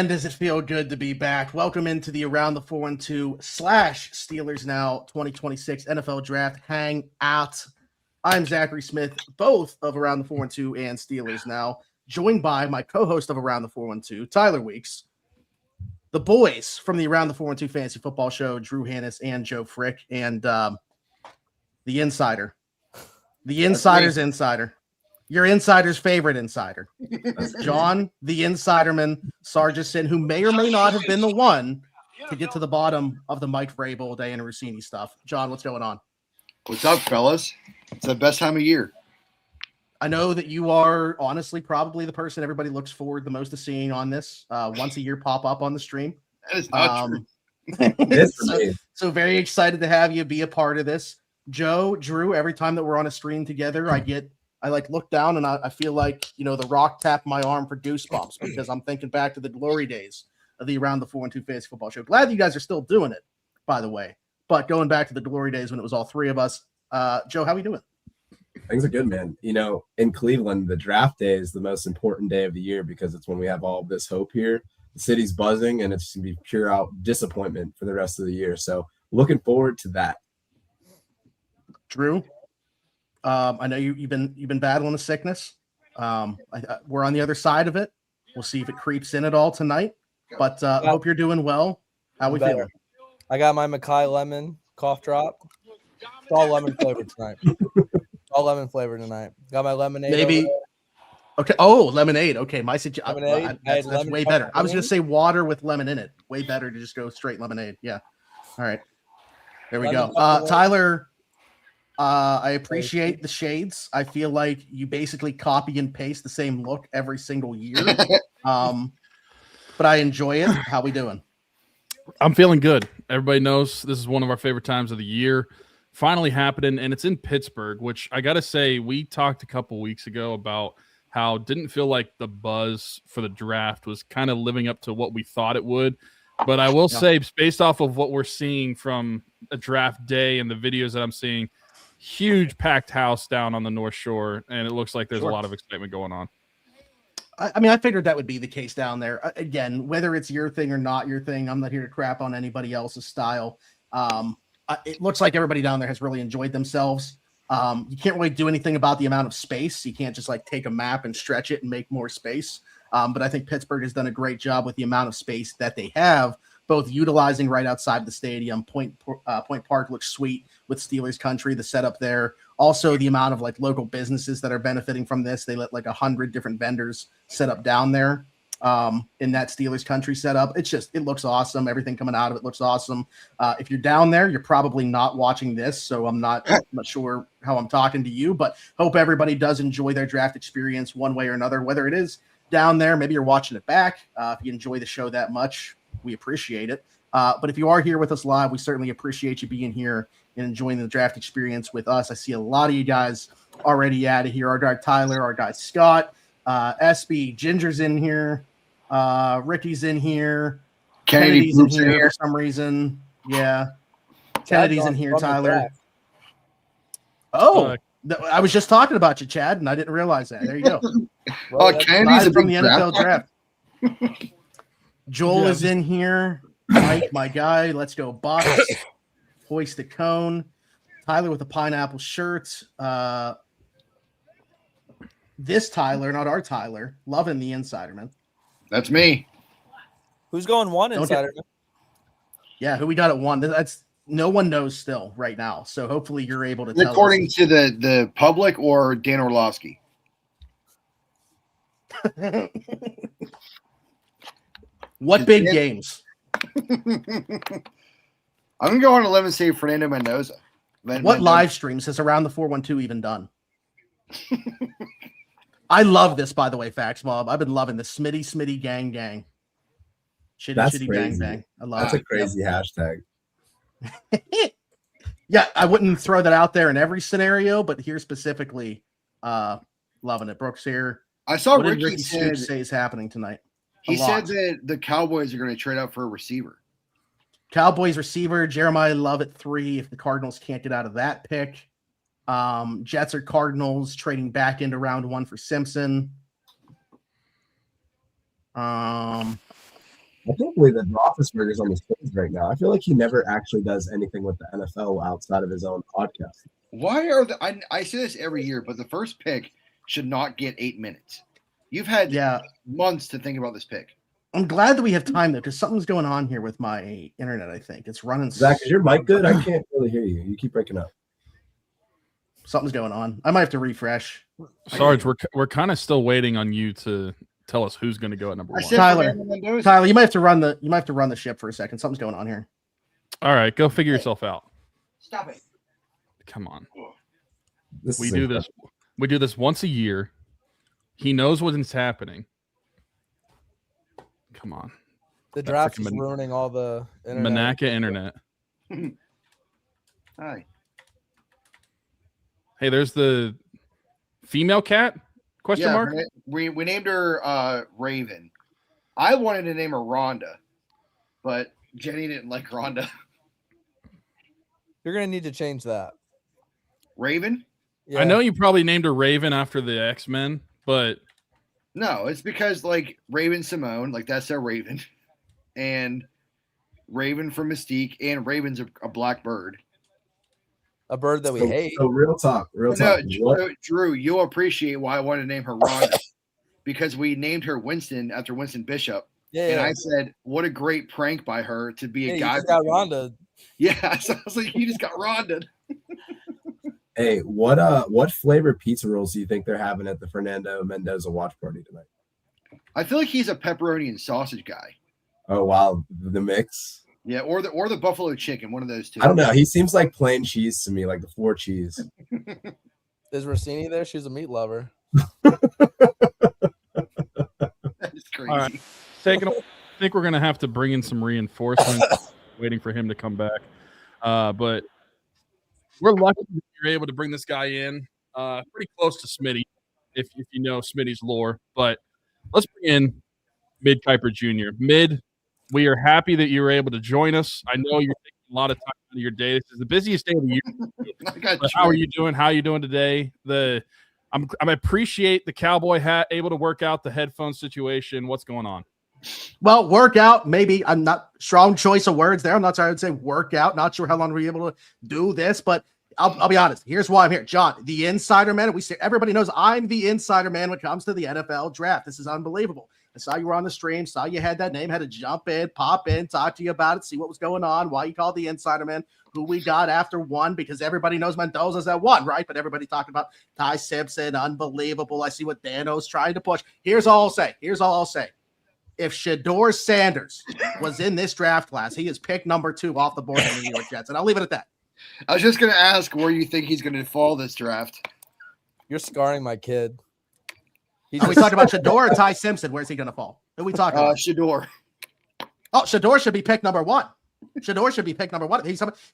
Man, does it feel good to be back. Welcome into the Around the 412 / Steelers Now 2026 NFL Draft HangAHT. I'm Zachary Smith, both of Around the 412 and Steelers Now, joined by my co-host of Around the 412, Tyler Weeks, the boys from the Around the 412 Fantasy Football Show, Drew Hannes and Joe Frick, and the insider. The insider's insider. Your insider's favorite insider. John, the insiderman, Sargison, who may or may not have been the one to get to the bottom of the Mike Vrabel, Diana Rossini stuff. John, what's going on? What's up, fellas? It's the best time of year. I know that you are honestly probably the person everybody looks forward the most to seeing on this once a year pop up on the stream. That is not true. So very excited to have you be a part of this. Joe, Drew, every time that we're on a stream together, I look down and I feel like, the Rock tapped my arm for goosebumps because I'm thinking back to the glory days of the Around the 412 Fantasy Football Show. Glad that you guys are still doing it, by the way. But going back to the glory days when it was all three of us. Joe, how we doing? Things are good, man. In Cleveland, the draft day is the most important day of the year because it's when we have all of this hope here. The city's buzzing, and it's going to be pure out disappointment for the rest of the year. So looking forward to that. Drew, I know you've been battling a sickness. We're on the other side of it. We'll see if it creeps in at all tonight. But I hope you're doing well. How we feeling? I got my Mackay lemon cough drop. It's all lemon flavored tonight. All lemon flavored tonight. Got my lemonade. Maybe. Okay. Oh, lemonade. Okay, my suggestion. Lemonade. That's way better. I was going to say water with lemon in it. Way better to just go straight lemonade. Yeah. All right. There we go. Tyler. I appreciate the shades. I feel like you basically copy and paste the same look every single year. But I enjoy it. How we doing? I'm feeling good. Everybody knows this is one of our favorite times of the year. Finally happening, and it's in Pittsburgh, which I got to say, we talked a couple weeks ago about how it didn't feel like the buzz for the draft was kind of living up to what we thought it would. But I will say, based off of what we're seeing from a draft day and the videos that I'm seeing, huge packed house down on the North Shore, and it looks like there's a lot of excitement going on. I figured that would be the case down there. Again, whether it's your thing or not your thing, I'm not here to crap on anybody else's style. It looks like everybody down there has really enjoyed themselves. You can't really do anything about the amount of space. You can't just take a map and stretch it and make more space. But I think Pittsburgh has done a great job with the amount of space that they have, both utilizing right outside the stadium. Point Park looks sweet with Steelers country, the setup there. Also, the amount of local businesses that are benefiting from this. They let 100 different vendors set up down there in that Steelers country setup. It looks awesome. Everything coming out of it looks awesome. If you're down there, you're probably not watching this, so I'm not sure how I'm talking to you, but hope everybody does enjoy their draft experience one way or another, whether it is down there, maybe you're watching it back. If you enjoy the show that much, we appreciate it. But if you are here with us live, we certainly appreciate you being here and enjoying the draft experience with us. I see a lot of you guys already out of here. Our guy Tyler, our guy Scott, SB, Ginger's in here, Ricky's in here, Kennedy's in here for some reason. Yeah, Kennedy's in here, Tyler. Oh, I was just talking about you, Chad, and I didn't realize that. There you go. Kennedy's from the NFL draft. Joel is in here. Mike, my guy. Let's go Bucks. Hoist the cone. Tyler with a pineapple shirt. This Tyler, not our Tyler. Loving the insider, man. That's me. Who's going one insider? Yeah, who we got at one? That's no one knows still right now. So hopefully you're able to tell us. According to the public or Dan Orlovsky? What big games? I'm going to go on 11 say Fernando Mendoza. What live streams has Around the 412 even done? I love this, by the way, Fax Mob. I've been loving the Smitty gang. Shitty bang bang. I love That's a crazy hashtag. Yeah, I wouldn't throw that out there in every scenario, but here specifically, loving it. Brooks here. I saw what Ricky did Ricky said, say is happening tonight. He said that the Cowboys are going to trade out for a receiver. Cowboys receiver, Jeremiah Love at 3 if the Cardinals can't get out of that pick. Jets or Cardinals trading back into round 1 for Simpson. I can't believe that Roethlisberger's on the stage right now. I feel like he never actually does anything with the NFL outside of his own podcast. Why are I say this every year, but the first pick should not get 8 minutes. You've had months to think about this pick. I'm glad that we have time though, because something's going on here with my internet. I think it's running. Zach, is your mic good? I can't really hear you. You keep breaking up. Something's going on. I might have to refresh. Sarge, we're kind of still waiting on you to tell us who's going to go at number one. Tyler, you might have to run the ship for a second. Something's going on here. All right, go figure yourself out. Stop it. Come on. We do this once a year. He knows what's happening. Come on. The draft is ruining all the internet. Manaka internet. Hi. Hey, there's the female cat? Question mark? We named her Raven. I wanted to name her Rhonda, but Jenny didn't like Rhonda. You're going to need to change that. Raven? Yeah. I know you probably named her Raven after the X-Men, but no, it's because like Raven Simone, like that's their Raven, and Raven from Mystique, and Raven's a black bird. A bird that we hate. So real talk. Drew, you'll appreciate why I wanted to name her Rhonda because we named her Winston after Winston Bishop. Yeah, and I said, what a great prank by her to be a guy. You just got Rhonda. Yeah, so I was like, you just got Rhonda. Hey, what flavor pizza rolls do you think they're having at the Fernando Mendoza watch party tonight? I feel like he's a pepperoni and sausage guy. Oh wow, the mix. Yeah, or the buffalo chicken, one of those two. I don't know. He seems like plain cheese to me, like the 4 cheese. Is Rossini there? She's a meat lover. That is crazy. All right. I think we're gonna have to bring in some reinforcements. Waiting for him to come back, but we're lucky that you're able to bring this guy in. Pretty close to Smitty, if you know Smitty's lore. But let's bring in Mid Kuiper Jr. Mid, we are happy that you were able to join us. I know you're taking a lot of time out of your day. This is the busiest day of the year. How are you doing? How are you doing today? I appreciate the cowboy hat, able to work out the headphone situation. What's going on? Well, workout, maybe. I'm not strong choice of words there. I'm not sorry. I would say workout. Not sure how long we're able to do this, but I'll be honest. Here's why I'm here. John, the insider man. Everybody knows I'm the insider man when it comes to the NFL draft. This is unbelievable. I saw you were on the stream, saw you had that name, had to jump in, pop in, talk to you about it, see what was going on, why you called the insider man, who we got after 1, because everybody knows Mendoza's at 1, right? But everybody talking about Ty Simpson, unbelievable. I see what Dano's trying to push. Here's all I'll say. If Shedeur Sanders was in this draft class, he is pick number 2 off the board in the New York Jets. And I'll leave it at that. I was just going to ask where you think he's going to fall this draft. You're scarring my kid. Are we talking about Shedeur or Ty Simpson? Where's he going to fall? Who are we talking about? Shedeur. Oh, Shedeur should be pick number 1. Shedeur should be pick number 1.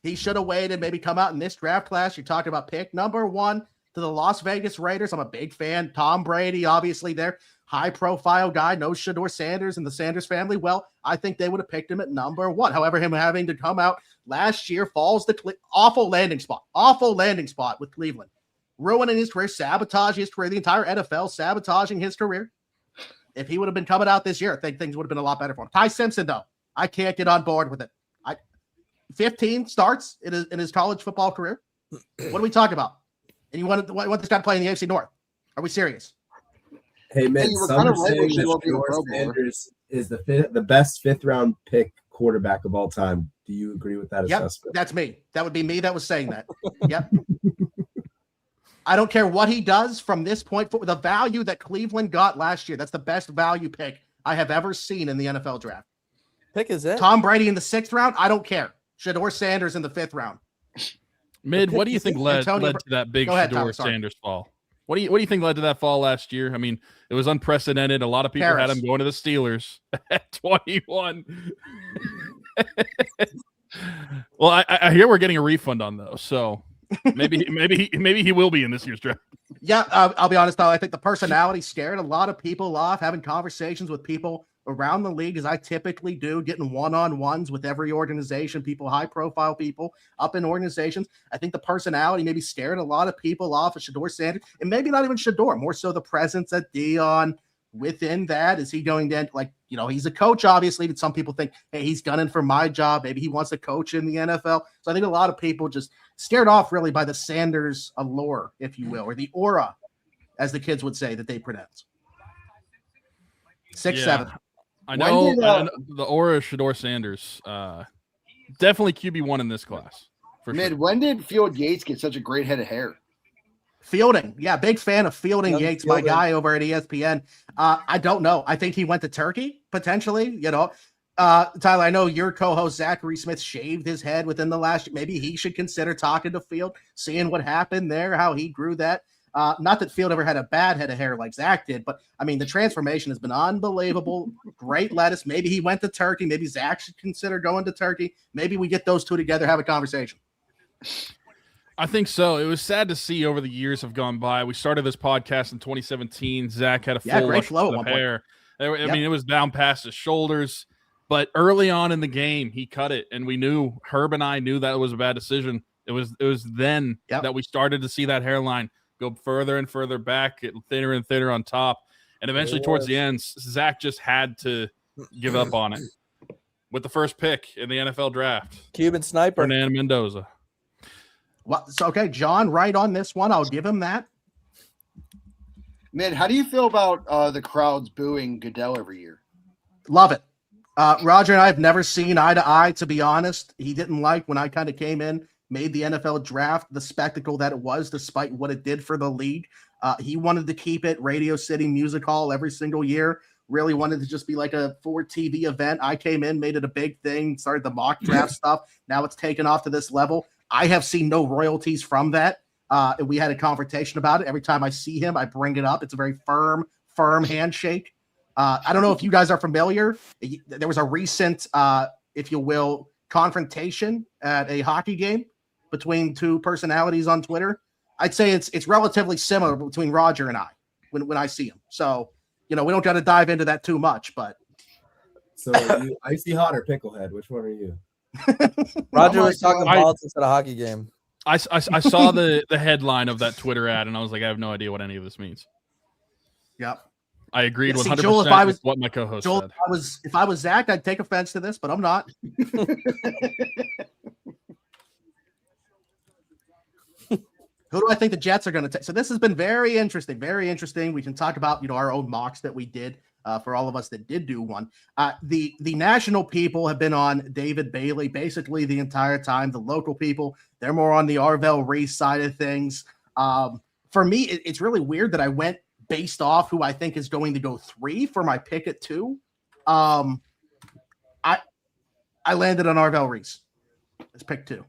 He should have waited, maybe come out in this draft class. You're talking about pick number 1 to the Las Vegas Raiders. I'm a big fan. Tom Brady, obviously, there. High-profile guy, knows Shedeur Sanders and the Sanders family. Well, I think they would have picked him at number 1. However, him having to come out last year falls the awful landing spot with Cleveland. Ruining his career, sabotaging his career, the entire NFL sabotaging his career. If he would have been coming out this year, I think things would have been a lot better for him. Ty Simpson, though, I can't get on board with it. 15 starts in his college football career. What are we talking about? And you want this guy to play in the AFC North? Are we serious? Hey, man, some are saying that Shedeur Sanders is the best 5th-round pick quarterback of all time. Do you agree with that assessment? That's me. That would be me that was saying that. Yep. I don't care what he does from this point forward. The value that Cleveland got last year, that's the best value pick I have ever seen in the NFL draft. Pick is it? Tom Brady in the 6th round? I don't care. Shedeur Sanders in the 5th round. Mid, what do you think led to that big Shedeur Sanders fall? What do you think led to that fall last year? I mean, it was unprecedented. A lot of people had him going to the Steelers at 21. Well, I hear we're getting a refund on those, so maybe he will be in this year's draft. Yeah, I'll be honest though. I think the personality scared a lot of people off. Having conversations with people around the league, as I typically do, getting one-on-ones with every organization, people, high-profile people up in organizations. I think the personality maybe scared a lot of people off of Shedeur Sanders, and maybe not even Shedeur, more so the presence of Dion, within that? Is he going to, like, he's a coach, obviously, but some people think, hey, he's gunning for my job. Maybe he wants to coach in the NFL. So I think a lot of people just scared off really by the Sanders allure, if you will, or the aura, as the kids would say, that they pronounce. 6'7". I know the aura of Shedeur Sanders. Definitely QB1 in this class. For sure. When did Field Yates get such a great head of hair? Fielding. Yeah, big fan of Fielding Yates, Fielding. my guy over at ESPN. I don't know. I think he went to Turkey, potentially. Tyler, I know your co-host Zachary Smith shaved his head within the last year. Maybe he should consider talking to Field, seeing what happened there, how he grew that. Not that Field ever had a bad head of hair like Zach did, but I mean, the transformation has been unbelievable. Great lettuce. Maybe he went to Turkey. Maybe Zach should consider going to Turkey. Maybe we get those two together, have a conversation. I think so. It was sad to see over the years have gone by. We started this podcast in 2017. Zach had a full great flow of hair. I mean, it was down past his shoulders. But early on in the game, he cut it, and we knew, Herb and I knew that was a bad decision. It was then that we started to see that hairline go further and further back, get thinner and thinner on top. And eventually towards the end, Zach just had to give up on it with the first pick in the NFL draft. Cuban sniper. Fernando Mendoza. Well, so, okay, John, right on this one. I'll give him that. Man, how do you feel about the crowds booing Goodell every year? Love it. Roger and I have never seen eye to eye, to be honest. He didn't like when I kind of came in, made the NFL draft, the spectacle that it was, despite what it did for the league. He wanted to keep it Radio City Music Hall every single year. Really wanted to just be like a for TV event. I came in, made it a big thing, started the mock draft stuff. Now it's taken off to this level. I have seen no royalties from that. We had a conversation about it. Every time I see him, I bring it up. It's a very firm handshake. I don't know if you guys are familiar. There was a recent, if you will, confrontation at a hockey game between two personalities on Twitter. I'd say it's relatively similar between Roger and I when I see him. So, we don't got to dive into that too much, but. So icy hot or picklehead? Which one are you? Roger was talking politics at a hockey game. I saw the headline of that Twitter ad, and I was like, I have no idea what any of this means. Yep. I agreed 100% Joel, with what my co-host said. If I was Zach, I'd take offense to this, but I'm not. Who do I think the Jets are going to take? So this has been very interesting, very interesting. We can talk about, our own mocks that we did for all of us that did do one. The national people have been on David Bailey basically the entire time. The local people, they're more on the Arvell Reese side of things. For me, it's really weird that I went based off who I think is going to go 3 for my pick at 2. I landed on Arvell Reese. It's pick 2.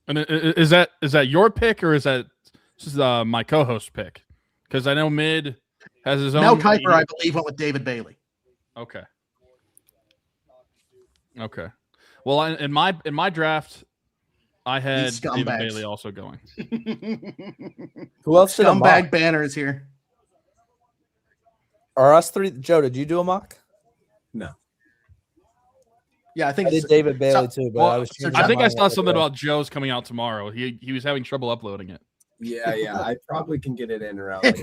And is that your pick, or is that my co-host pick? Because I know Mid has his own. Mel Kiper, I believe, went with David Bailey. Okay. Well, in my draft, I had David Bailey also going. Who else did a mock? Scumbag banner is here. Are us 3? Joe, did you do a mock? No. Yeah, I think I did David Bailey too, but I think I saw something about Joe's coming out tomorrow. He was having trouble uploading it. Yeah. I probably can get it in around like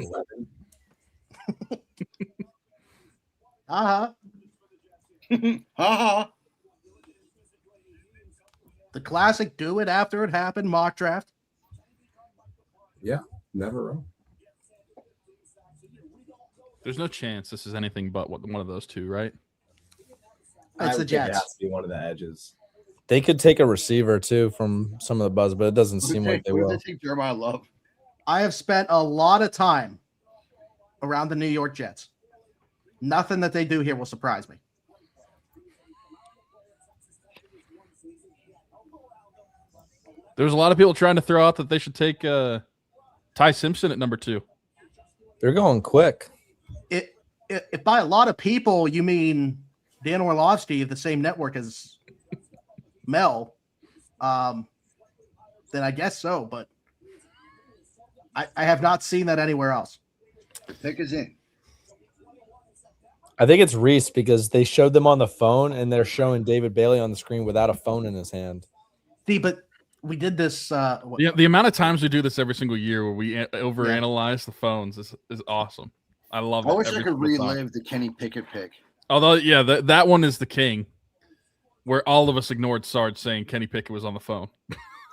11. The classic do it after it happened mock draft. Yeah, never wrong. There's no chance this is anything but one of those two, right? It's the Jets. It has to be one of the edges. They could take a receiver too from some of the buzz, but it doesn't seem like they will. Take Jeremiah Love. I have spent a lot of time around the New York Jets. Nothing that they do here will surprise me. There's a lot of people trying to throw out that they should take Ty Simpson at number 2. They're going quick. If by a lot of people you mean Dan Orlovsky of the same network as Mel, then I guess so. But I have not seen that anywhere else. The pick is in. I think it's Reese because they showed them on the phone and they're showing David Bailey on the screen without a phone in his hand. See, but we did this. Yeah, the amount of times we do this every single year where we overanalyze the phones is awesome. I love it. I wish I every could single time. relive the Kenny Pickett pick. Although, yeah, that one is the king, where all of us ignored Sarge saying Kenny Pickett was on the phone.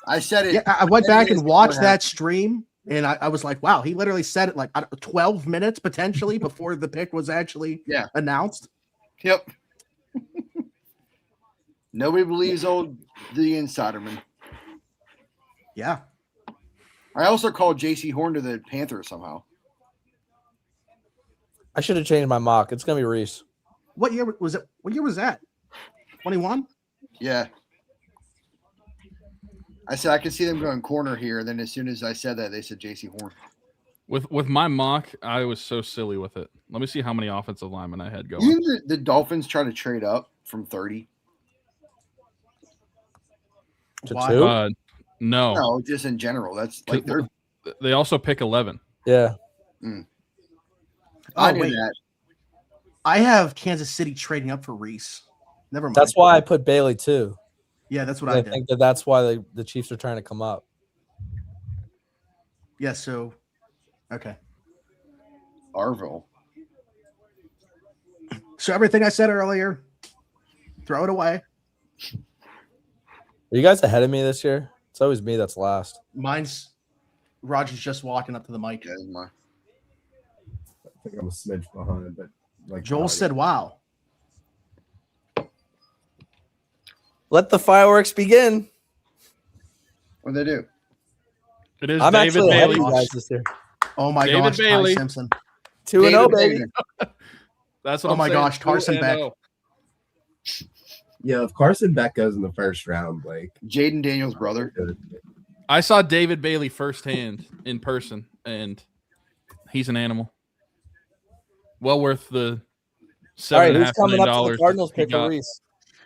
I said it. Yeah, I went 10 back minutes and watched before it that stream, and I was like, wow, he literally said it like 12 minutes potentially before the pick was actually announced. Yep. Nobody believes the insiderman. Yeah. I also called J.C. Horn to the Panthers somehow. I should have changed my mock. It's gonna be Reese. What year was it? What year was that? 21? Yeah. I said I could see them going corner here, and then as soon as I said that, they said J.C. Horn. With my mock, I was so silly with it. Let me see how many offensive linemen I had going. Didn't the Dolphins try to trade up from 30? To Why? 2? No. No, just in general. That's like They also pick 11. Yeah. I Oh, knew wait. that. I have Kansas City trading up for Reese. Never mind. That's why I put Bailey too. Yeah, that's what I I did. think that's why the Chiefs are trying to come up. Yeah, so okay. Arville. So everything I said earlier, throw it away. Are you guys ahead of me this year? It's always me that's last. Mine's Roger's just walking up to the mic. Yeah, my. I think I'm a smidge behind, but like Joel said, wow. Let the fireworks begin. What'd they do? It is I'm David actually ahead of Bailey. you guys this year. Oh my David gosh, Bailey. Ty Simpson. 2-0, baby. That's what Oh I'm my saying. gosh, Carson Beck. 2-0. Yeah, if Carson Beck goes in the first round, like Jaden Daniels' brother. I saw David Bailey firsthand in person, and he's an animal. Well worth the All right, who's $7.5 coming million up to the Cardinals he pick for got Reese?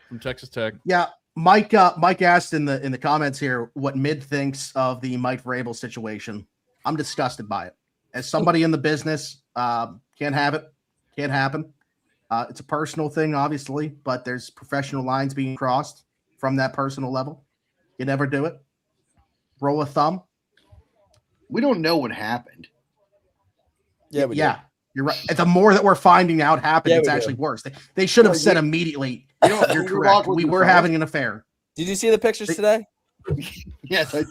from Texas Tech. Yeah, Mike asked in the comments here what Mid thinks of the Mike Vrabel situation. I'm disgusted by it. As somebody in the business, can't have it. Can't happen. It's a personal thing, obviously, but there's professional lines being crossed from that personal level. You never do it. Roll a thumb. We don't know what happened. Yeah, we Yeah, you're right. And the more that we're finding out happened, Yeah, it's we do. actually worse. They should have Like, said we- immediately, You know, you're we correct. walk with We the were fellas. having an affair. Did you see the pictures today? Yes, I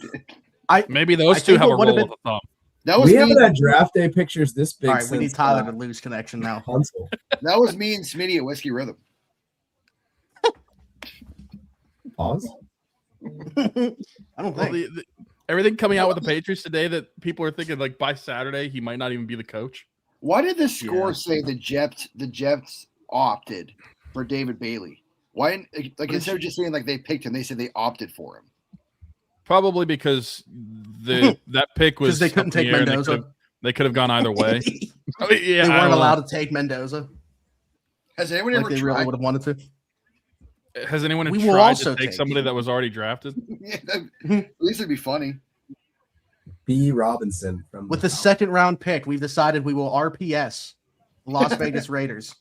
did. Maybe those I two think have it a would've roll been- of the thumb. That was we me. haven't had draft day pictures this big All right, since we need Tyler to lose connection now. Hansel. That was me and Smitty at Whiskey Rhythm. Pause. I don't Well, think. everything coming out with the Patriots today that people are thinking like by Saturday he might not even be the coach. Why did the score Yeah. say the Jets opted for David Bailey? Why, like, instead of just saying like they picked him, they said they opted for him. Probably because that pick was Because they couldn't up in take the air and Mendoza. They could have gone either way. I mean, yeah, They I weren't don't know. allowed to take Mendoza Has anyone like ever they really tried? would have wanted to. Has anyone We will tried also to take take- somebody that was already drafted? Yeah, at least it'd be funny. B. Robinson from With the second round pick, we've decided we will RPS the Las Vegas Raiders.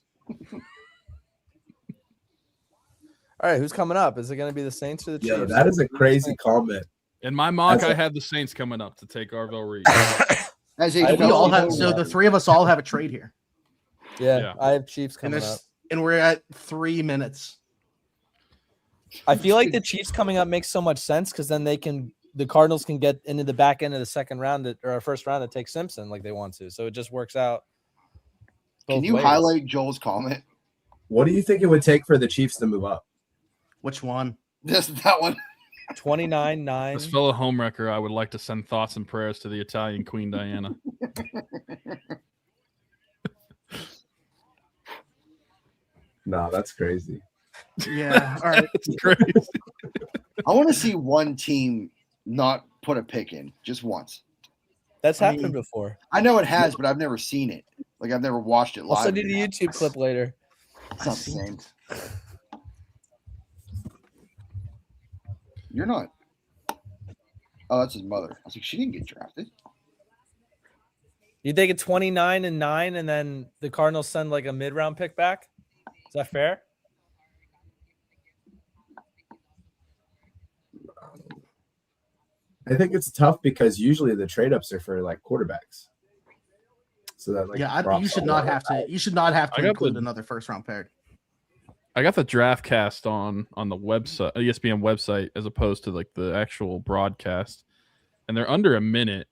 All right, who's coming up? Is it going to be the Saints or the Chiefs? Yeah, that is a crazy comment. In my mock, That's I had the Saints coming up to take Arvell Reed. As I a We all have, fellow- so the three of us all have a trade here, Yeah, Yeah. I have Chiefs and coming up. we're at 3 minutes. I feel like the Chiefs coming up makes so much sense because then the Cardinals can get into the back end of the second round or first round to take Simpson like they want to. So it just works out. Can both you ways. highlight Joel's comment? What do you think it would take for the Chiefs to move up? Which one? Just that one. 29-9? This fellow homewrecker, I would like to send thoughts and prayers to the Italian Queen Diana. No, that's crazy. Yeah. All right. It's crazy. I want to see one team not put a pick in just once. That's I happened mean- before. I know it has, but I've never seen it. Like I've never watched it I'll live. send you the YouTube clip later. It's not the same. You're not. Oh, that's his mother. I was like, she didn't get drafted. You think it's 29-9 and then the Cardinals send like a mid-round pick back? Is that fair? I think it's tough because usually the trade ups are for like quarterbacks. So that like you should not have to. You should not have to I got include the- another first round pick. I got the draft cast on the website, ESPN website, as opposed to like the actual broadcast, and they're under a minute,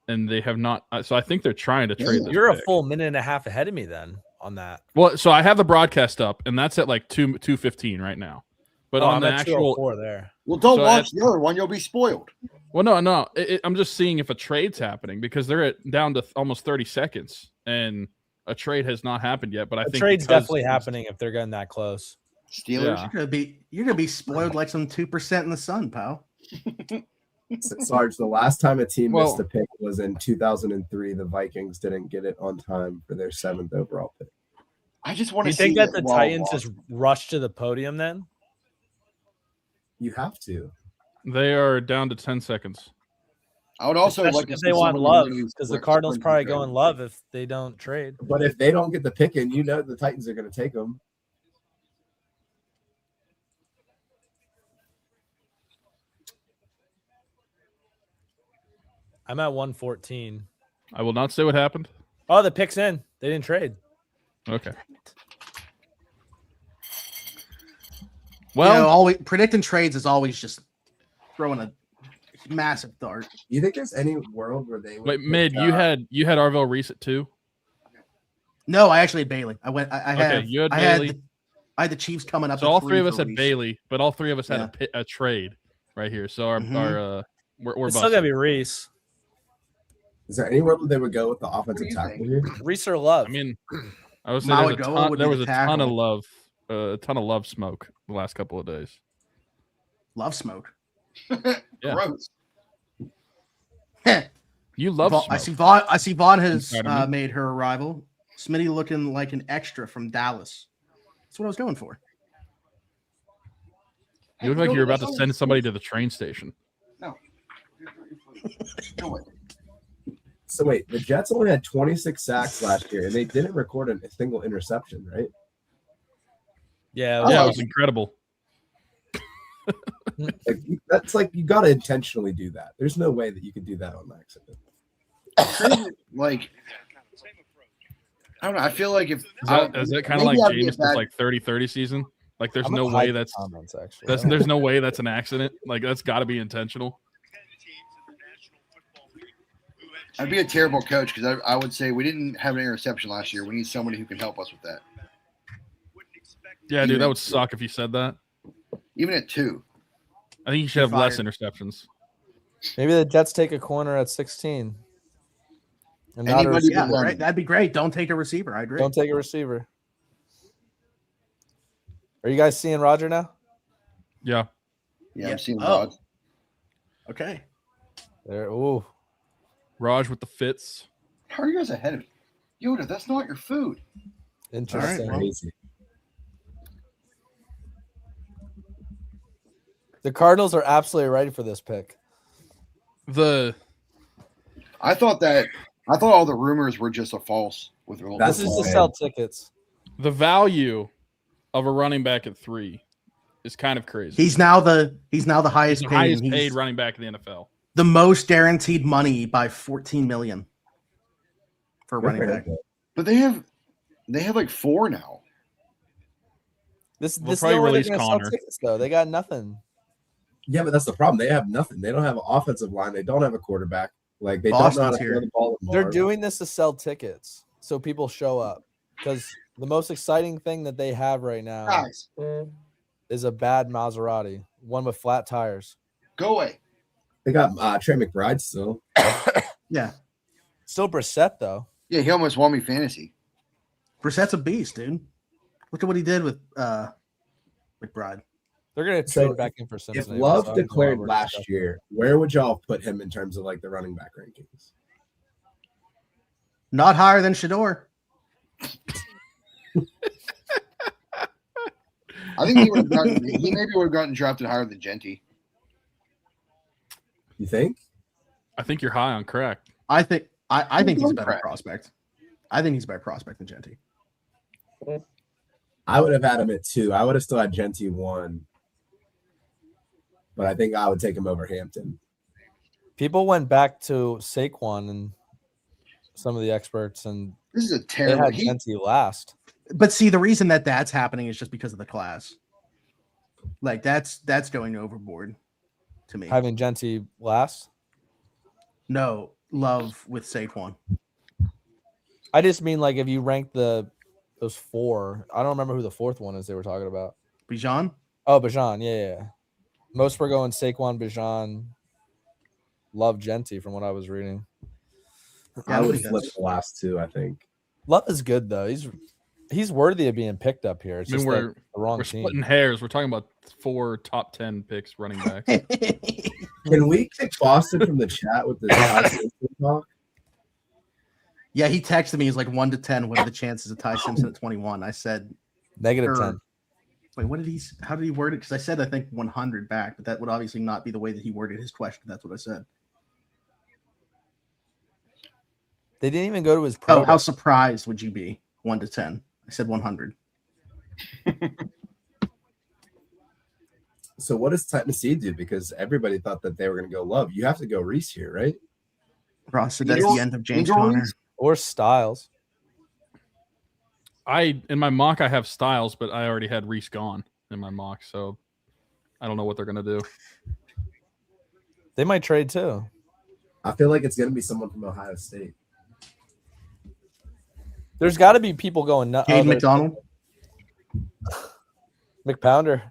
and they have not. So I think they're trying to trade this. You're pick. a full minute and a half ahead of me then on that. Well, so I have the broadcast up, and that's at like 2:15 right now. But on I'm the at actual, 204 there. Well, don't So watch the other one. You'll be spoiled. well, no, I'm just seeing if a trade's happening because they're down to almost 30 seconds, and a trade has not happened yet. But I The think trade's because- definitely happening if they're getting that close. Steelers. Yeah. You're gonna be spoiled like some 2% in the sun, pal. Sarge, the last time a team Well- missed a pick was in 2003. The Vikings didn't get it on time for their 7th overall pick. I just want Do to you see think that it the well Titans lost. just rush to the podium then? You have to. They are down to 10 seconds. I would also Especially like to if see they want someone Love, really because the split- Cardinals split probably the going trade. Love if they don't trade. But if they don't get the pick in, you know the Titans are going to take them. I'm at 114. I will not say what happened. Oh, the pick's in. They didn't trade. Okay. Well, Well, always predicting trades is always just throwing a massive dart. You think there's any world where they would wait, pick, mid, you had Arvell Reese at 2. No, I actually had Bailey. I Okay, you had I Bailey. I had the Chiefs coming up. So at all three of for us had Reese. Bailey, but all three of us had a trade right here. So Mhm. we're It's still busted. gotta be Reese. Is there any world they would go with the offensive you tackle think? here? Reese or Love. I mean, I would say Malagoa would there be was the a ton of tackle. love, a ton of love smoke the last couple of days. Love smoke. Yeah. Gross. You love Vaughn, smoke. I see Vaughn has You proud of me? made her arrival. Smitty looking like an extra from Dallas. That's what I was going for. You look like you're about to send somebody to the train station. No. No way. So wait, the Jets only had 26 sacks last year, and they didn't record a single interception, right? Yeah, Yeah, Oh. it was incredible. Like that's like you got to intentionally do that. There's no way that you could do that on accident. Like, I don't know. I feel like if Is that kind of maybe like I'd be a Jameis' bad- like 30-30 season? Like there's I'm no gonna way hide the that's comments actually. there's no way that's an accident. Like that's got to be intentional. I'd be a terrible coach because I would say we didn't have an interception last year. We need somebody who can help us with that. Yeah, dude, that would suck if you said that. Even at 2. I think you should have less interceptions. Maybe the Jets take a corner at 16. And not a Anybody receiver. Yeah, Lemon. right. That'd be great. Don't take a receiver. I agree. Don't take a receiver. Are you guys seeing Roger now? Yeah. Yeah, Yeah. I'm seeing Oh. odds. Okay. There. Ooh. Raj with the fits. How are you guys ahead of me? Yoda, that's not your food. Interesting. well. Crazy. The Cardinals are absolutely ready for this pick. I thought all the rumors were just a false with That's This is to insane. sell tickets. The value of a running back at 3 is kind of crazy. He's now the He's highest the paid. highest and paid he's running back in the NFL. the most guaranteed money by 14 million for a running back. But they have like 4 now. This We'll is the probably only way they're release going to sell Connor. tickets, though. They got nothing. Yeah, but that's the problem. They have nothing. They don't have an offensive line. They don't have a quarterback. Like they Boston's don't know how to here. throw the ball. They're doing this to sell tickets so people show up. Because the most exciting thing that they have right now Guys, is a bad Maserati, one with flat tires. go away. They got Trey McBride still. Yeah. Still Brissett, though. Yeah, he almost won me fantasy. Brissett's a beast, dude. Look at what he did with McBride. They're going to So trade back in for Simpson. If anyway, Love so I don't know why declared we're last discussing. year, where would y'all put him in terms of like the running back rankings? Not higher than Shador. I think he maybe would have gotten drafted higher than Genty. You think? I think you're high on crack. I think he's a better Crap. prospect. I think he's a better prospect than Genty. I would have had him at 2. I would have still had Genty 1. But I think I would take him over Hampton. People went back to Saquon and some of the experts, and This is a they terrible. had Genty last. But see, the reason that that's happening is just because of the class. Like that's going overboard to me. Having Genty last. No love with Saquon. I just mean like if you rank those 4, I don't remember who the 4th one is they were talking about. Bijan? Oh, Bijan, yeah. Most were going Saquon, Bijan, Love, Genty from what I was reading. Yeah, I would think flip that's- the last 2, I think. Love is good though. He's worthy of being picked up here. It's I mean, just we're the wrong we're team. splitting hairs. We're talking about 4 top 10 picks running back. Can we kick Boston from the chat with this talk? Yeah, he texted me. He's like 1 to 10. What are the chances of Ty Simpson at 21? I said Negative or- 10. Wait, what did he? How did he word it? Because I said I think 100 back, but that would obviously not be the way that he worded his question. That's what I said. They didn't even go to his pro. Oh, how surprised would you be? 1 to 10. I said 100. So what does Tennessee do? Because everybody thought that they were going to go Love. You have to go Reese here, right? Ross said that's Eagles- the end of James Eagles? Conner. Or Styles. In my mock I have Styles, but I already had Reese gone in my mock, so I don't know what they're gonna do. They might trade too. I feel like it's going to be someone from Ohio State. There's got to be people going nuts. Cade McDonald. McPounder.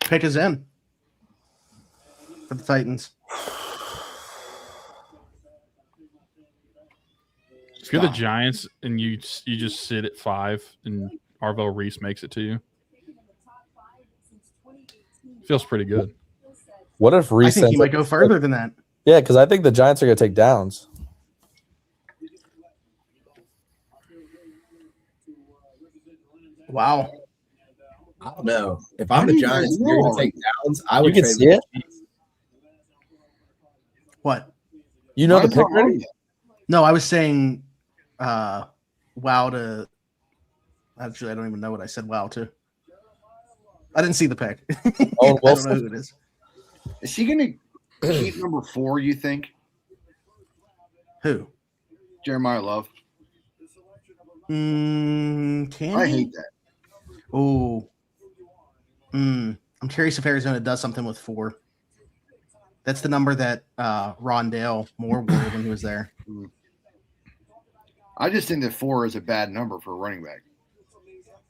Pick is in for the Titans. If you're the Giants and you just sit at 5 and Arvell Reese makes it to you, feels pretty good. What if I Reese? think he ends might up- go further than that. Yeah, because I think the Giants are going to take Downs. Wow. I don't know. If I'm the Giants, and you're going to take Downs. I would You can trade see with it? the Chiefs. What? You know the Mine's pick not wrong already? yet. No, I was saying wow to actually I don't even know what I said wow to. I didn't see the pick. Oh, I don't know Wilson. who it is. Is he going to keep number 4, you think? Who? Jeremiah Love. Can I he? hate that. Oh. I'm curious if Arizona does something with 4. That's the number that Rondale Moore wore when he was there. I just think that 4 is a bad number for a running back.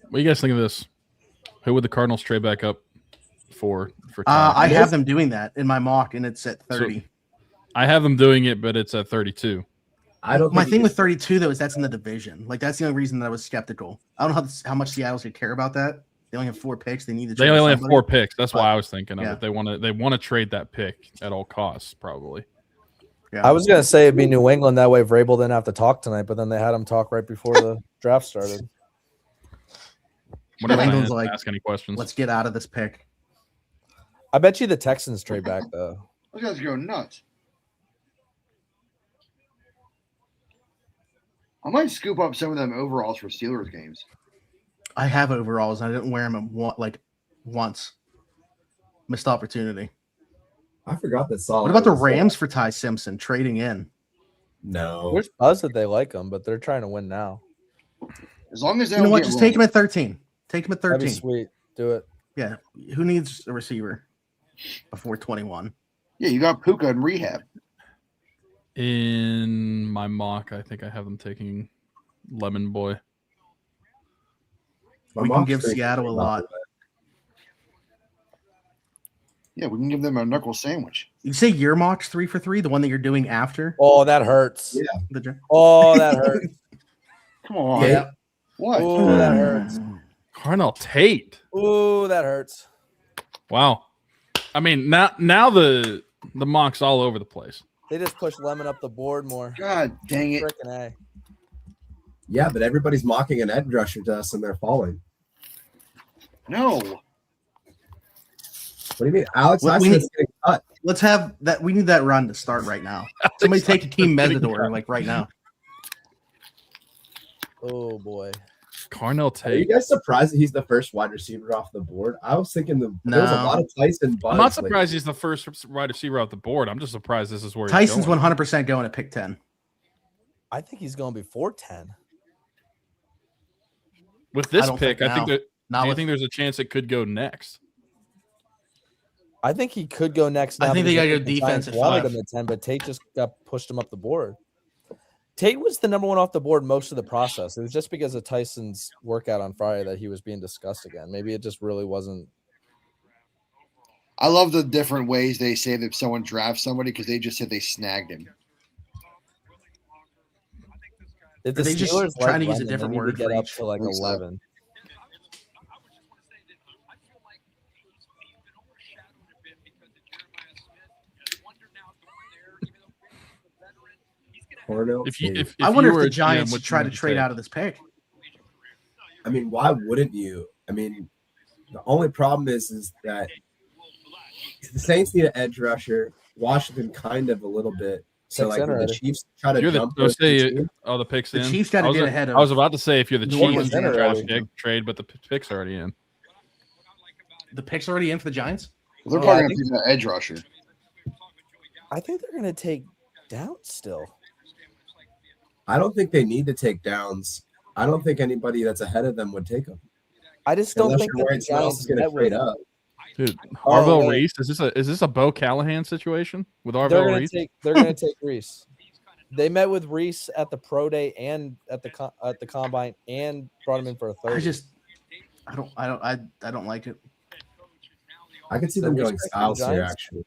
What do you guys think of this? Who would the Cardinals trade back up for I Ty? have them doing that in my mock, and it's at 30. I have them doing it, but it's at 32. I don't. My think thing he with gets- 32 though is that's in the division. Like that's the only reason that I was skeptical. I don't know how much Seattle's gonna care about that. They only have 4 picks. They need to. They trade only have somebody. 4 picks. That's why But- I was thinking of yeah. it. They want to trade that pick at all costs, probably. Yeah. I was going to say it'd be New England. That way Vrabel didn't have to talk tonight, but then they had him talk right before the draft started. Whenever England's I like, ask any questions. Let's get out of this pick. I bet you the Texans trade back, though. Those guys go nuts. I might scoop up some of them overalls for Steelers games. I have overalls and I didn't wear them once. Missed opportunity. I forgot that Saul. What about the Rams for Ty Simpson trading in? No. There's buzz that they like him, but they're trying to win now. As long as they You know don't what? get Just wrong. take him at 13. Take him at That'd be 13. sweet. Do it. Yeah. Who needs a receiver before 21? Yeah, you got Puka in rehab. In my mock, I think I have them taking Lemon Boy. My We can mock's give pretty Seattle a good, lot. Yeah, we can give them a knuckle sandwich. You say your mock's 3 for 3, the one that you're doing after Oh, that hurts. Yeah. the draft? Oh, that hurts. Come on. Yeah. What? Oh, that hurts. Carnell Tate. Oh, that hurts. Wow. I mean, now the mock's all over the place. They just pushed Lemon up the board more. God dang it. Frickin' A. Yeah, but everybody's mocking an edge rusher to us and they're falling. No. What do you mean? Alex Well, we Highsmith's need- getting cut. Let's have that. We need that run to start right now. Somebody take a team Metador like right now. Oh, boy. Carnell Are you Tate. guys surprised that he's the first wide receiver off the board? I was thinking there was a No. lot of Tyson buzz. I'm not surprised he's the first wide receiver off the board. I'm just surprised this is where Tyson's he's going. 100% going at pick 10. I think he's going before 10. With this don't pick, think I think now. that. Not Do you with- think there's a chance it could go next? I think he could go next. I Now think they because gotta go the defense Giants at wanted 5. him at 10, but Tate just pushed him up the board. Tate was the number one off the board most of the process. It was just because of Tyson's workout on Friday that he was being discussed again. Maybe it just really wasn't. I love the different ways they say that someone drafts somebody because they just said they snagged him. If Are the they just Steelers trying like to use a Lennon, they different need to word get for up each? to like Think so. 11. Carnell If you, Tate. if I you wonder if were the a GM, Giants which try one to would you trade take? out of this pick. I mean, why wouldn't you? I mean, the only problem is that the Saints need an edge rusher. Washington kind of a little bit. So Picks like in when the already. Chiefs try to You're the jump let's both the say teams, the picks The in. Chiefs gotta I was get a- ahead of I was about to say if you're the New Chiefs, Orleans you and draft Washington. pick, trade, but the pick's already in. The pick's already in for the Giants. They're Yeah, probably I going to think- do that edge rusher. I think they're going to take down still. I don't think they need to take downs. I don't think anybody that's ahead of them would take them. I just don't Unless think you're that the worried someone else is Giants going to met trade with up. Dude, Oh, Arvell wait. Reese, is this a Bo Callahan situation with They're Arvell going Reese? to take. They're going to take Reese. They met with Reese at the pro day and at the combine and brought him in for a third. I don't like it. I could see The them going respect for the Styles here, Giants? actually.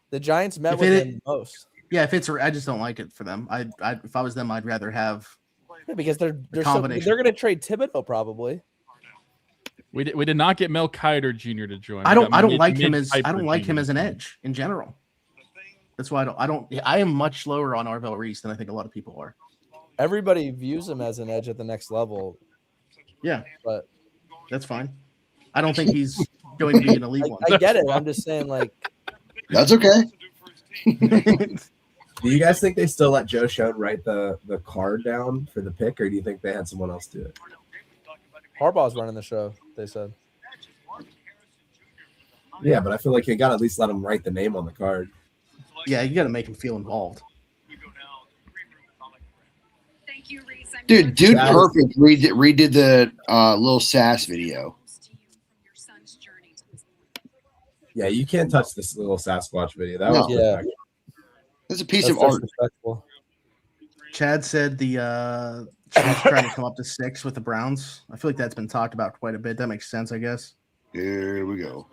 The Giants met If with it- him most. Yeah, if it's I just don't like it for them. If I was them, I'd rather have. Yeah, because they're combination. they're going to trade Thibodeau probably. We did not get Mel Kider Jr. to join. I We don't got like him Mid- as I don't Piper like him Jr. as an to join. edge in general. That's why I am much lower on Arvell Reese than I think a lot of people are. Everybody views him as an edge at the next level, Yeah, but that's fine. I don't think he's going to be an elite one. I get it. I'm just saying, like, That's okay. Do you guys think they still let Joe Schoen write the card down for the pick, or do you think they had someone else do it? Harbaugh's running the show. They said. Yeah, but I feel like you got to at least let him write the name on the card. Yeah, you got to make him feel involved. Dude, That is- perfect. Redid the little sass video. Yeah, you can't touch this little Sasquatch video. That No. was Yeah. perfect. That's a piece That's of art. disrespectful. Chad said the Chiefs trying to come up to 6 with the Browns. I feel like that's been talked about quite a bit. That makes sense, I guess. Here we go.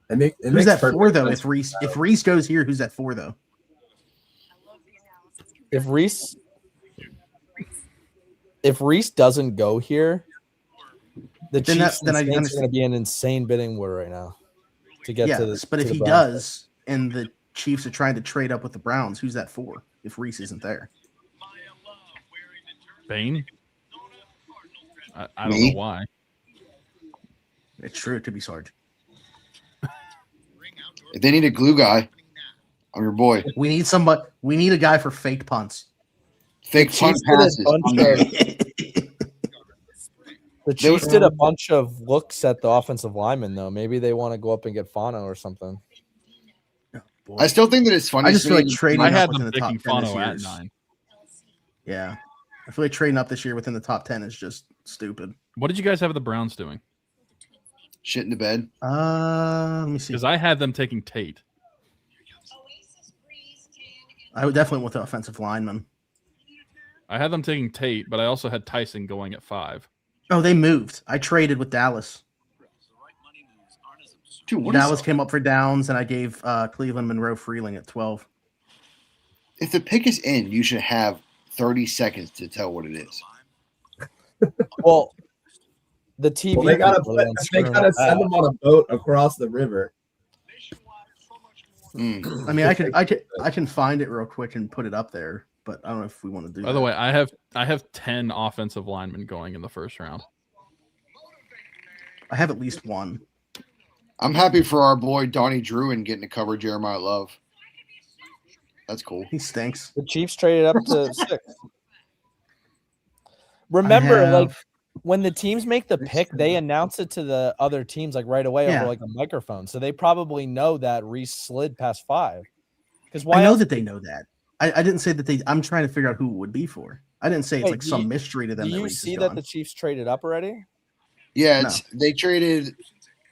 It Who's makes that perfect for though? sense. If Reese goes here, who's that for though? If Reese doesn't go here, the Then Chiefs then I and Saints are understand. going to be in insane bidding war right now to get to the. Yes, but to if the he Browns. does, and the Chiefs are trying to trade up with the Browns, who's that for? If Reese isn't there, Bane? I don't Me? know why. it's true. It could be Sarge. If they need a glue guy, I'm your boy. We need somebody. We need a guy for fake punts. Fake punt Chiefs did a passes. bunch I'm there. of- The Chiefs did a bunch of looks at the offensive lineman, though. Maybe they want to go up and get Fano or something. Boy. I still think that it's funny. I just feel like Smitty, trading I up had within them the top picking 10 this Fano year at is- 9. Yeah, I feel like trading up this year within the top 10 is just stupid. What did you guys have the Browns doing? shit in the bed. Let me see. Because I had them taking Tate. I would definitely want the offensive lineman. I had them taking Tate, but I also had Tyson going at 5. Oh, they moved. I traded with Dallas. Dude, what Dallas is, came up for downs, and I gave Cleveland Monroe Freeling at 12. if the pick is in, you should have 30 seconds to tell what it is. Well, the TV. Well, they gotta people are then screwing send up that. them on a boat across the river. Mm. I mean, I can find it real quick and put it up there, but I don't know if we want to do By that. the way, I have 10 offensive linemen going in the first round. I have at least one. I'm happy for our boy Donnie Druin getting to cover Jeremiah Love. That's cool. He stinks. The Chiefs traded up to 6. Remember, like have- when the teams make the pick, they announce it to the other teams like right away Yeah. over like a microphone. So they probably know that Reese slid past 5. Because why I know else? that they know that. I didn't say that they. I'm trying to figure out who it would be for. I didn't say it's Wait, like do some you- mystery to them. Do that you Reese see is that gone. the Chiefs traded up already? Yeah, No. they traded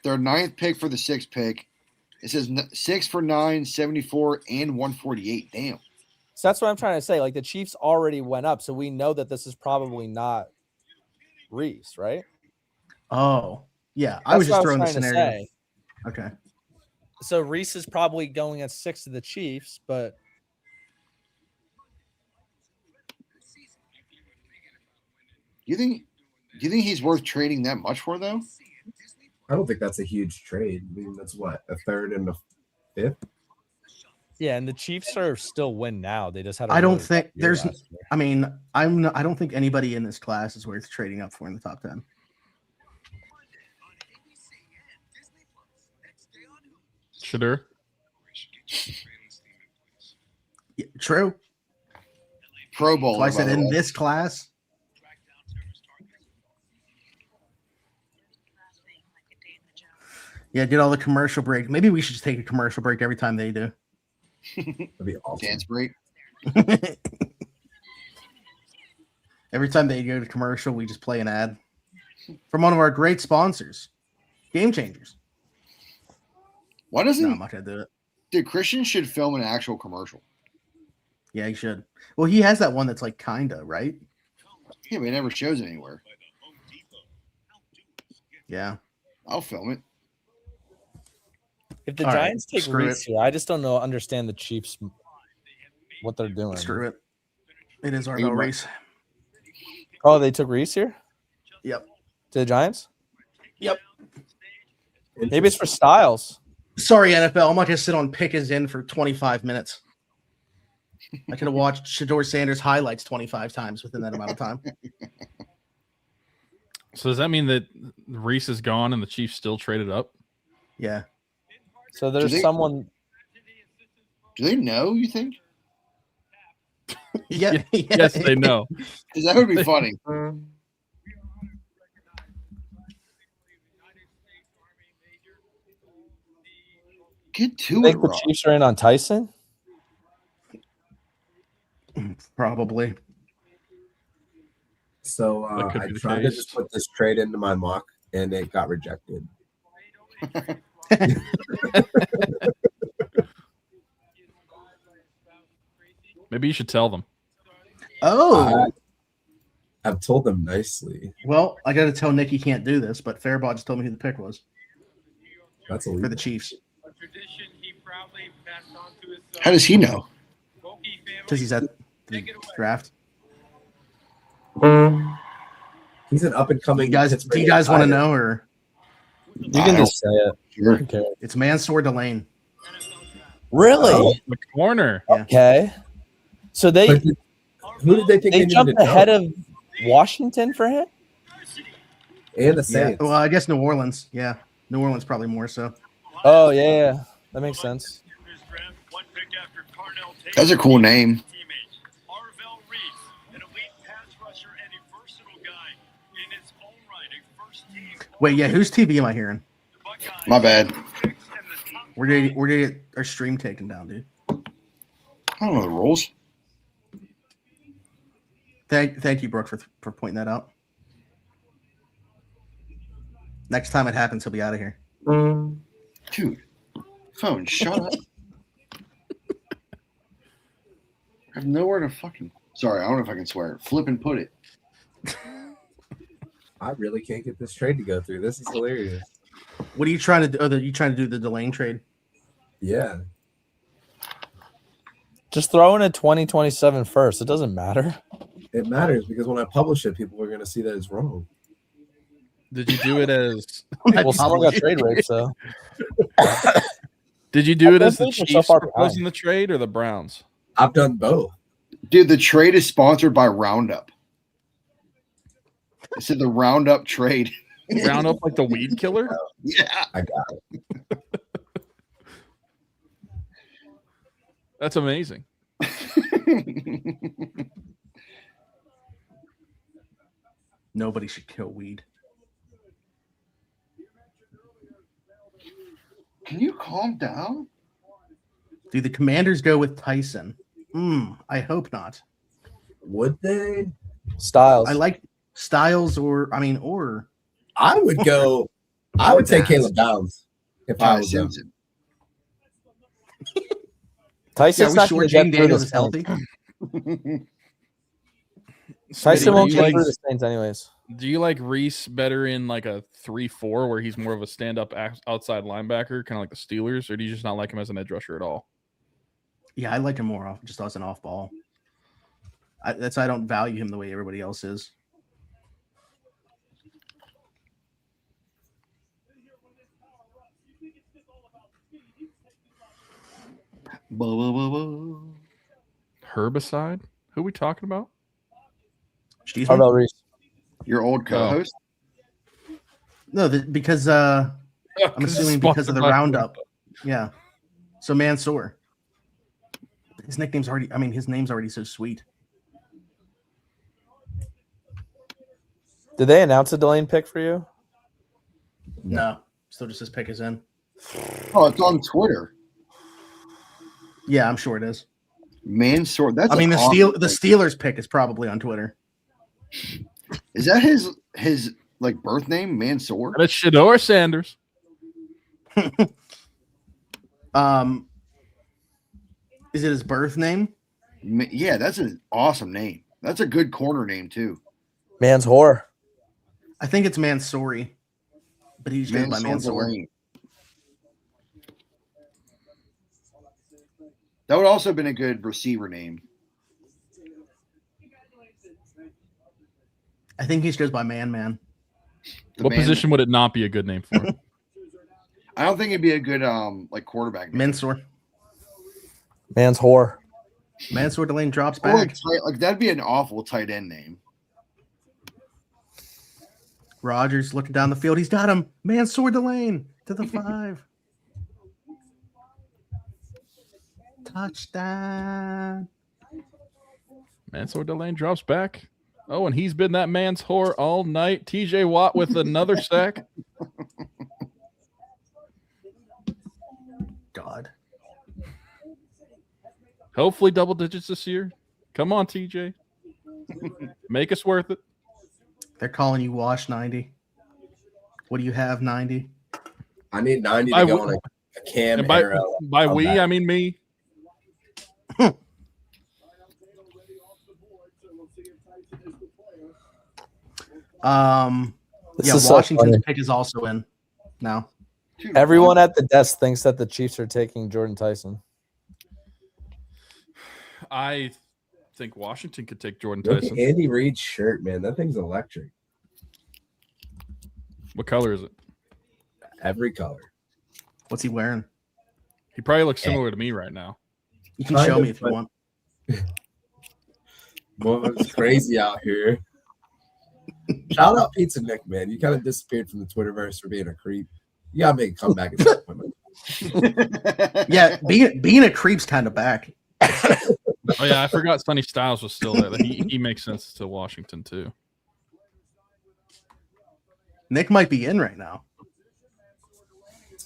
their 9th pick for the 6th pick. It says 6 for 9, 74, and 148. Damn. So that's what I'm trying to say. Like the Chiefs already went up, so we know that this is probably not Reese, right? Oh, yeah. I That's was what just throwing the trying to scenario. say. Okay. So Reese is probably going at 6 to the Chiefs, but Do you think he's worth trading that much for though? I don't think that's a huge trade. I mean, that's what, a 3rd and a 5th. yeah, and the Chiefs are still win now. They just had. I don't really think rough year there's. last year. I mean, I don't think anybody in this class is worth trading up for in the top 10. Shadur. Yeah, true. Pro Bowl. So I said in this class. Yeah, did all the commercial break. Maybe we should just take a commercial break every time they do. That'd be awesome. dance break. Every time they go to commercial, we just play an ad from one of our great sponsors, Game Changers. Why No, doesn't I'm not gonna do it. dude Christian should film an actual commercial? Yeah, he should. Well, he has that one that's like kinda, right? Yeah, but it never shows it anywhere. Yeah. I'll film it. If the All right, Giants take screw Reese here, I just don't understand the Chiefs what they're doing. Screw it. It is our You no might- race. Oh, they took Reese here Yep. to the Giants. Yep. Maybe it's for Styles. Sorry, NFL. I'm not gonna sit on Pickens in for 25 minutes. I could have watched Shador Sanders highlights 25 times within that amount of time. So does that mean that Reese is gone and the Chiefs still traded up? Yeah. So there's they- someone. Do they know? You think? Yeah. Yes, they know. Because that would be funny. Get to I it, think the Rob. Chiefs are in on Tyson. Probably. So That could I be the tried to case. just put this trade into my mock, and it got rejected. Maybe you should tell them. Oh. I've told them nicely. Well, I got to tell Nick he can't do this, but Fairball just told me who the pick was That's for illegal. the Chiefs How does he know? because he's at the draft. He's an up and coming. Do you guys want to know, or You can just say it. Sure. Okay. it's Mansour Delane? Really? Oh. The corner. Okay. So they Who did they think they they jumped needed to ahead know? of Washington for him. And the Yeah. Saints. Well, I guess New Orleans. Yeah, New Orleans probably more so. Oh yeah, that makes sense. That's a cool name. Wait, yeah, whose TV am I hearing? My bad. We're gonna get our stream taken down, dude. I don't know the rules. Thank you, Brooke, for pointing that out. Next time it happens, he'll be out of here. Dude, phone, shut up. I have nowhere to fucking. Sorry, I don't know if I can swear. Flip and put it. I really can't get this trade to go through. This is hilarious. What are you trying to do? Oh, you trying to do the Delane trade? Yeah. Just throw in a 2027 first. It doesn't matter. It matters because when I publish it, people are going to see that it's wrong. Did you do it as? We'll still got trade rates though. Did you do it I as the think we're so Chiefs far proposing behind. the trade or the Browns? I've done both. Dude, the trade is sponsored by Roundup. It said the Roundup trade. Round up like the weed killer? Yeah. I got it. That's amazing. Nobody should kill weed. Can you calm down? Do the Commanders go with Tyson? I hope not. Would they? Styles. I like Styles or I would go. I would take Caleb Downs if I was them. Simpson. Tyson's we not sure going to Jaden get through Daniels the is healthy. Tyson Smitty, won't do you get like- through the Saints anyways. Do you like Reese better in like a 3-4 where he's more of a stand-up outside linebacker, kind of like the Steelers, or do you just not like him as an edge rusher at all? Yeah, I like him more off just as an off ball. That's I don't value him the way everybody else is. Herbicide? Who are we talking about? Excuse How me? about Reese? Your old co-host. No, because I'm assuming because of the roundup. Yeah. So Mansoor. His nickname's already. I mean, his name's already so sweet. Did they announce a Delane pick for you? No, still just his pick is in. Oh, it's on Twitter. Yeah, I'm sure it is. Mansoor. That's. I mean, the awesome pick. Steelers pick is probably on Twitter. Is that his like birth name, Mansoor? That's Shador Sanders. Is it his birth name? Yeah, that's an awesome name. That's a good corner name too. Man's whore. I think it's Mansouri, but he's goes by Mansoor. Delane. That would also have been a good receiver name. I think he just goes by Man. What position would it not be a good name for? I don't think it'd be a good like quarterback name. Mansoor. Man's whore. Mansoor Delane drops Or back. like that'd be an awful tight end name. Rodgers looking down the field. He's got him. Mansoor Delane to the 5. Touchdown. Mansoor Delane drops back. Oh, and he's been that man's whore all night. TJ Watt with another sack. God. Hopefully double digits this year. Come on, TJ. Make us worth it. They're calling you Wash 90. What do you have, 90? I need 90 to go on a cam And by arrow. we, I mean me. This Yeah, is so Washington's funny. pick is also in now. Dude, Everyone at the desk thinks that the Chiefs are taking Jordan Tyson. I think Washington could take Jordan Look at Tyson. Andy Reid's shirt, man. That thing's electric. What color is it? Every color. What's he wearing? He probably looks similar to me right now. You can Kind show of, me if you but- want. Well, it's crazy out here. Shout out Pizza Nick, man. You kind of disappeared from the Twitterverse for being a creep. You gotta make a comeback at some point. Yeah, being a creep's kind of back. Oh yeah, I forgot Sonny Styles was still there. He makes sense to Washington too. Nick might be in right now.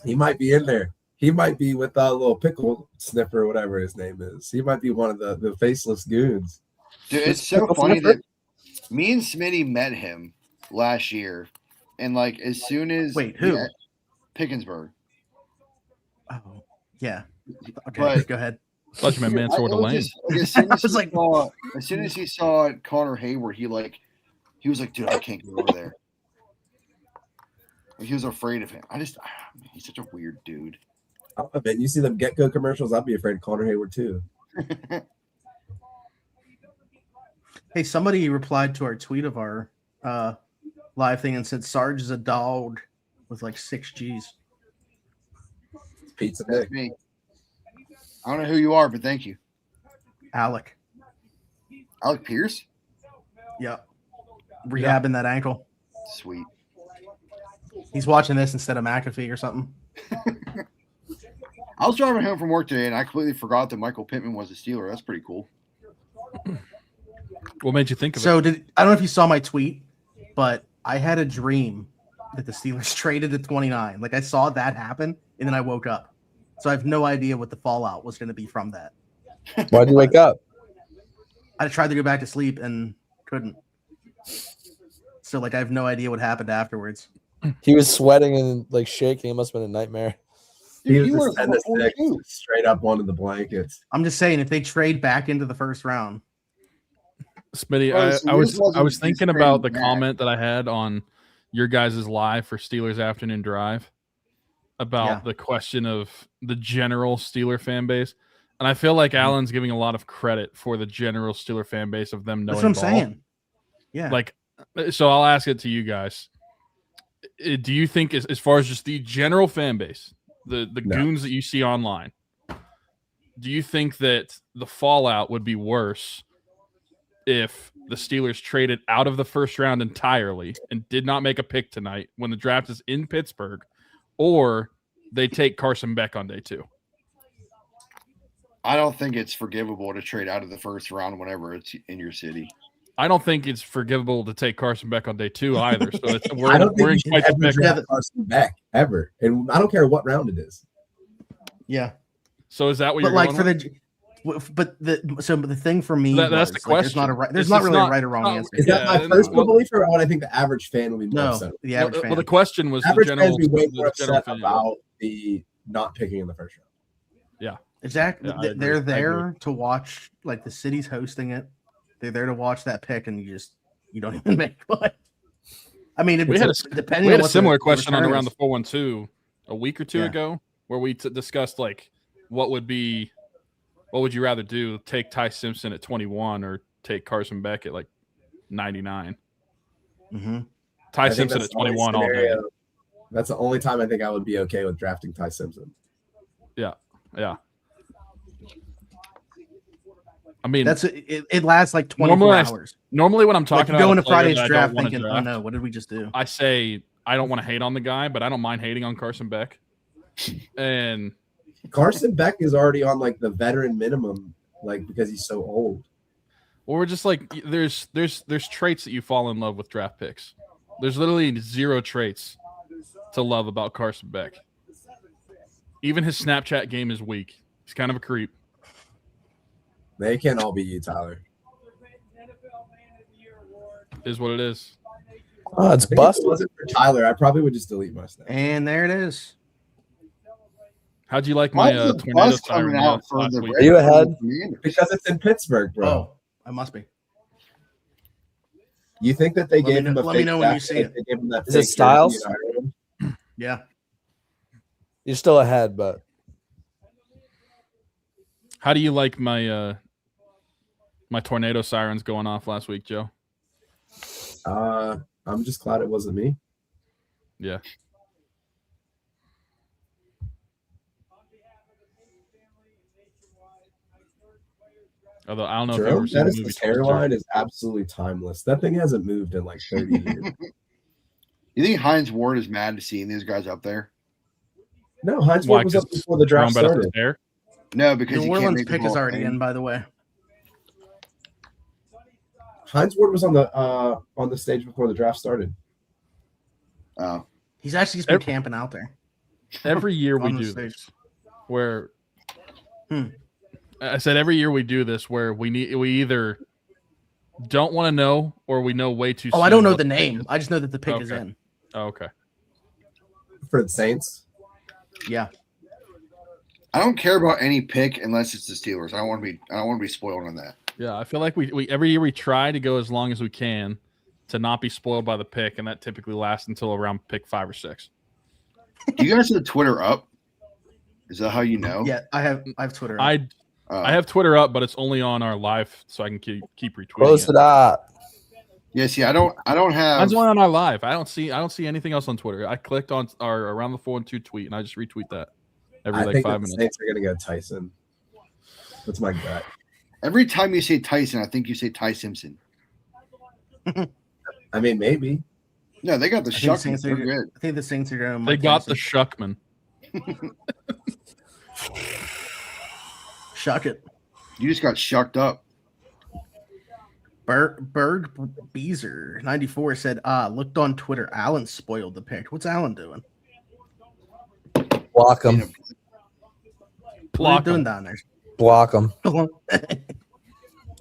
He might be in there. He might be with that little pickle sniffer, whatever his name is. He might be one of the faceless goons. Dude, it's so funny that me and Smitty met him last year, and like as soon as Who? Pickensburg. Oh, yeah. Okay, But- go ahead. Thought you meant Mansoor It was Delane. just, like, as, soon as, I was he like- saw, as soon as he saw Connor Hayward, he was like, dude, I can't go over there. Like, he was afraid of him. Man, he's such a weird dude. I bet you see them Get-Go commercials. I'd be afraid of Connor Hayward too. Hey, somebody replied to our tweet of our live thing and said Sarge is a dog with like 6 G's. Pizza That's Nick. me. I don't know who you are, but thank you. Alec. Alec Pierce? Yep. Rehabbing that ankle. Sweet. He's watching this instead of McAfee or something. I was driving home from work today, and I completely forgot that Michael Pittman was a Steeler. That's pretty cool. What made you think of it? So I don't know if you saw my tweet, but I had a dream that the Steelers traded to 29. Like I saw that happen, and then I woke up. So I have no idea what the fallout was going to be from that. Why'd you wake up? I tried to go back to sleep and couldn't. So like I have no idea what happened afterwards. He was sweating and like shaking. It must have been a nightmare. He was you were just 10 to 6, 4-2. straight up onto the blankets. I'm just saying, if they trade back into the first round, Smitty, Bro, so I was yours wasn't was thinking just about the trading back. comment that I had on your guys' live for Steelers Afternoon Drive about the question of the general Steeler fan base. And I feel like Alan's giving a lot of credit for the general Steeler fan base of them knowing that's what I'm ball. saying. Yeah. Like, so I'll ask it to you guys. Do you think, as far as just the general fan base, the goons that you see online, do you think that the fallout would be worse if the Steelers traded out of the first round entirely and did not make a pick tonight when the draft is in Pittsburgh, or they take Carson Beck on day 2? I don't think it's forgivable to trade out of the first round whenever it's in your city. I don't think it's forgivable to take Carson Beck on day 2 either. So I we're don't think in you should quite the ever mix. draft Carson Beck ever, and I don't care what round it is. Yeah. So is that what But you're like going for with? the thing for me That's was, the like, question. there's not a right. There's It's not just really not- a right or wrong answer. Is that my Yeah, personal well- belief, or what I think the average fan would be more No, upset about? the average fan. Well, the question was Average the fans general, would be way more the general upset fan. about the not picking in the first round. Exactly. Yeah, I agree. They're I agree. there to watch. Like the city's hosting it. They're there to watch that pick, and you don't even make one. I mean, We had depending We on had a what similar the question on return Around the is. 412 a week or two Yeah. ago, where we discussed like what would you rather do? Take Ty Simpson at 21 or take Carson Beck at like 99? Mhm. Ty I think Simpson that's at the only 21 all day. scenario- That's the only time I think I would be okay with drafting Ty Simpson. Yeah. I mean, It lasts like 24 Normally I- hours. normally when I'm Like talking you go about into a player Friday's that I draft don't want to thinking, draft, "Oh no, what did we just do?" I say I don't want to hate on the guy, but I don't mind hating on Carson Beck. And Carson Beck is already on like the veteran minimum, like because he's so old. or we're just like there's traits that you fall in love with draft picks. There's literally 0 traits to love about Carson Beck. Even his Snapchat game is weak. He's kind of a creep. They can't all be you, Tyler. Is what it is. Oh, it's I think if it busted. wasn't for Tyler, I probably would just delete my stuff. And there it is. How'd you like Why my is the tornado bus coming siren out for last the week? Are you ahead? Commanders? Because it's in Pittsburgh, bro. Oh, I must be. You think that they Let me gave know- him a let me fake know when you jacket, see like it. they gave him that Is it fake Styles? jersey in Ireland? Yeah. You're still ahead, but How do you like my my tornado sirens going off last week, Joe? I'm just glad it wasn't me. Yeah. Although I don't know if you've ever Jerome seen the movie. Bettis' Twister. hairline is absolutely timeless. That thing hasn't moved in like 30 years. You think Heinz Ward is mad to seeing these guys up there? No, Heinz Why? Ward was up 'Cause before the draft Jerome Bettis' started. hair? No, because New you can't Orleans make the pick is Hall of already Fame. in, by the way. Heinz Ward was on the stage before the draft started. Oh, He's actually just been camping out there. Every year we On the do stage. this, where Hmm. I said every year we do this, where we either don't want to know or we know way too. Oh, I soon don't know what the pick name. is. I just know that the pick is Okay. in. Oh, okay. For the Saints. Yeah. I don't care about any pick unless it's the Steelers. I don't want to be spoiled on that. Yeah, I feel like we every year we try to go as long as we can to not be spoiled by the pick, and that typically lasts until around pick 5 or 6. Do you guys have Twitter up? Is that how you know? Yeah, I have Twitter. I have Twitter up, but it's only on our live, so I can keep retweeting close it. it up. Yeah, see, I don't have. Mine's only on our live. I don't see anything else on Twitter. I clicked on our Around the 412 tweet, and I just retweet that every I like think 5 that the minutes. Saints are going to go Tyson. That's my gut. Every time you say Tyson, I think you say Ty Simpson. I mean, maybe. No, they got the I think the shuck. Saints They're are- good. I think the Saints are going. They got the Shuckman. Shuck it. You just got shucked up. Berg Beezer 94 said, looked on Twitter. Alan spoiled the pick. What's Alan doing? Block him. What are you doing down there? Block him.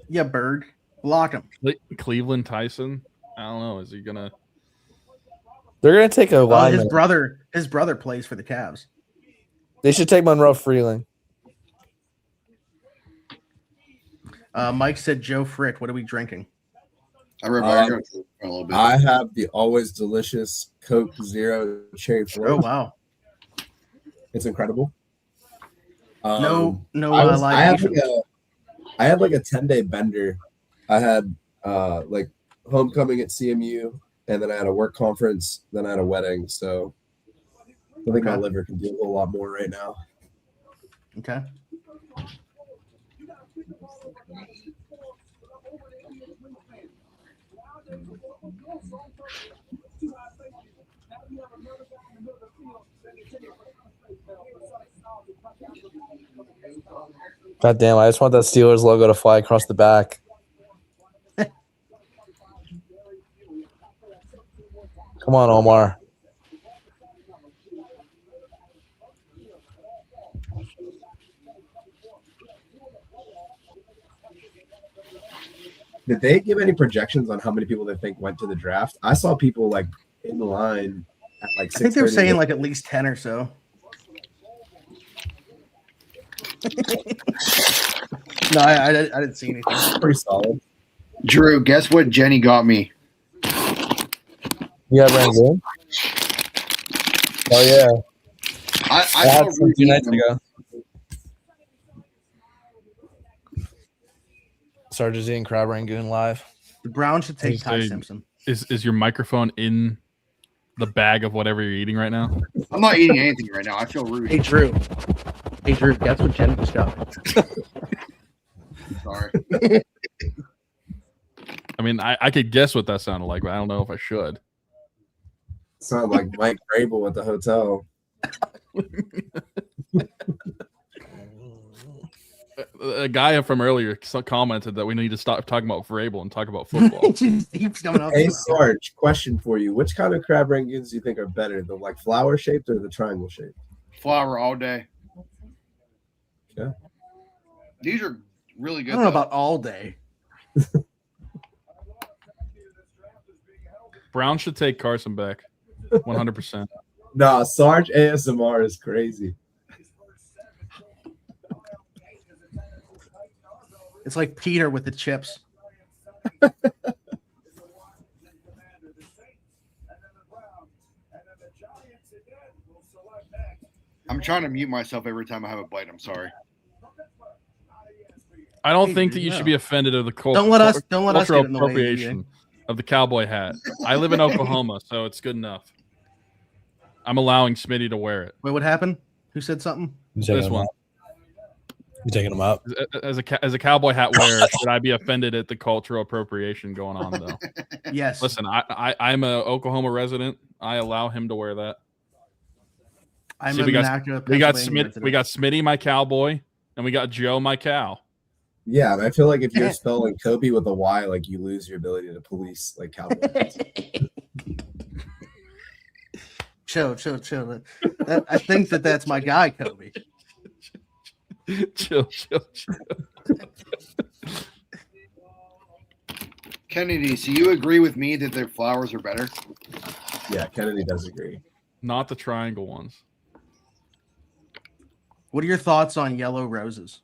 Yeah, Berg. Block him. Cleveland Tyson. I don't know. Is he gonna? They're gonna take a lineman. His brother plays for the Cavs. They should take Monroe Freeling. Mike said Joe Frick. What are we drinking? I remember a little bit. I have the always delicious Coke Zero Cherry Floyd. Oh wow. It's incredible. I had like a 10-day bender. I had like homecoming at CMU, and then I had a work conference, then I had a wedding. So I think my liver can do a whole lot more right now. Okay. God damn, I just want that Steelers logo to fly across the back. Come on, Omar. Did they give any projections on how many people they think went to the draft? I saw people like in the line at like 6:30. I think they were saying like at least 10 or so. No, I didn't see anything. Pretty solid. Drew, guess what Jenny got me? You got Rangoon? Oh, yeah. I had saw some 2 nights ago. Sarge's eating crab Rangoon live. The Browns should take Ty Hey, Simpson. Is your microphone in the bag of whatever you're eating right now? I'm not eating anything right now. I feel rude. Hey Drew, guess what Jenny just got? Sorry. I mean, I could guess what that sounded like, but I don't know if I should. Sound like Mike Vrabel at the hotel. A guy from earlier commented that we need to stop talking about Vrabel and talk about football. Just keeps coming up. Hey Sarge, question for you: which kind of crab rangoons do you think are better, the like flower shaped or the triangle shaped? Flour all day. Yeah. These are really I good. don't know though. about all day. Brown should take Carson back, 100%. Nah, Sarge ASMR is crazy. It's like Peter with the chips. I'm trying to mute myself every time I have a bite. I'm sorry. I don't Hey, think that dude, you no. should be offended of the Don't let us cultural get in the way, appropriation of the cowboy hat. I live in Oklahoma, so it's good enough. I'm allowing Smitty to wear it. Wait, what happened? Who said something? This one. You taking them up? As a cowboy hat wearer, should I be offended at the cultural appropriation going on though? Yes. Listen, I'm a Oklahoma resident. I allow him to wear that. I'm See, a we got Immaculate Smitty, resident. we got Smitty, my cowboy, and we got Joe, my cow. Yeah, and I feel like if you're spelling Kobe with a Y, like you lose your ability to police like cowboys. Chill. I think that's my guy, Kobe. chill. Kennedy, so you agree with me that their flowers are better? Yeah, Kennedy does agree. Not the triangle ones. What are your thoughts on yellow roses?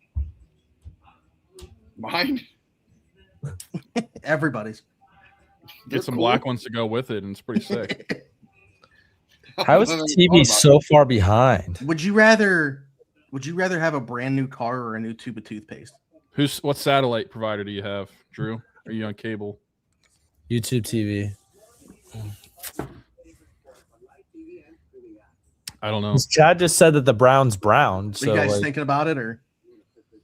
Mine? Everybody's. They're Get some cool. black ones to go with it, and it's pretty sick. How is TV so far behind? Would you rather have a brand new car or a new tube of toothpaste? What satellite provider do you have, Drew? Are you on cable? YouTube TV. I don't know. Chad just said that the Brown's brown. Are So you guys like, thinking about it, or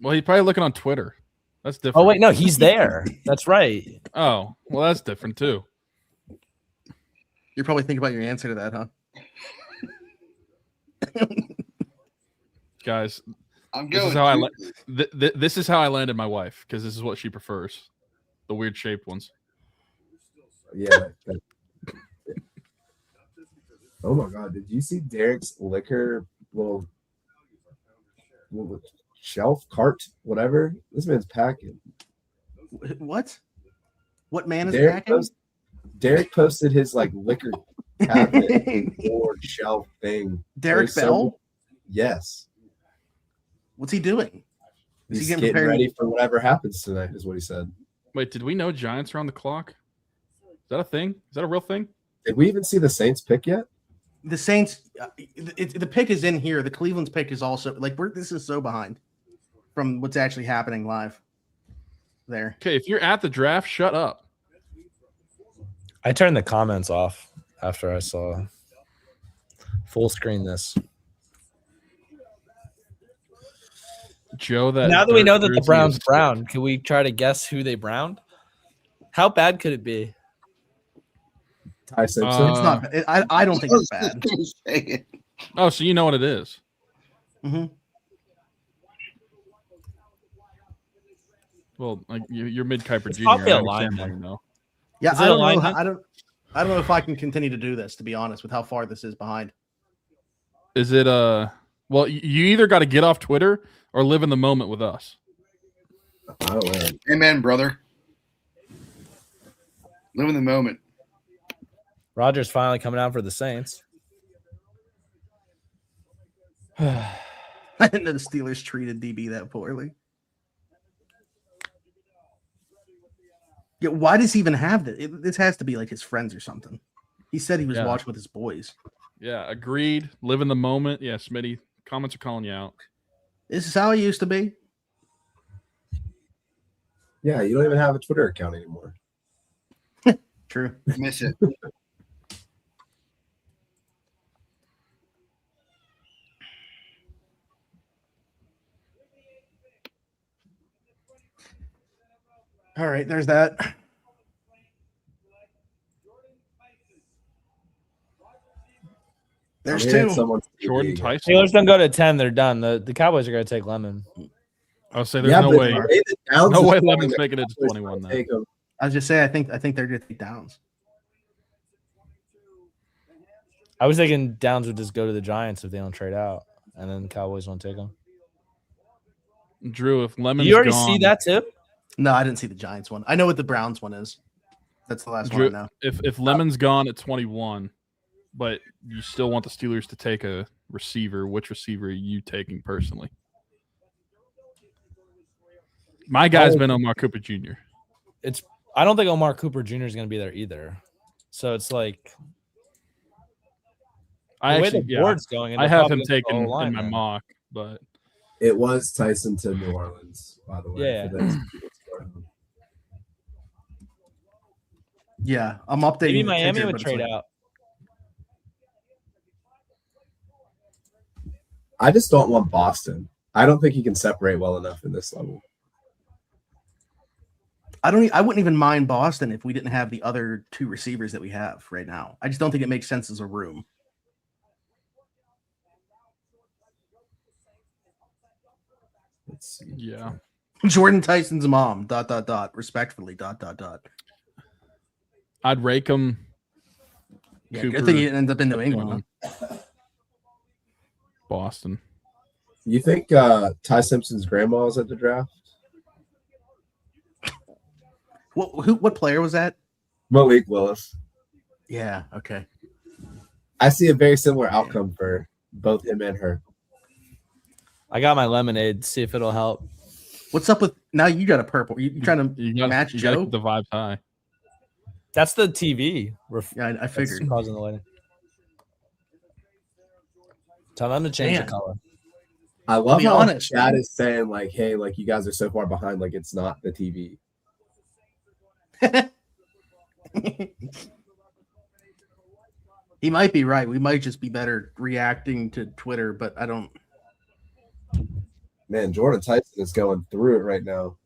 Well, he's probably looking on Twitter. That's different. oh wait, no, he's there. That's right. Oh, well, that's different too. you're probably thinking about your answer to that, huh? Guys, I'm this going. is how this is how I landed my wife because this is what she prefers. the weird shaped ones. Yeah. Oh my God! Did you see Derek's liquor little shelf cart, whatever? This man's packing. What? What man is Derek packing? Derek posted his like liquor cabinet board shelf thing. Derek There's Bell? Yes. What's he doing? Is He's he getting ready for whatever happens tonight, is what he said. Wait, did we know Giants are on the clock? Is that a thing? Is that a real thing? Did we even see the Saints pick yet? The Saints, the pick is in here. The Cleveland's pick is also like this is so behind from what's actually happening live there. Okay, if you're at the draft, shut up. I turned the comments off after I saw full screen this. Joe, that Now that we know that the jersey Browns is- browned, can we try to guess who they browned? How bad could it be? Ty Simpson. It's not. I don't think it's bad. Oh, so you know what it is. hmm Well, like you're mid Kuiper It's Jr. probably I a understand lineman. why you know. Yeah, Is it I a don't know. lineman? I don't know if I can continue to do this. To be honest, with how far this is behind. Is it well, you either got to get off Twitter or live in the moment with us. Oh, man. Amen, brother. Live in the moment. Rodgers finally coming out for the Saints. I didn't know the Steelers treated DB that poorly. Yeah, why does he even have this? This has to be like his friends or something. He said he was Yeah. watching with his boys. Yeah, agreed. Live in the moment. Yeah, Smitty, comments are calling you out. This is how he used to be. Yeah, you don't even have a Twitter account anymore. True. Miss it. All right, there's that. There's I mean, two. it's someone's Jordan TV. Tyson. Steelers don't go to 10. They're done. The Cowboys are going to take Lemon. I would say there's Yeah, no but way. the the Downs No is way playing, Lemon's the making it to Cowboys 21 now. take 'em. I was just saying, I think they're going to take downs. I was thinking Downs would just go to the Giants if they don't trade out, and then the Cowboys won't take them. Drew, if Lemon's You already gone, see that too? No, I didn't see the Giants one. I know what the Browns one is. That's the last Drew, one I know. if Lemon's gone at 21, but you still want the Steelers to take a receiver, which receiver are you taking personally? My guy's been Omar Cooper Jr. I don't think Omar Cooper Jr. is going to be there either. So it's like I the way actually, the yeah, board's going. I have him probably taken the in O-line, my man. mock, but It was Tyson to New Orleans, by the way. Yeah. for those- Yeah, I'm updating. Maybe the Miami ticker, would but it's trade like- out. I just don't want Boston. I don't think he can separate well enough in this level. I wouldn't even mind Boston if we didn't have the other two receivers that we have right now. I just don't think it makes sense as a room. Let's see. yeah. Jordan Tyson's mom. ... Respectfully. ... I'd rake him. Yeah, Cooper, good thing he didn't end up in New England. Huh? Boston. You think Ty Simpson's grandma was at the draft? What player was that? Malik Willis. Yeah. Okay. I see a very similar outcome for both him and her. I got my lemonade. See if it'll help. What's up with now? You got a purple. You trying to You got match you gotta Joe? keep the vibes high. That's the TV. Yeah, I That's figured. causing the lighting. Tell them to change Man. the color. I love be how honest, Chad man. is saying like, "Hey, like you guys are so far behind, like it's not the TV." He might be right. We might just be better reacting to Twitter, but I don't. Man, Jordan Tyson is going through it right now.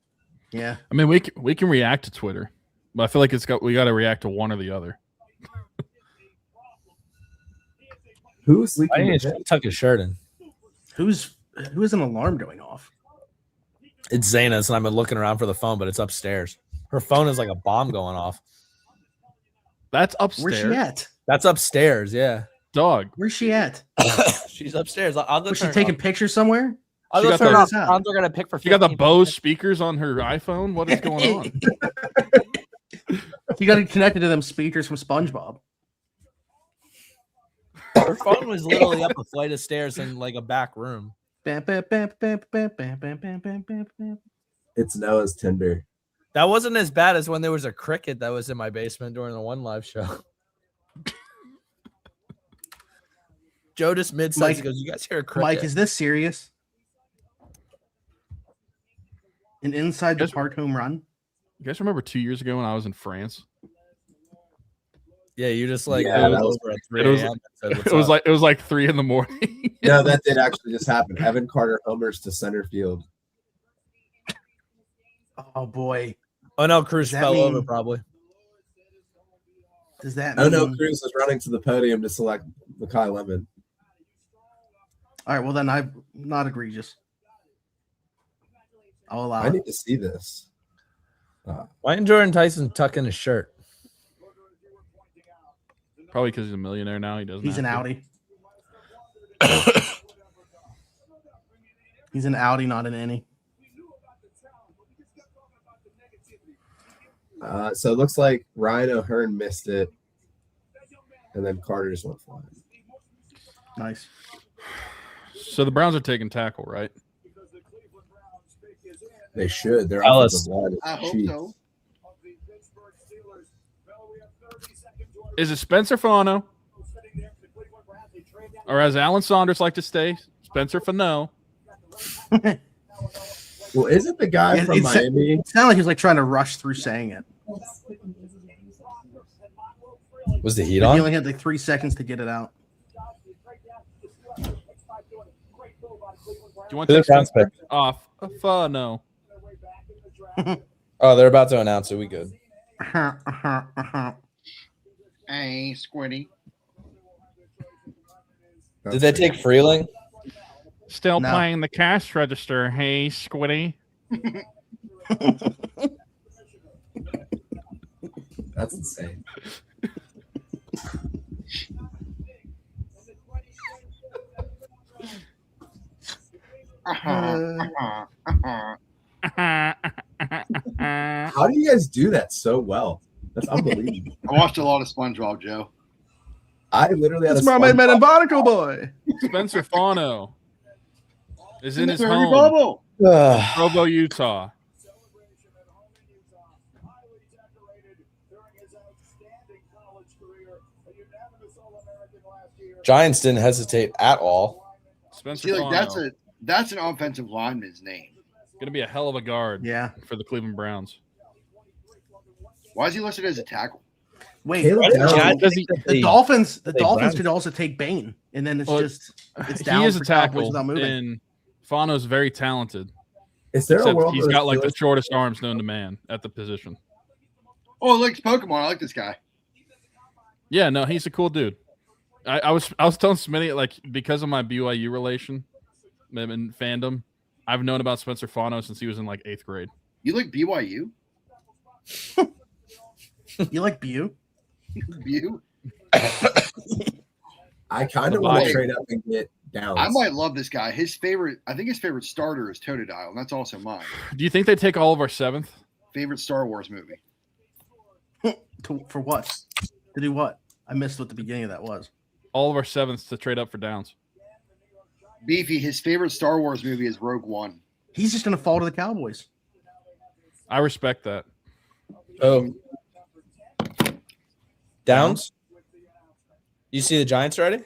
Yeah. I mean, we can react to Twitter, but I feel like we got to react to one or the other. Who's I leaking? need the to pit? tuck his shirt in. Who is an alarm going off? It's Zana's, and I've been looking around for the phone, but it's upstairs. Her phone is like a bomb going off. That's Where's upstairs. she at? That's upstairs. Yeah, Dog. Where's she at? she's upstairs. I'll go. Was she turn it taking off. pictures somewhere? I'll She go got turn it the- off. Franz are gonna pick for. You got the 15 Bose minutes. speakers on her iPhone. What is going on? You got to connect it to them speakers from SpongeBob. Her phone was literally up a flight of stairs in like a back room. Bam, bam, bam, bam, bam, bam, bam, bam, bam, bam, bam. It's Noah's Tinder. That wasn't as bad as when there was a cricket that was in my basement during the one live show. Joe just mid Mike- he goes, "You guys hear a cricket?" Mike, is this serious? An inside the Yes. park home run? You guys remember 2 years ago when I was in France? Yeah, you just like Yeah, it that was was- over at it 3 was- a.m. and said, It "What's was up?" like 3 in the morning. No, that did actually just happen. Evan Carter homers to center field. Oh boy. Oh no, Cruz Does that fell over mean- probably. Does that Oh mean... no, Cruz was running to the podium to select Makai Lemon. All right, well then I'm not egregious. I'll allow I it. need to see this. Why didn't Jordan Tyson tuck in his shirt? Probably because he's a millionaire now. He doesn't. He's an have to. Audi. He's an Audi, not an any. So it looks like Ryan O'Hearn missed it, and then Carter just went flying. Nice. So the Browns are taking tackle, right? They should. Their Alice. offensive line is I hope cheap. so. Is it Spencer Fano? Or as Alan Saunders like to say, Spencer Fano? Well, isn't the guy Yeah, from it's- Miami? It sounded like he was like trying to rush through saying it. Was the heat He on? only had like 3 seconds to get it out. Do you want Who to the take Browns Spencer off? Fano. Oh, they're about to announce it. We good. Hey, Squiddy. Did they take Freeling? Still No. playing the cash register. Hey, Squiddy. That's insane. I How do you guys do that so well? That's unbelievable. I watched a lot of SpongeBob, Joe. I literally had It's a Mermaid Man SpongeBob- and Barnacle Boy. Spencer Fano is in his Dirty home, Bubble. Provo, Utah. Giants didn't hesitate at all. Spencer See, like Fano. that's an offensive lineman's name. Going to be a hell of a guard Yeah. for the Cleveland Browns. Why is he listed as a tackle? Wait, Caleb Why did Downs- Giants Does he- think the they- Dolphins. The they Dolphins Browns- could also take Bane, and then it's Well, it's down He is a for Cowboys tackle, without moving. and Fano's very talented. Is there a Except world he's where got like the Steelers- shortest arms known to man at the position. Oh, it likes Pokemon. I like this guy. Yeah, no, he's a cool dude. I was telling Smitty, like, because of my BYU relation and fandom, I've known about Spencer Fano since he was in like 8th grade. You like BYU? You like Bew? BU? I kind The of want vibe. to trade up and get Downs. I might love this guy. His favorite starter is Totodile, and that's also mine. Do you think they take all of our 7th? Favorite Star Wars movie. For what? To do what? I missed what the beginning of that was. All of our 7ths to trade up for Downs. Beefy, his favorite Star Wars movie is Rogue One. He's just going to fall to the Cowboys. I respect that. Oh, Downs. You see the Giants already?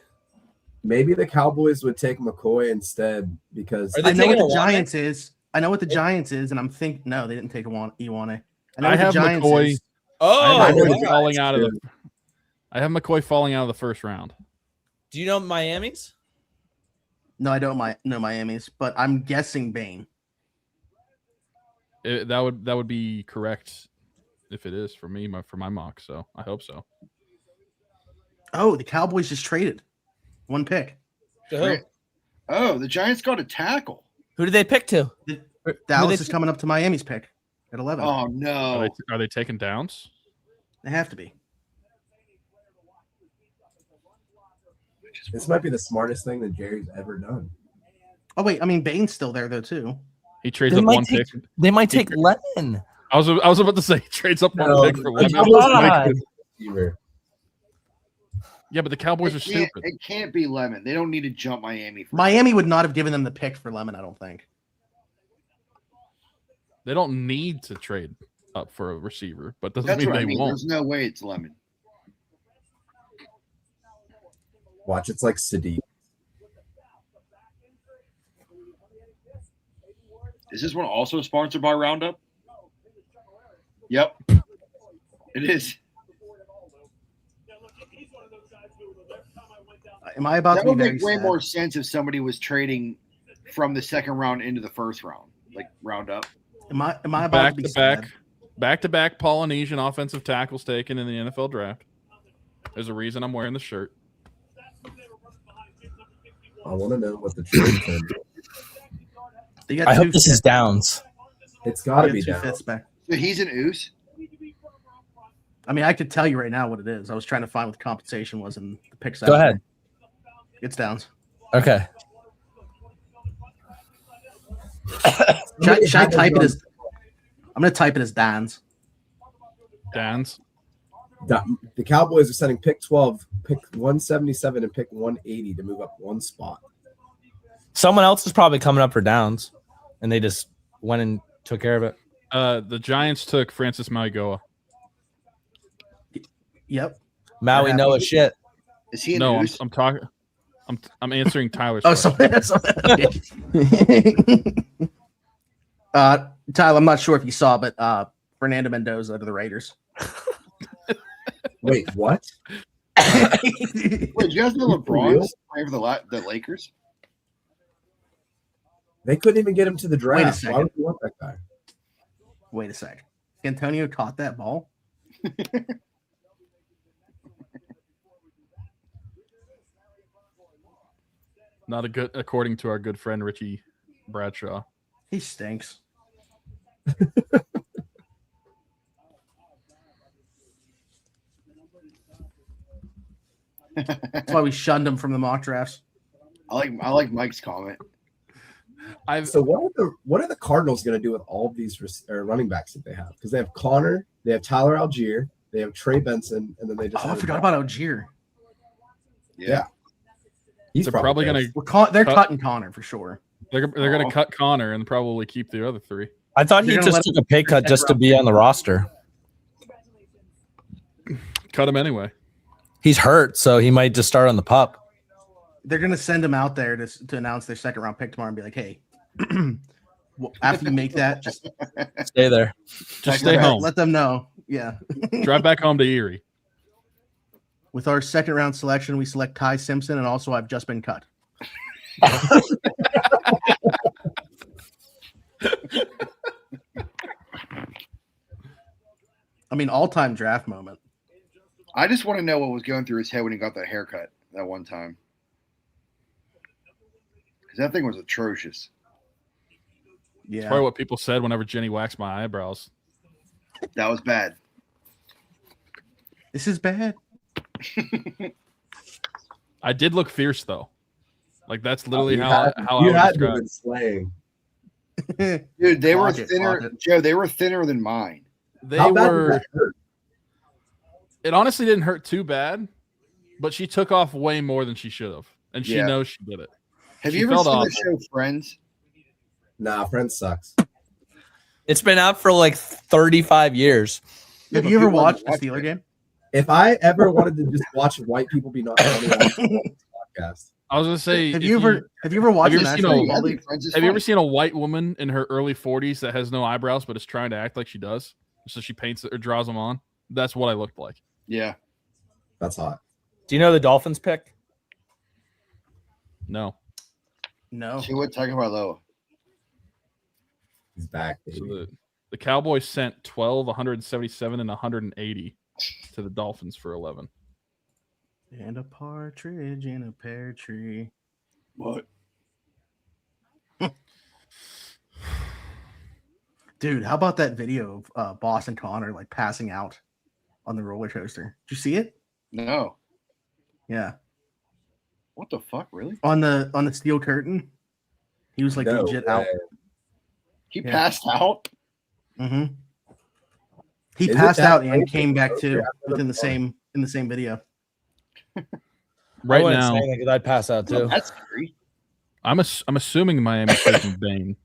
Maybe the Cowboys would take McCoy instead because Are they I know what taking the Iwane? Giants is. I know what the Giants is, and I'm thinking no, they didn't take Iwane. I know I what have the Giants McCoy. is. Oh, I have know McCoy the falling Giants out of too. the. I have McCoy falling out of the first round. do you know Miami's? No, I don't know Miami's, but I'm guessing Bane. That would be correct if it is for me for my mock. So I hope so. Oh, the Cowboys just traded 1 pick. To who? Right. Oh, the Giants got a tackle. Who did they pick to? Dallas they- is coming up to Miami's pick. at 11. Oh Are no! they taking downs? They have to be. This might be the smartest thing that Jerry's ever done. Oh wait, I mean Bane's still there though too. He trades They up might one take- pick. They might take Lemon. I was about to say he trades up one No, pick for the Lemon. Cowboys might God. get a receiver. Yeah, but the Cowboys are stupid. It can't be Lemon. They don't need to jump Miami. Miami would not have given them the pick for Lemon, I don't think. They don't need to trade up for a receiver, but doesn't That's mean what they I mean. won't. There's no way it's Lemon. Watch, it's like Sadiq. Is this one also sponsored by Roundup? Yep, it is. Am I about That to be would very make way sad? more sense if somebody was trading from the second round into the first round, like Roundup. Am I about to be sad? Back-to-back Polynesian offensive tackles taken in the NFL draft. There's a reason I'm wearing the shirt. I want to know what the trade term is. They got I two hope this is fifths. Downs. It's got to They be got two down. fifths back. So he's an Oos. I mean, I could tell you right now what it is. I was trying to find what the compensation was in the picks. Go ahead. It's Downs. Okay. Should I type it as? I'm gonna type it as Dan's. Dan's. The Cowboys are sending pick 12, pick 177, and pick 180 to move up one spot. Someone else is probably coming up for Downs, and they just went and took care of it. The Giants took Francis Mauigoa. Yep. Maui Yeah. Noah shit. Is he an No, Oos? I'm talking. I'm answering Tyler's Oh, question. Tyler, I'm not sure if you saw, but Fernando Mendoza to the Raiders. Wait, what? Wait, do you guys know For real? LeBron's playing for the Lakers? They couldn't even get him to the draft. Why second. would you want that guy? Wait a sec. Antonio caught that ball. Not a good, according to our good friend Richie Bradshaw. He stinks. That's why we shunned him from the mock drafts. I like Mike's comment. So what are the Cardinals going to do with all of these running backs that they have? Because they have Connor, they have Tyler Algier, they have Trey Benson, and then they just Oh, I forgot about Algier. Yeah. He's They're probably there. gonna They're cutting Connor for sure. they're gonna cut Connor and probably keep the other three. I thought he They're gonna just let took a pay cut just to be on the roster. Cut him anyway. He's hurt, so he might just start on the pup. They're gonna send him out there to announce their second round pick tomorrow and be like, hey, after you make that, just Stay there. Just stay home. let them know. Yeah. Drive back home to Erie. With our second round selection, we select Kai Simpson, and also I've just been cut. I mean, all-time draft moment. I just want to know what was going through his head when he got that haircut that one time. Because that thing was atrocious. Yeah. Probably what people said whenever Jenny waxed my eyebrows. That was bad. This is bad. I did look fierce though. Like that's literally You how had I to would have describe. been slaying. Dude, they were Clock it, thinner. clock it. Joe, they were thinner than mine. They How bad did were. that hurt? It honestly didn't hurt too bad, but she took off way more than she should have, and she Yeah. knows she did it. Have She you ever felt seen awful. the show Friends? Nah, Friends sucks. It's been out for like 35 years. Have but you ever people watched the watch Steeler it. game? If I ever wanted to just watch white people be not funny on this podcast, I was gonna say, Have if you ever watched you the ever seen National a- Football Yeah, League? Friends is have you ever funny. seen a white woman in her early 40s that has no eyebrows but is trying to act like she does? So she paints it or draws them on. That's what I looked like. Yeah. that's hot. Do you know the Dolphins pick? No. No. She would talk about Loa. He's back, baby. So the Cowboys sent 12, 177, and 180 to the Dolphins for 11. And a partridge in a pear tree. What? Dude, how about that video of Boston Connor like passing out on the roller coaster? Did you see it? No. Yeah. What the fuck? Really? On the steel curtain. He was like No legit out. way. He Yeah. passed out? Mm-hmm. He Is it passed that out and crazy? came back too Yeah, within the same video. Right I wouldn't now, say that 'cause I'd pass out Oh, too. that's scary. I'm assuming Miami's taking Bane.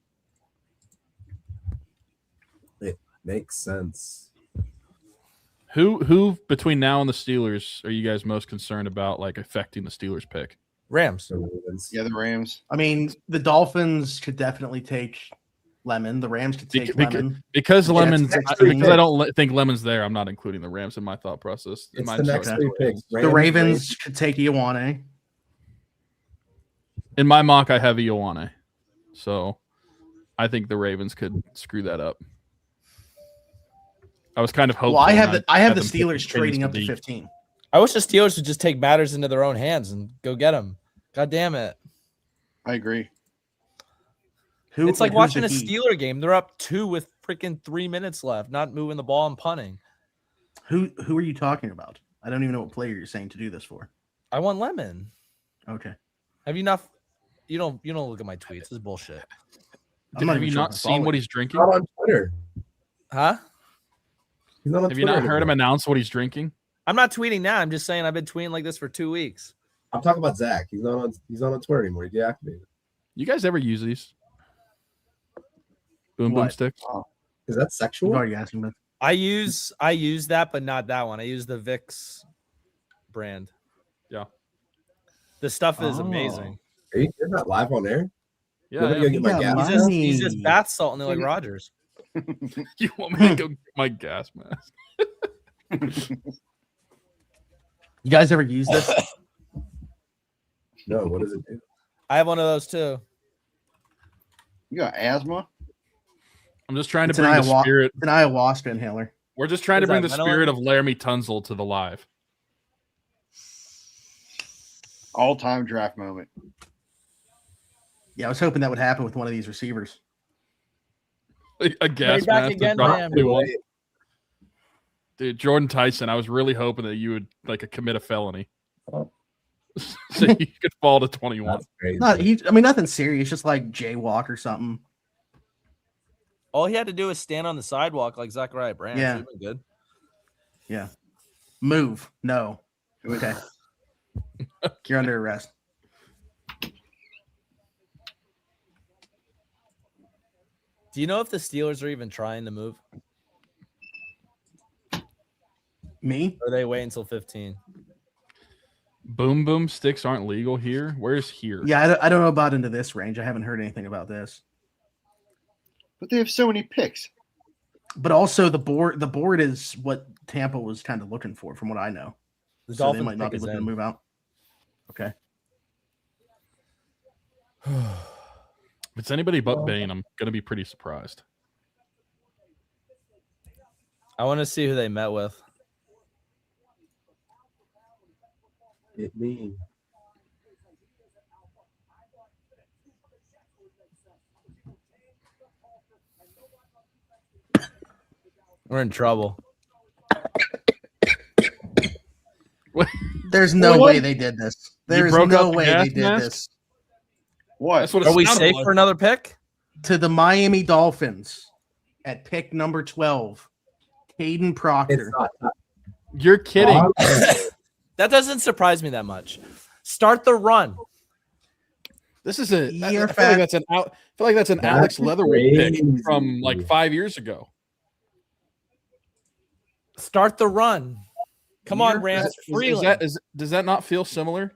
It makes sense. Who between now and the Steelers are you guys most concerned about, like affecting the Steelers pick? Rams. The Ravens. Yeah, the Rams. I mean, the Dolphins could definitely take Lemon. The Rams could take Lemon. Because The Lemons, Jets next because week. I don't think Lemons there. I'm not including the Rams in my thought process. It's My the next choice. 3 picks. The Ravens could take Ioane. In my mock, I have Ioane, so I think the Ravens could screw that up. I was kind of hopeful. Well, I have and the had Steelers them pick trading Kansas up to City. 15. I wish the Steelers would just take matters into their own hands and go get them. God damn it. I agree. It's like who's watching the a Heat? Steeler game. They're up 2 with freaking 3 minutes left, not moving the ball and punting. Who are you talking about? I don't even know what player you're saying to do this for. I want Lemon. Okay. Have you not? You don't look at my tweets. This is bullshit. I'm not Have even you sure not if I seen follow what you. he's drinking? Not on Twitter. Huh? He's not on Have you Twitter not heard him anymore. announce what he's drinking? I'm not tweeting now. I'm just saying I've been tweeting like this for 2 weeks. I'm talking about Zach. He's not on Twitter anymore. He deactivated. You guys ever use these? Boom boom What? sticks. Is that You've sexual? already asked me, but I use that, but not that one. I use the Vicks brand. Yeah. The stuff is Oh. amazing. Are you doing that live on air? Yeah, Let me yeah. go get my Yeah, gas. He's just Money. bath salt and they're like Rogers. You want me to go get my gas mask? you guys ever use this? No, what does it do? I have one of those too. You got asthma? I'm just trying to It's an bring the ayahuasca. spirit. It's an ayahuasca inhaler. We're just trying to Is bring that the vanilla? spirit of Laramie Tunzel to the live. All-time draft moment. Yeah, I was hoping that would happen with one of these receivers. A gas back mask. to again, drop man. 21. Dude, Jordan Tyson, I was really hoping that you would like commit a felony. So you could fall to 21. That's crazy. Nothing serious, just like jaywalk or something. All he had to do was stand on the sidewalk like Zachariah Brandt. Yeah. He'd been good. Yeah. Move. No. Okay. You're under arrest. Do you know if the Steelers are even trying to move? Me? Or they wait until 15? Boom boom sticks aren't legal here. Where's here? Yeah, I don't know about into this range. I haven't heard anything about this. But they have so many picks. But also the board is what Tampa was kind of looking for, from what I know. The So they Dolphins might not be pick is looking to in. move out. Okay. If it's anybody but Bane, I'm gonna be pretty surprised. I want to see who they met with. It me. We're in trouble. There's no What? way they did this. You There's broke no out the way gas they did mask? this. What? That's what it Are we sounded safe like. for another pick? To the Miami Dolphins at pick number 12, Caden It's Proctor. not. You're kidding. That doesn't surprise me that much. Start the run. This is a. I You're feel like that's an out. I feel like that's an Alex That's Leatherwood pick crazy. from like 5 years ago. Start the run. Come on, You're- Rams. Is Freeland. that does that not feel similar?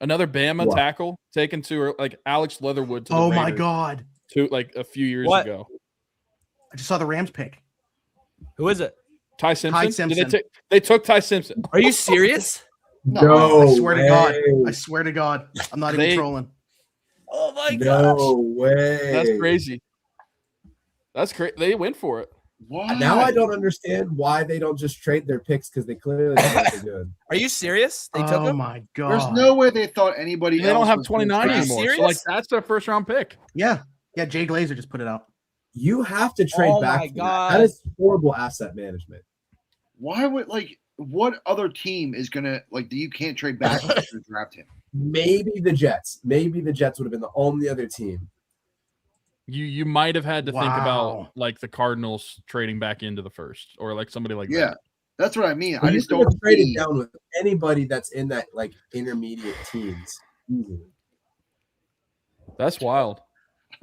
Another Bama What? tackle taken to like Alex Leatherwood to the Oh my Raiders God. to like a few years What? ago. I just saw the Rams pick. Who is it? Ty Simpson. Did Simpson. they took Ty Simpson. Are you serious? No, I swear to God. way. I swear to God. I'm not They- even trolling. Oh my gosh. No way. That's crazy. That's crazy. They went for it. Why? Now I don't understand why they don't just trade their picks because they clearly think they're good. Are you serious? They took Oh him? my God. There's no way they thought anybody They don't else have was 29 gonna Are you anymore. So serious? like that's their first round pick. Yeah. Yeah. Jay Glazer just put it out. You have to trade Oh back. my for God. That is horrible asset management. Why would what other team is gonna you can't trade back to draft him? Maybe the Jets. Maybe the Jets would have been the only other team. You might have had to think about Wow. like the Cardinals trading back into the first, or like somebody like Yeah, that. that's what I mean. But I you just could have don't traded see. down with anybody that's in that like intermediate teams. Easily. That's wild.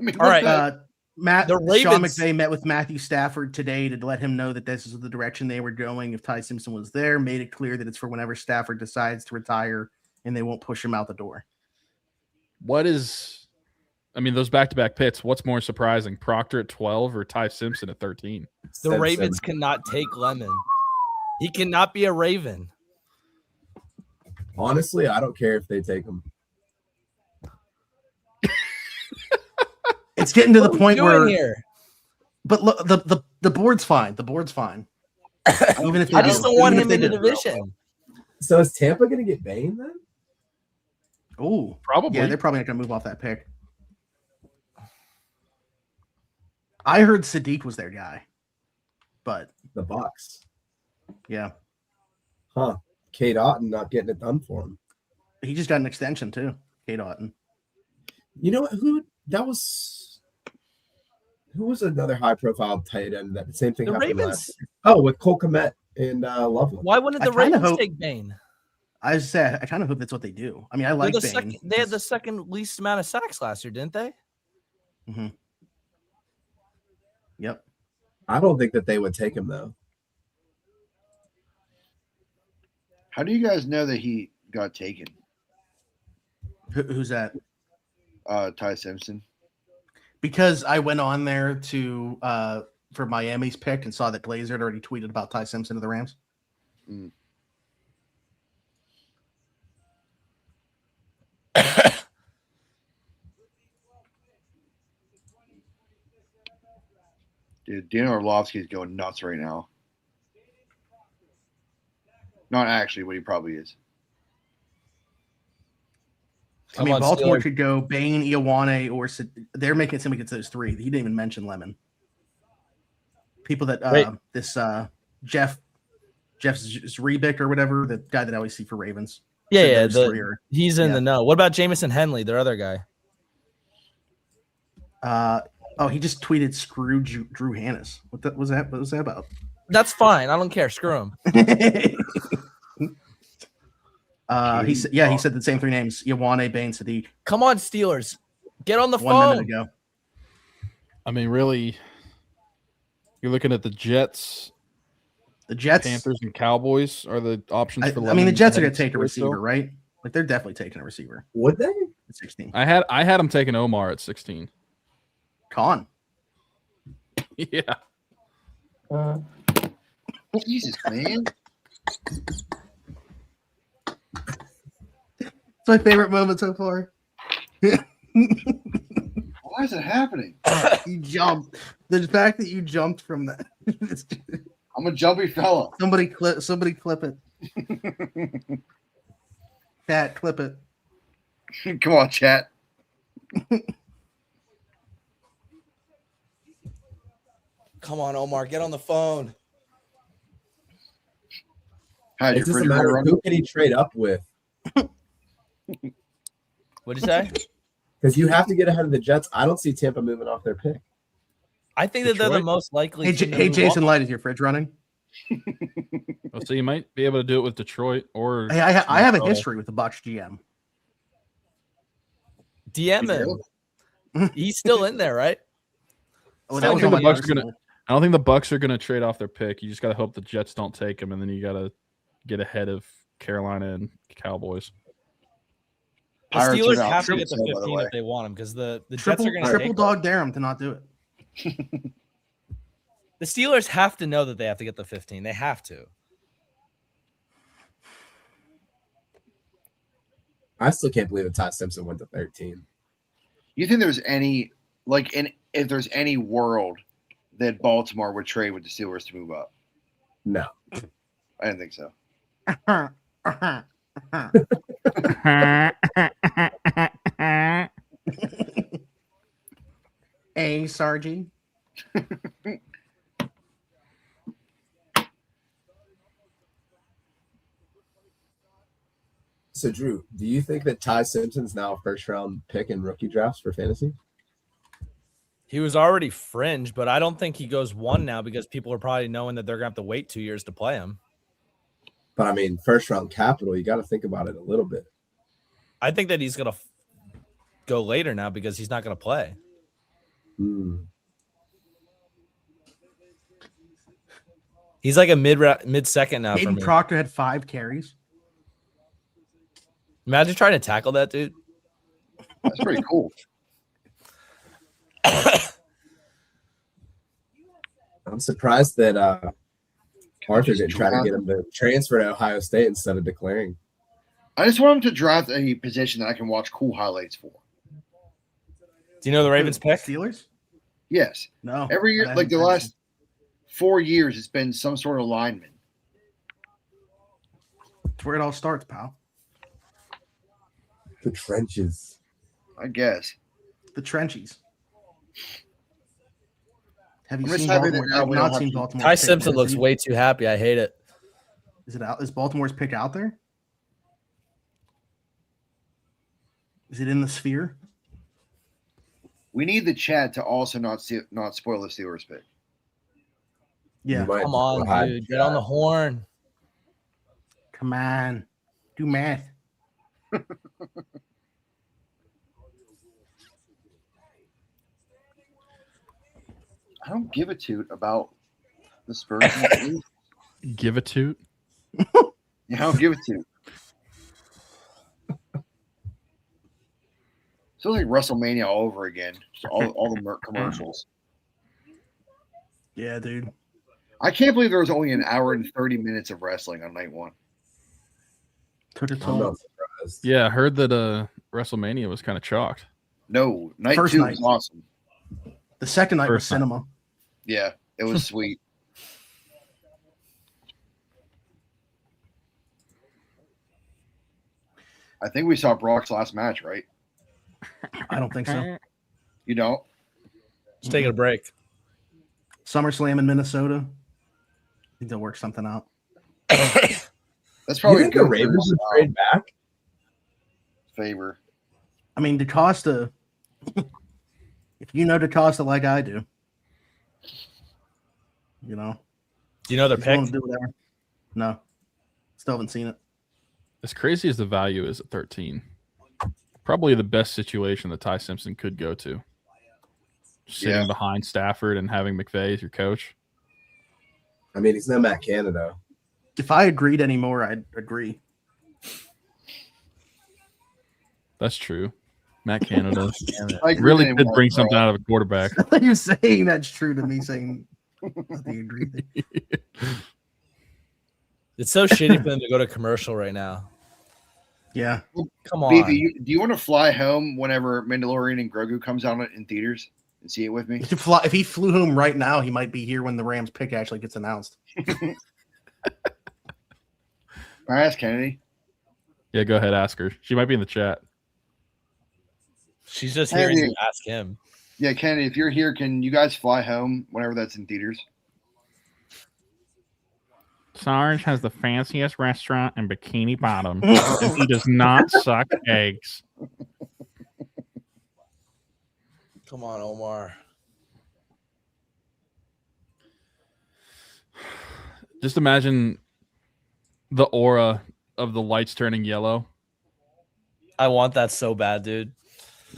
I mean, All right. Sean Ravens- McVay met with Matthew Stafford today to let him know that this is the direction they were going. If Ty Simpson was there, made it clear that it's for whenever Stafford decides to retire, and they won't push him out the door. I mean, those back-to-back picks, what's more surprising, Proctor at 12 or Ty Simpson at 13? The Simpson. Ravens cannot take Lemon. He cannot be a Raven. Honestly, I don't care if they take him. It's getting to the What are we point doing where, here? but look, the board's fine. The board's fine. Even if they I just do. don't want Even him if in the they do. division. So is Tampa going to get Bane then? Oh, Probably. yeah, they're probably not going to move off that pick. I heard Sadiq was their guy, but The Bucks. yeah, Huh. Kate Otten not getting it done for him. he just got an extension too. Kate Otten. You know what? Who was another high-profile tight end that the same thing The happened Ravens. last year? Oh, with Cole Kmet and Loveland. Why wouldn't I the kinda Ravens hope- take Bane? I kind of hope that's what they do. I mean, I They're like the Bane. second, they had the second least amount of sacks last year, didn't they? Yep. I don't think that they would take him though. How do you guys know that he got taken? Who's that? Ty Simpson. Because I went on there to for Miami's pick and saw that Glazer had already tweeted about Ty Simpson to the Rams. Dude, Dan Orlovsky is going nuts right now. Not actually, but he probably is. I mean, on, Baltimore Steelers. could go Bane, Ioane, or they're making it seem like it's those three. He didn't even mention Lemon. People that Wait. this Jeff Zrebic or whatever, the guy that I always see for Ravens. Yeah, said yeah. those three are- He's in yeah. the know. What about Jamison Henley, their other guy? He just tweeted "Screw Drew Hannes." What was that? What was that about? That's fine. I don't care. Screw him. He said, he said the same three names: Ioane, Bane, Sadiq. Come on, Steelers. Get on the 1 minute phone. ago. I mean, really, you're looking at the Jets, The Jets. Panthers, and Cowboys are the options for. I mean, the Jets are going to heading take a to receiver, still. right? Like they're definitely taking a receiver Would they? at 16. I had him taking Omar at 16. Con. Yeah. Jesus, man. It's my favorite moment so far. Why is it happening? You jumped. The fact that you jumped from that. I'm a jumpy fella. Somebody clip it. Cat, clip it. Come on, chat. Come on, Omar. Get on the phone. How's It's your just a refrigerator matter of running? who can he trade up with? What'd you say? Because you have to get ahead of the Jets. I don't see Tampa moving off their pick. I think that they're the Detroit? most likely. Hey, team to hey move Jason on. Light, is your fridge running? So you might be able to do it with Detroit or. Hey, I have a Minnesota. history with the Bucks GM. DM him. He's still in there, right? Oh, I that don't was think on the my Bucks are gonna. personal. I don't think the Bucks are gonna trade off their pick. You just gotta hope the Jets don't take them, and then you gotta get ahead of Carolina and Cowboys. The Pirates are Steelers out have to get the so, by the 15 way. if they want him because the Jets Triple, are going to triple take dog dare him to not do it. The Steelers have to know that they have to get the 15. They have to. I still can't believe that Ty Simpson went to 13. You think there's any if there's any world that Baltimore would trade with the Steelers to move up? No. I didn't think so. Hey, Sargy. So, Drew, do you think that Ty Simpson's now a first-round pick in rookie drafts for fantasy? He was already fringe, but I don't think he goes 1 now because people are probably knowing that they're going to have to wait 2 years to play him. But, I mean, first-round capital, you got to think about it a little bit. I think that he's going to go later now because he's not going to play. He's like a mid-second now for Aiden me. Proctor had 5 carries. Imagine trying to tackle that dude. That's pretty cool. I'm surprised that Arthur didn't try to get him to transfer to Ohio State instead of declaring. I just want him to draft a position that I can watch cool highlights for. Do you know the Ravens pick? Steelers? Yes. No. Every year, like the last 4 years, it's been some sort of lineman. That's where it all starts, pal. The trenches. I guess. The trenchies. Have you I'm just seen happy that Baltimore? now I've we not don't seen have to- Baltimore. Ty Simpson looks way too happy. I hate it. Is it out? Is Baltimore's pick out there? Is it in the sphere? We need the chat to also not spoil the Steelers pick. Yeah. Come on, dude. Get on the horn. Come on. Do math. I don't give a toot about the Spurs. and the Blues. Give a toot. Yeah, I don't give a toot. It's like WrestleMania all over again. Just all the commercials. Yeah, dude. I can't believe there was only an hour and 30 minutes of wrestling on night one. Took it I'm toll. not surprised. Yeah, I heard that WrestleMania was kind of chalked. No, night First 2 night. was awesome. The second night was First night. cinema. Yeah, it was sweet. I think we saw Brock's last match, right? I don't think so. You don't? Let's take a break. SummerSlam in Minnesota. I think they'll work something out. That's You probably think good the Ravens would for trade back? favor. I mean, DaCosta, if you know DaCosta like I do, you know, Do you know their he's willing pick? to do whatever. No, still haven't seen it. As crazy as the value is at 13, probably the best situation that Ty Simpson could go to. Sitting behind Stafford and having McVay as your coach. I mean, he's no Matt Canada. If I agreed anymore, I'd agree. That's true. Matt Canada I agree really with did him, bring bro. something out of a quarterback. I thought you were saying that's true to me saying I think you agree. It's so shitty for them to go to commercial right now. Yeah. Come on. Beefy, do you want to fly home whenever Mandalorian and Grogu comes out in theaters and see it with me? If he flew home right now, he might be here when the Rams pick actually gets announced. Can I ask Kennedy? Yeah, go ahead, ask her. She might be in the chat. She's just hearing Hey. you ask him. Yeah, Kennedy, if you're here, can you guys fly home whenever that's in theaters? Sarge has the fanciest restaurant in Bikini Bottom, and he does not suck eggs. Come on, Omar. Just imagine the aura of the lights turning yellow. I want that so bad, dude.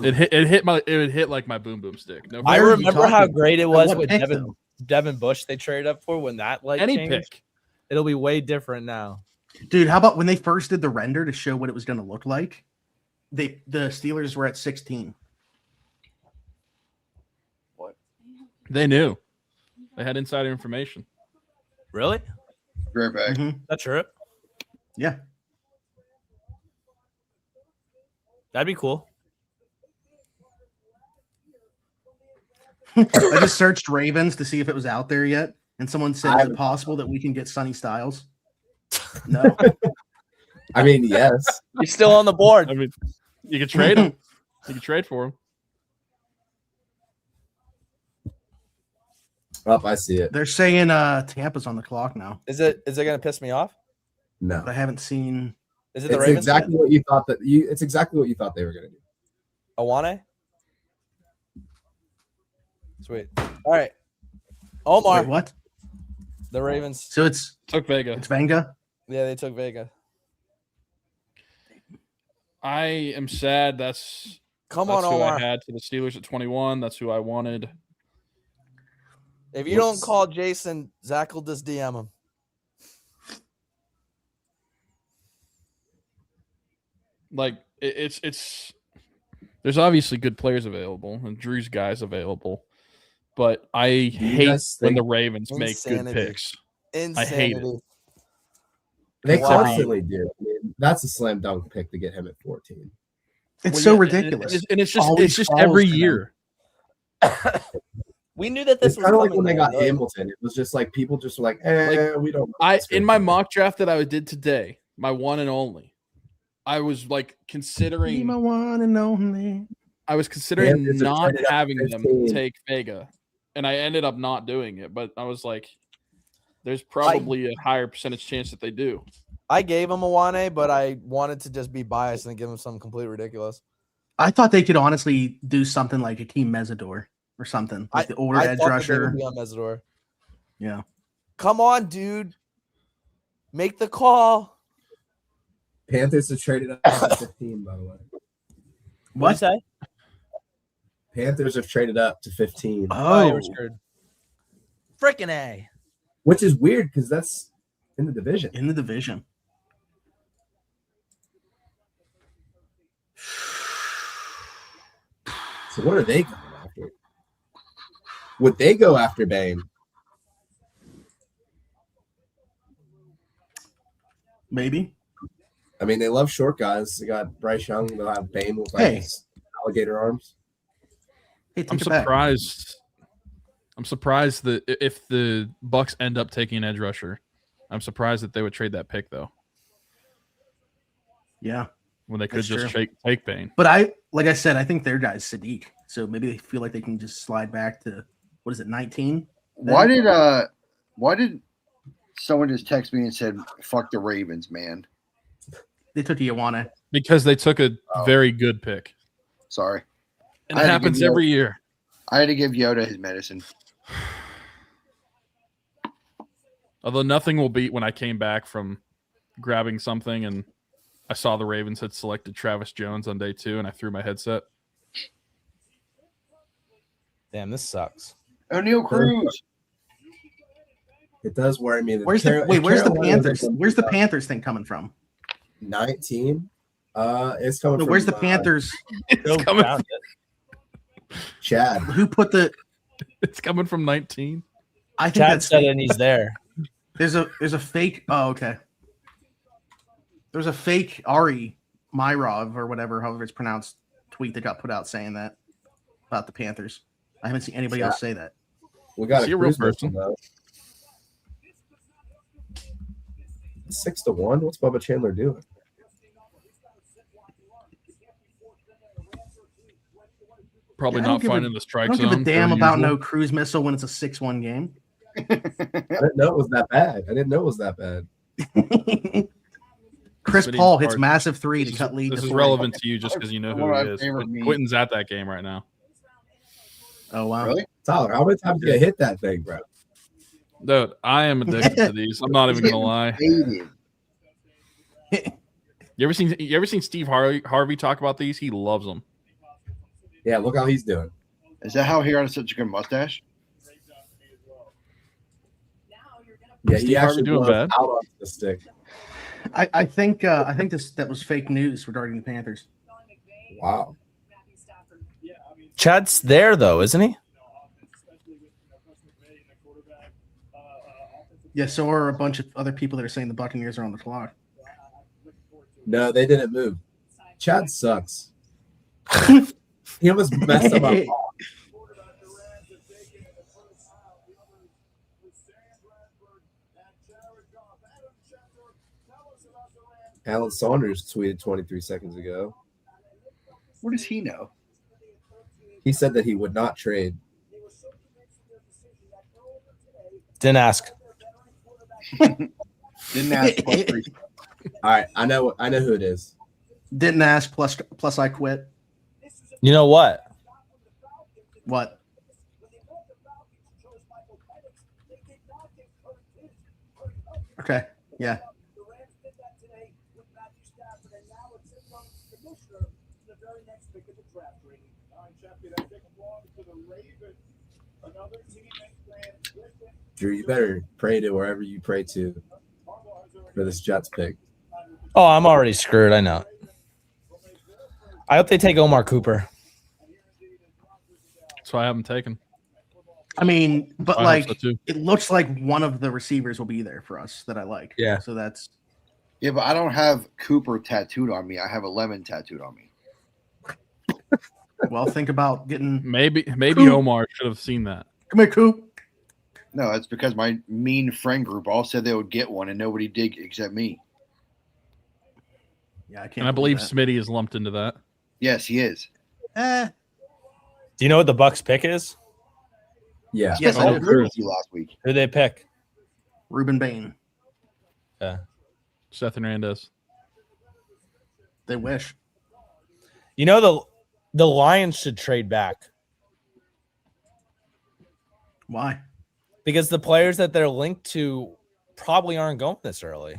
It would hit like my boom boom stick. No, I Where are you remember how talking? great it At was what with pick, though? Devin Bush they traded up for when that light any changed. pick. It'll be way different now. Dude, how about when they first did the render to show what it was going to look like? The Steelers were at 16. They knew. They had insider information. Really? Right back. Mhm. That's true. Yeah. That'd be cool. I just searched Ravens to see if it was out there yet, and someone said, "Is it possible that we can get Sonny Styles?" No. I mean, yes. He's still on the board. I mean, you could trade him. You could trade for him. Oh, I see it. They're saying Tampa's on the clock now, Is it gonna piss me off? No, but I haven't seen. Is it the it's Ravens? exactly what you thought that you. It's exactly what you thought they were going to do. Awane? Sweet. All right. Omar. Wait, what? The Ravens. So it's Took Vega. Vanga. Yeah, they took Vega. I am sad. That's Come who on, Omar. I had to the Steelers at 21. That's who I wanted. If you don't call Jason, Zach will just DM him. Like it's there's obviously good players available and Drew's guys available, but I hate guys when think- the Ravens make Insanity. good picks. Insanity. I hate it. They Wow. constantly do. I mean, that's a slam dunk pick to get him at 14. It's Well, so yeah, ridiculous. and it's just Always falls every to them. year. We knew that this It's was kind of like coming, when they though. got Hamilton. It was just like people just were like, we don't. In my mock draft that I did today, my one and only, I was like Be considering my one and only. Panthers are not traded up to having them 15. take Vega, and I ended up not doing it. But I was like, there's probably a higher percentage chance that they do. I gave him Awane, but I wanted to just be biased and give him something completely ridiculous. I thought they could honestly do something like Akeem Mesidor or something, like the older I edge thought that they rusher. would be on Mesidor. Yeah. Come on, dude. Make the call. Panthers have traded up to 15, by the way. What'd you say? Panthers have traded up to 15, Oh, you Oh, were screwed. Frickin' A. which is weird because that's in the division. in the division. So what are they going after? Would they go after Bane? Maybe. I mean, they love short guys. They got Bryce Young. They'll have Bane with like Hey. his alligator arms. Hey, I'm take it back. surprised. I'm surprised that if the Bucks end up taking an edge rusher, I'm surprised that they would trade that pick though, Yeah. when they could That's just true. take Bane. But like I said, I think their guy's Sadiq. So maybe they feel like they can just slide back to, what is it, 19? Why did someone just text me and said, "Fuck the Ravens, man"? They took Ioane. Because they took a very good pick. Sorry, And I it had to happens give you- every year. I had to give Yoda his medicine. Although nothing will beat when I came back from grabbing something and I saw the Ravens had selected Travis Jones on day 2 and I threw my headset. Damn, this sucks. O'Neal Cruz. It does worry me. That Where's the Carolina Panthers? doesn't- Where's the Panthers thing coming from? 19? It's coming No, from where's the Panthers? It's coming, Chad. Who put the? it's coming from 19. I think Chad that's said it and he's there. there's a fake. Oh, okay. There's a fake Ari Myrov or whatever, however it's pronounced, tweet that got put out saying that about the Panthers. I haven't seen anybody else say that. We got Is he a a real Cruz person person? though. 6-1. What's Bubba Chandler doing? Probably Yeah, I don't not give a- finding the I strike don't zone. give a damn per about usual. no cruise missile when it's a 6-1 game. I didn't know it was that bad. Chris Smitty's Paul hits hard. massive three to This cut is- lead. This to is 40. relevant to you just because you know One who of he my is. favorite memes. Quentin's at that game right now. Oh wow! Really? Tyler, how many times did you hit that thing, bro? Dude, I am addicted to these. I'm not even gonna lie. Hated. You ever seen Steve Harvey talk about these? He loves them. Yeah, look how he's doing. Is that how he has such a good mustache? Yeah, Steve he Harvey actually doing blows bad? out onto the stick. I think that was fake news regarding the Panthers. Wow. Chad's there though, isn't he? Yeah, so are a bunch of other people that are saying the Buccaneers are on the clock. No, they didn't move. Chad sucks. He almost messed him up. Alan Saunders tweeted 23 seconds ago. What does he know? He said that he would not trade. Didn't ask. Didn't ask. All right, I know who it is. Didn't ask. Plus, I quit. You know what? What? Okay. Yeah. Drew, you better pray to wherever you pray to for this Jets pick. Oh, I'm already screwed. I know. I hope they take Omar Cooper. That's why I haven't taken. I mean, but I hope like, so too. it looks like one of the receivers will be there for us that I like. Yeah. So that's. Yeah, but I don't have Cooper tattooed on me. I have a lemon tattooed on me. Well, think about getting. Maybe Coop. Omar should have seen that. Come here, Coop. No, that's because my mean friend group all said they would get one, and nobody did except me. Yeah, I can't. And I believe that. Smitty is lumped into that. Yes, he is. Eh. Do you know what the Bucks pick is? Yeah. Yes, I I do. agreed with you last week. Who they pick? Ruben Bain. Yeah. Seth Hernandez. They wish. You know the Lions should trade back Why? because the players that they're linked to probably aren't going this early.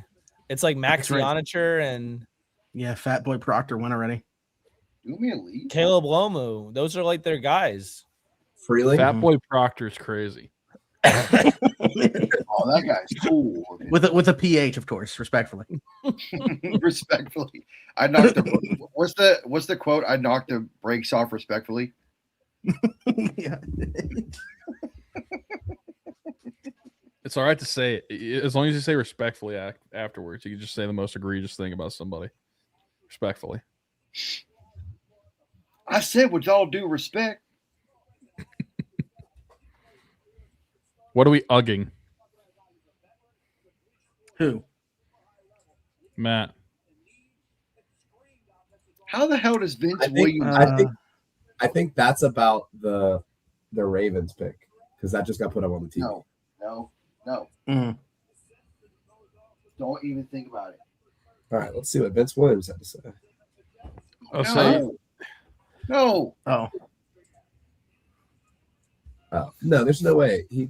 It's like Max That's right. Ionicher and Yeah, Fat Boy Proctor went already. Do me a lead. Caleb Lomu. Those are like their guys. Freeling. Fat Boy Proctor is crazy. Oh, that guy's cool. with a PH, of course, respectfully. Respectfully, I knocked the. What's the quote? I knocked the brakes off respectfully. Yeah. It's all right to say it, as long as you say respectfully afterwards. You can just say the most egregious thing about somebody respectfully. I said, with all due respect. What are we ugging, Who? Matt? How the hell does Vince I think, Williams? I think that's about the Ravens pick because that just got put up on the TV. No. Mhm. Don't even think about it. All right, let's see what Vince Williams had to say. I'll say No. Oh, Oh no, there's no way. He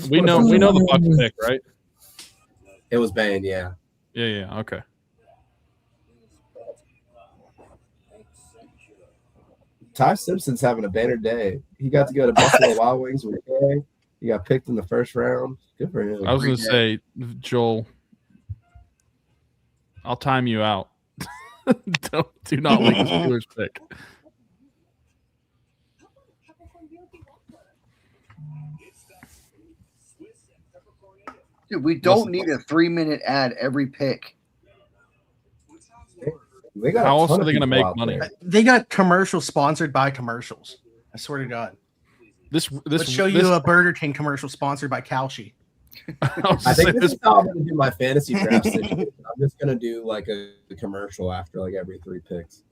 we know the Bucks pick, right? It was Bane, yeah. Yeah. Okay. Ty Simpson's having a banner day. He got to go to Buffalo Wild Wings with Kay. He got picked in the first round. Good for him. I was going to say, Joel, I'll time you out. Do not leak the Steelers pick. Dude, we don't need a 3-minute ad every pick. They got How a else ton are of they going to people make out money? there. they got commercials sponsored by commercials. I swear to God. Let's show you a Burger King commercial sponsored by Calci. I think this is how I'm going to do my fantasy draft situation. I'm just going to do like a commercial after like every 3 picks.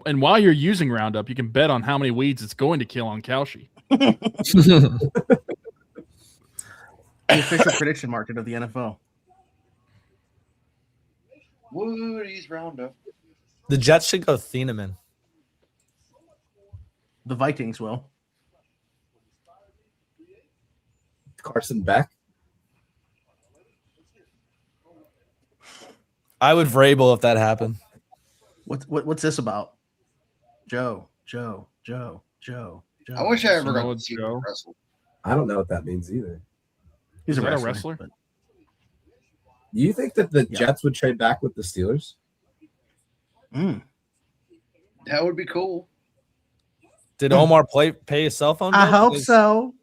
And while you're using Roundup, you can bet on how many weeds it's going to kill on Calci. The official prediction market of the NFL. Woody's Roundup. The Jets should go Thieneman. The Vikings will. Carson Beck. I would Vrabel if that happened. What's this about? Joe. I wish I ever got Samoa to see Joe. him wrestle. I don't know what that means either. He's Is a that wrestler. a wrestler? but- Do you think that the Yeah. Jets would trade back with the Steelers? That would be cool. Did Omar pay his cell phone bill? I hope Because- so.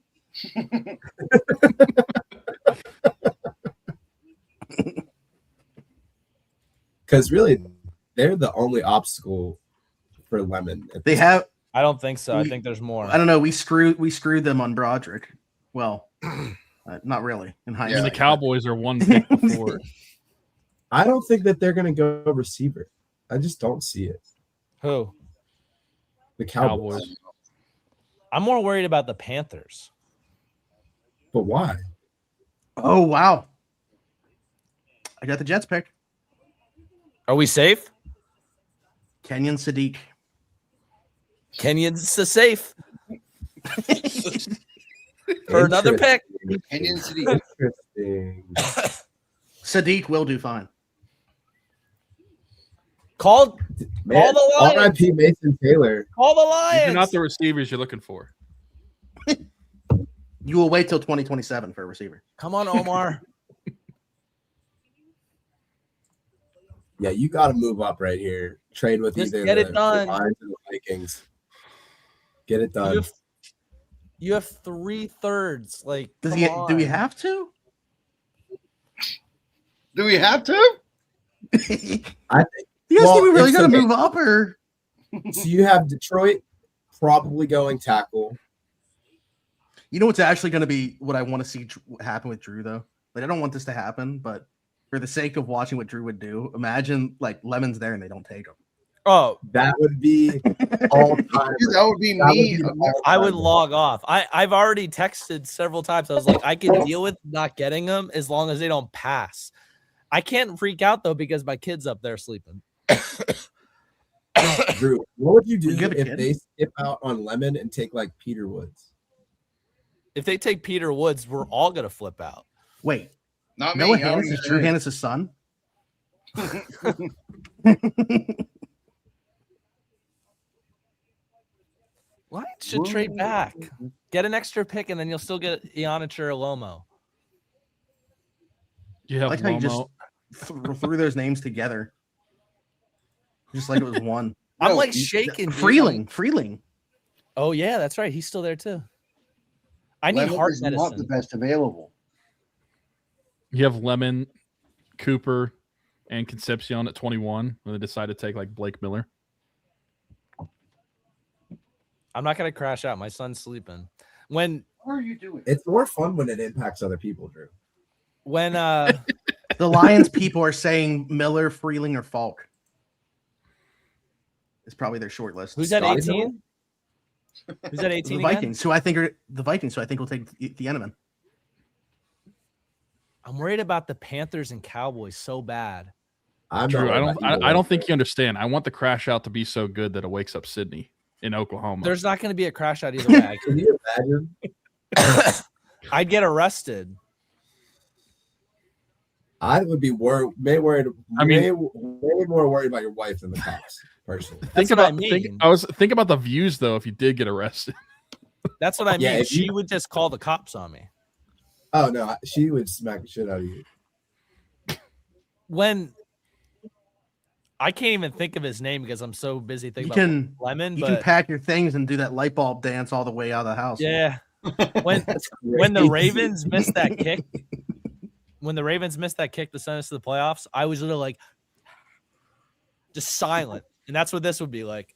Because really, they're the only obstacle for Lemon. They have. I don't think so. I think there's more. I don't know. We screwed them on Broderick. Well, not really. In I hindsight, mean, the but- Cowboys are one pick before. I don't think that they're going to go receiver. I just don't see it. Who? The Cowboys. Cowboys. I'm more worried about the Panthers. But why? Oh wow! I got the Jets pick. Are we safe? Kenyon Sadiq. Kenyon's safe for another pick. Kenyon City. Interesting. Sadiq will do fine. Call Man, the Lions. R.I.P. Mason Taylor. Call the These Lions. are not the receivers you're looking for. You will wait till 2027 for a receiver. Come on, Omar. Yeah, you got to move up right here. Trade with Just either get the it done. Lions or the Vikings. Get it done. You have 3/3. Like, Does come he? on. Do we have to? Do we have to? I think. You guys Well, think we really it's got to okay. move up, or So you have Detroit probably going tackle. you know what's actually going to be what I want to see happen with Drew though? Like I don't want this to happen, but for the sake of watching what Drew would do, imagine like Lemon's there and they don't take him. Oh, That would be all time. Dude, that would be That would me. be the I would all-time. log off. I've already texted several times. I was like, I can deal with not getting them as long as they don't pass. I can't freak out though because my kid's up there sleeping. Drew, what would you do You have a if kid? they skip out on Lemon and take like Peter Woods? If they take Peter Woods, we're all gonna flip out. Wait, Not me. Noah I don't Hannes is even Drew know. Hannes' son. Lions should trade back. Get an extra pick, and then you'll still get Ionic or Lomo. You have Like how you just Lomo. threw those names together, just like it was one. I'm No, like shaking. dude. Freeling. Oh yeah, that's right. He's still there too. I need Lemon heart is not the medicine. best available. You have Lemon, Cooper, and Concepcion at 21 when they decide to take like Blake Miller. I'm not gonna crash out. My son's sleeping. When What are you doing? It's more fun when it impacts other people, Drew. The Lions people are saying Miller, Freeling, or Falk. It's probably their short list. who's at Scotty 18? Who's at 18? The again? Vikings, who I think are the Vikings, who I think will take the Eneman. I'm worried about the Panthers and Cowboys so bad. I'm Drew, not I worried don't. about either I don't one. think you understand. I want the crash out to be so good that it wakes up Sydney in Oklahoma. There's not going to be a crash out either way. Can you imagine? I'd get arrested. I would be worried. I mean- way more worried about your wife than the cops, personally. That's what I mean. Think about the views though. If you did get arrested, That's what I mean. Yeah, if She you- would just call the cops on me. Oh no, she would smack the shit out of you. When I can't even think of his name because I'm so busy thinking You about can Lemon. you But can pack your things and do that light bulb dance all the way out of the house. yeah, when That's when the crazy. Ravens missed that kick, to send us to the playoffs, I was literally like just silent, and that's what this would be like.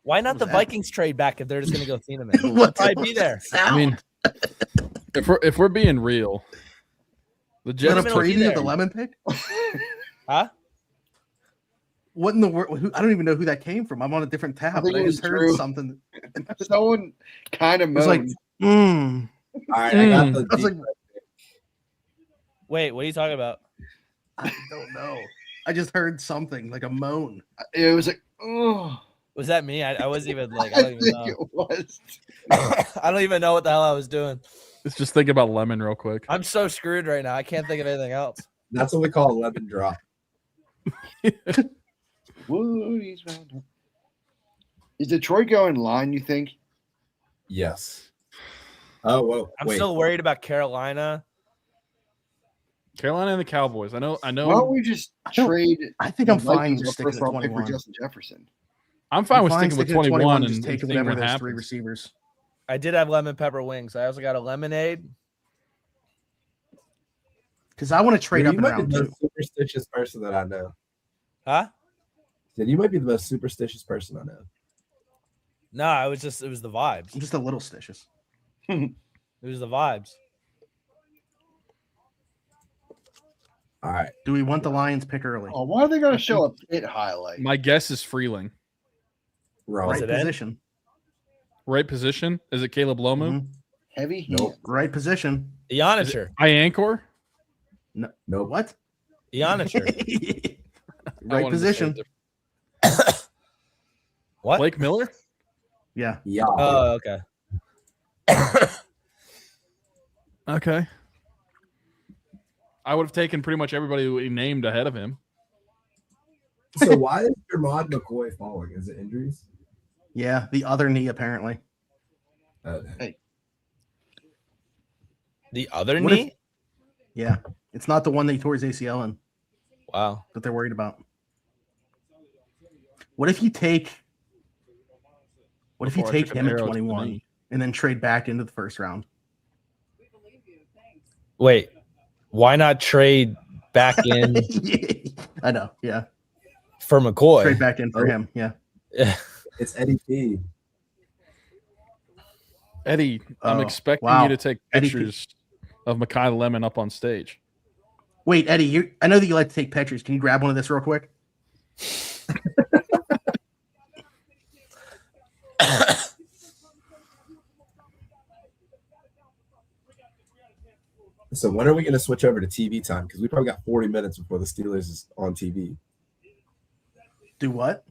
Why not was the that? Vikings trade back if they're just going to go Thieneman? We'll What probably the- be there. I mean, if we're being real, the What Jets a Gentlemen will be preview of there. the lemon pick. Huh? What in the world? I don't even know who that came from. I'm on a different tab. I think But I it was just heard Drew. something. Someone kind of It was like, moaned. All right, I got the. I was like, Wait, what are you talking about? I don't know. I just heard something like a moan. It was like, oh, Was that me? I wasn't even like, I I don't even think know. it was. I don't even know what the hell I was doing. let's just think about Lemon real quick. I'm so screwed right now. I can't think of anything else. That's what we call a lemon drop. Woody's round up. Is Detroit going line, you think? Yes. Oh whoa! I'm Wait. still worried about Carolina. Carolina and the Cowboys. I know. Why don't we just don't- trade? I think I'm the fine Vikings with our sticking first to round pick for 21. Justin Jefferson. I'm fine with Fine sticking with sticking to 21 and just taking seeing whatever what those happens. three receivers. I did have lemon pepper wings. I also got a lemonade. Because I want to trade You up in might be round the 2. most superstitious person that I know. Huh? Said you might be the most superstitious person I know. No, it was the vibes. I'm just a little stitious. It was the vibes. All right. Do we want the Lions pick early? Oh, why are they going to show a pit highlight? My guess is Freeling. Wrong. Right it Ed? position. Right position? Is it Caleb Lomu? Mhm. Heavy hand. Nope. Right position. Ionicher. Iancor? No. Nope. What? Ionicher. I Right wanted to say it position. different. What? Blake Miller? Yeah. Yeah. Oh, okay. Okay. I would have taken pretty much everybody we named ahead of him. So why is Dermot McCoy falling? Is it injuries? Yeah. The other knee, apparently. The other What if- knee? Yeah. It's not the one that he tore his ACL in Wow. that they're worried about. What if you take Before I took an him at arrow to the 21 knee. and then trade back into the first round? Wait, why not trade back in I know. Yeah. for McCoy? Trade back in for him. Yeah. It's Eddie P. Eddie, I'm Oh, expecting wow. you to take Eddie P- pictures of Mekhi Lemon up on stage. Wait, Eddie, I know that you like to take pictures. Can you grab one of this real quick? So when are we going to switch over to TV time? Because we probably got 40 minutes before the Steelers is on TV. Do what?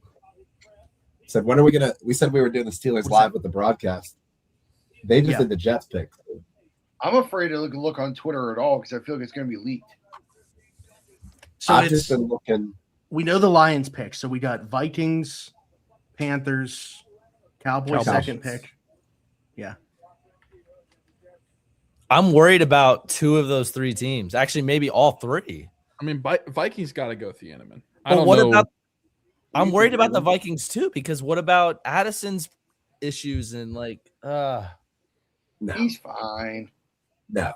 Said when are we going to? We said we were doing the Steelers live with the broadcast. They just Yeah. did the Jets pick. I'm afraid to look on Twitter at all because I feel like it's going to be leaked. So I've it's, just been looking. we know the Lions pick. So we got Vikings, Panthers, Cowboys second pick. Yeah. I'm worried about two of those three teams. Actually, maybe all three. I mean, Vikings got to go Thieneman. I But don't what know. about? I'm worried about the Vikings too because what about Addison's issues and No, He's fine. no.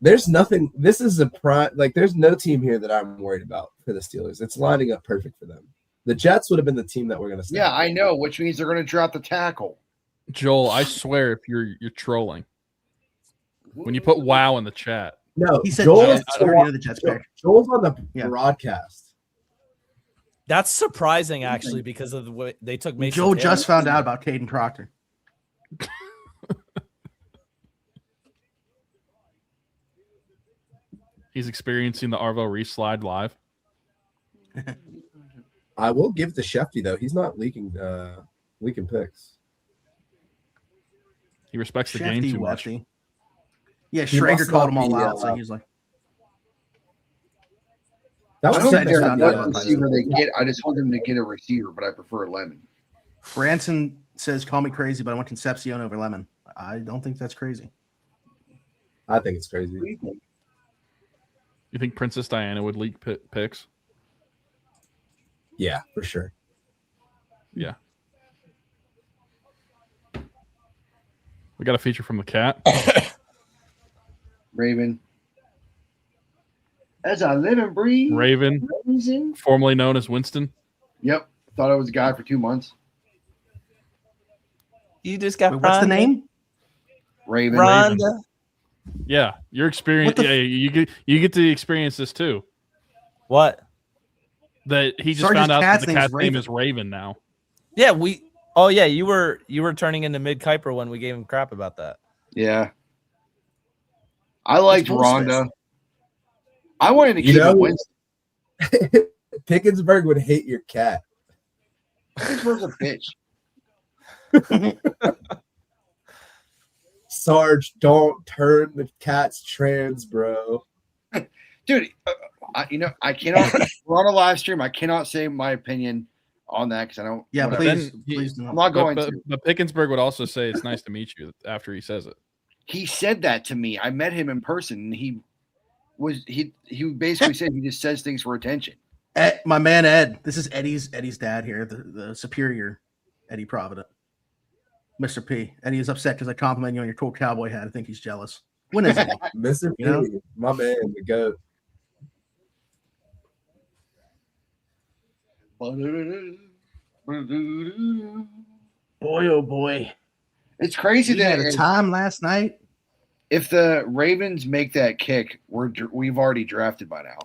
There's nothing. This is a prime. Like, there's no team here that I'm worried about for the Steelers. It's lining up perfect for them. The Jets would have been the team that we're going to say. Yeah, I know, which means they're going to drop the tackle. Joel, I swear if you're trolling. When you put wow in the chat. No, He said Joel's, Jets. I already know the Jets pick. Joel's on the Yeah. broadcast. that's surprising actually because of the way they took Mason. Joe Taylor. just found out about Caden Proctor. He's experiencing the Arvo Reslide live. I will give the Shefty though. He's not leaking picks. He respects the game Shefty too much. Wefty. Yeah, He Schrager must called not them all be, out. So he's like, That I was don't said think they they're found the out best about receiver they get. I just want them to get a receiver, but I prefer Lemon. Branson says, call me crazy, but I want Concepcion over Lemon. I don't think that's crazy. I think it's crazy. You think Princess Diana would leak picks? Yeah, for sure. Yeah. We got a feature from the cat. Raven. As I live and breathe. Raven, Raven. formerly known as Winston. Yep. Thought I was a guy for 2 months. You just got Wait, what's the name? Raven. Rhonda. Yeah, your experience. What the Yeah, you get to experience this too. What? That he just Sergeant's found out that cat's the name is cat's name Raven. is Raven now. Yeah, we. Oh yeah, you were turning into Mid Kuiper when we gave him crap about that. Yeah. I liked Who's Rhonda. I wanted to keep it Winston. Pickensburg would hate your cat. Pittsburgh's a bitch. Sarge, don't turn the cat's trans, bro. Dude, I cannot. We're on a live stream. I cannot say my opinion on that because I don't. Yeah, whatever. please, Then- please do I'm not. not going but, to. but Pickensburg would also say it's nice to meet you after he says it. He said that to me. I met him in person, and he basically said he just says things for attention. My man Ed. This is Eddie's dad here, the superior Eddie Provident. Mr. P. Eddie is upset because I compliment you on your cool cowboy hat. I think he's jealous. When is it? Mr. P, You know? my man, the goat. Boy, oh boy. It's crazy We had a that time last night. if the Ravens make that kick, we've already drafted by now.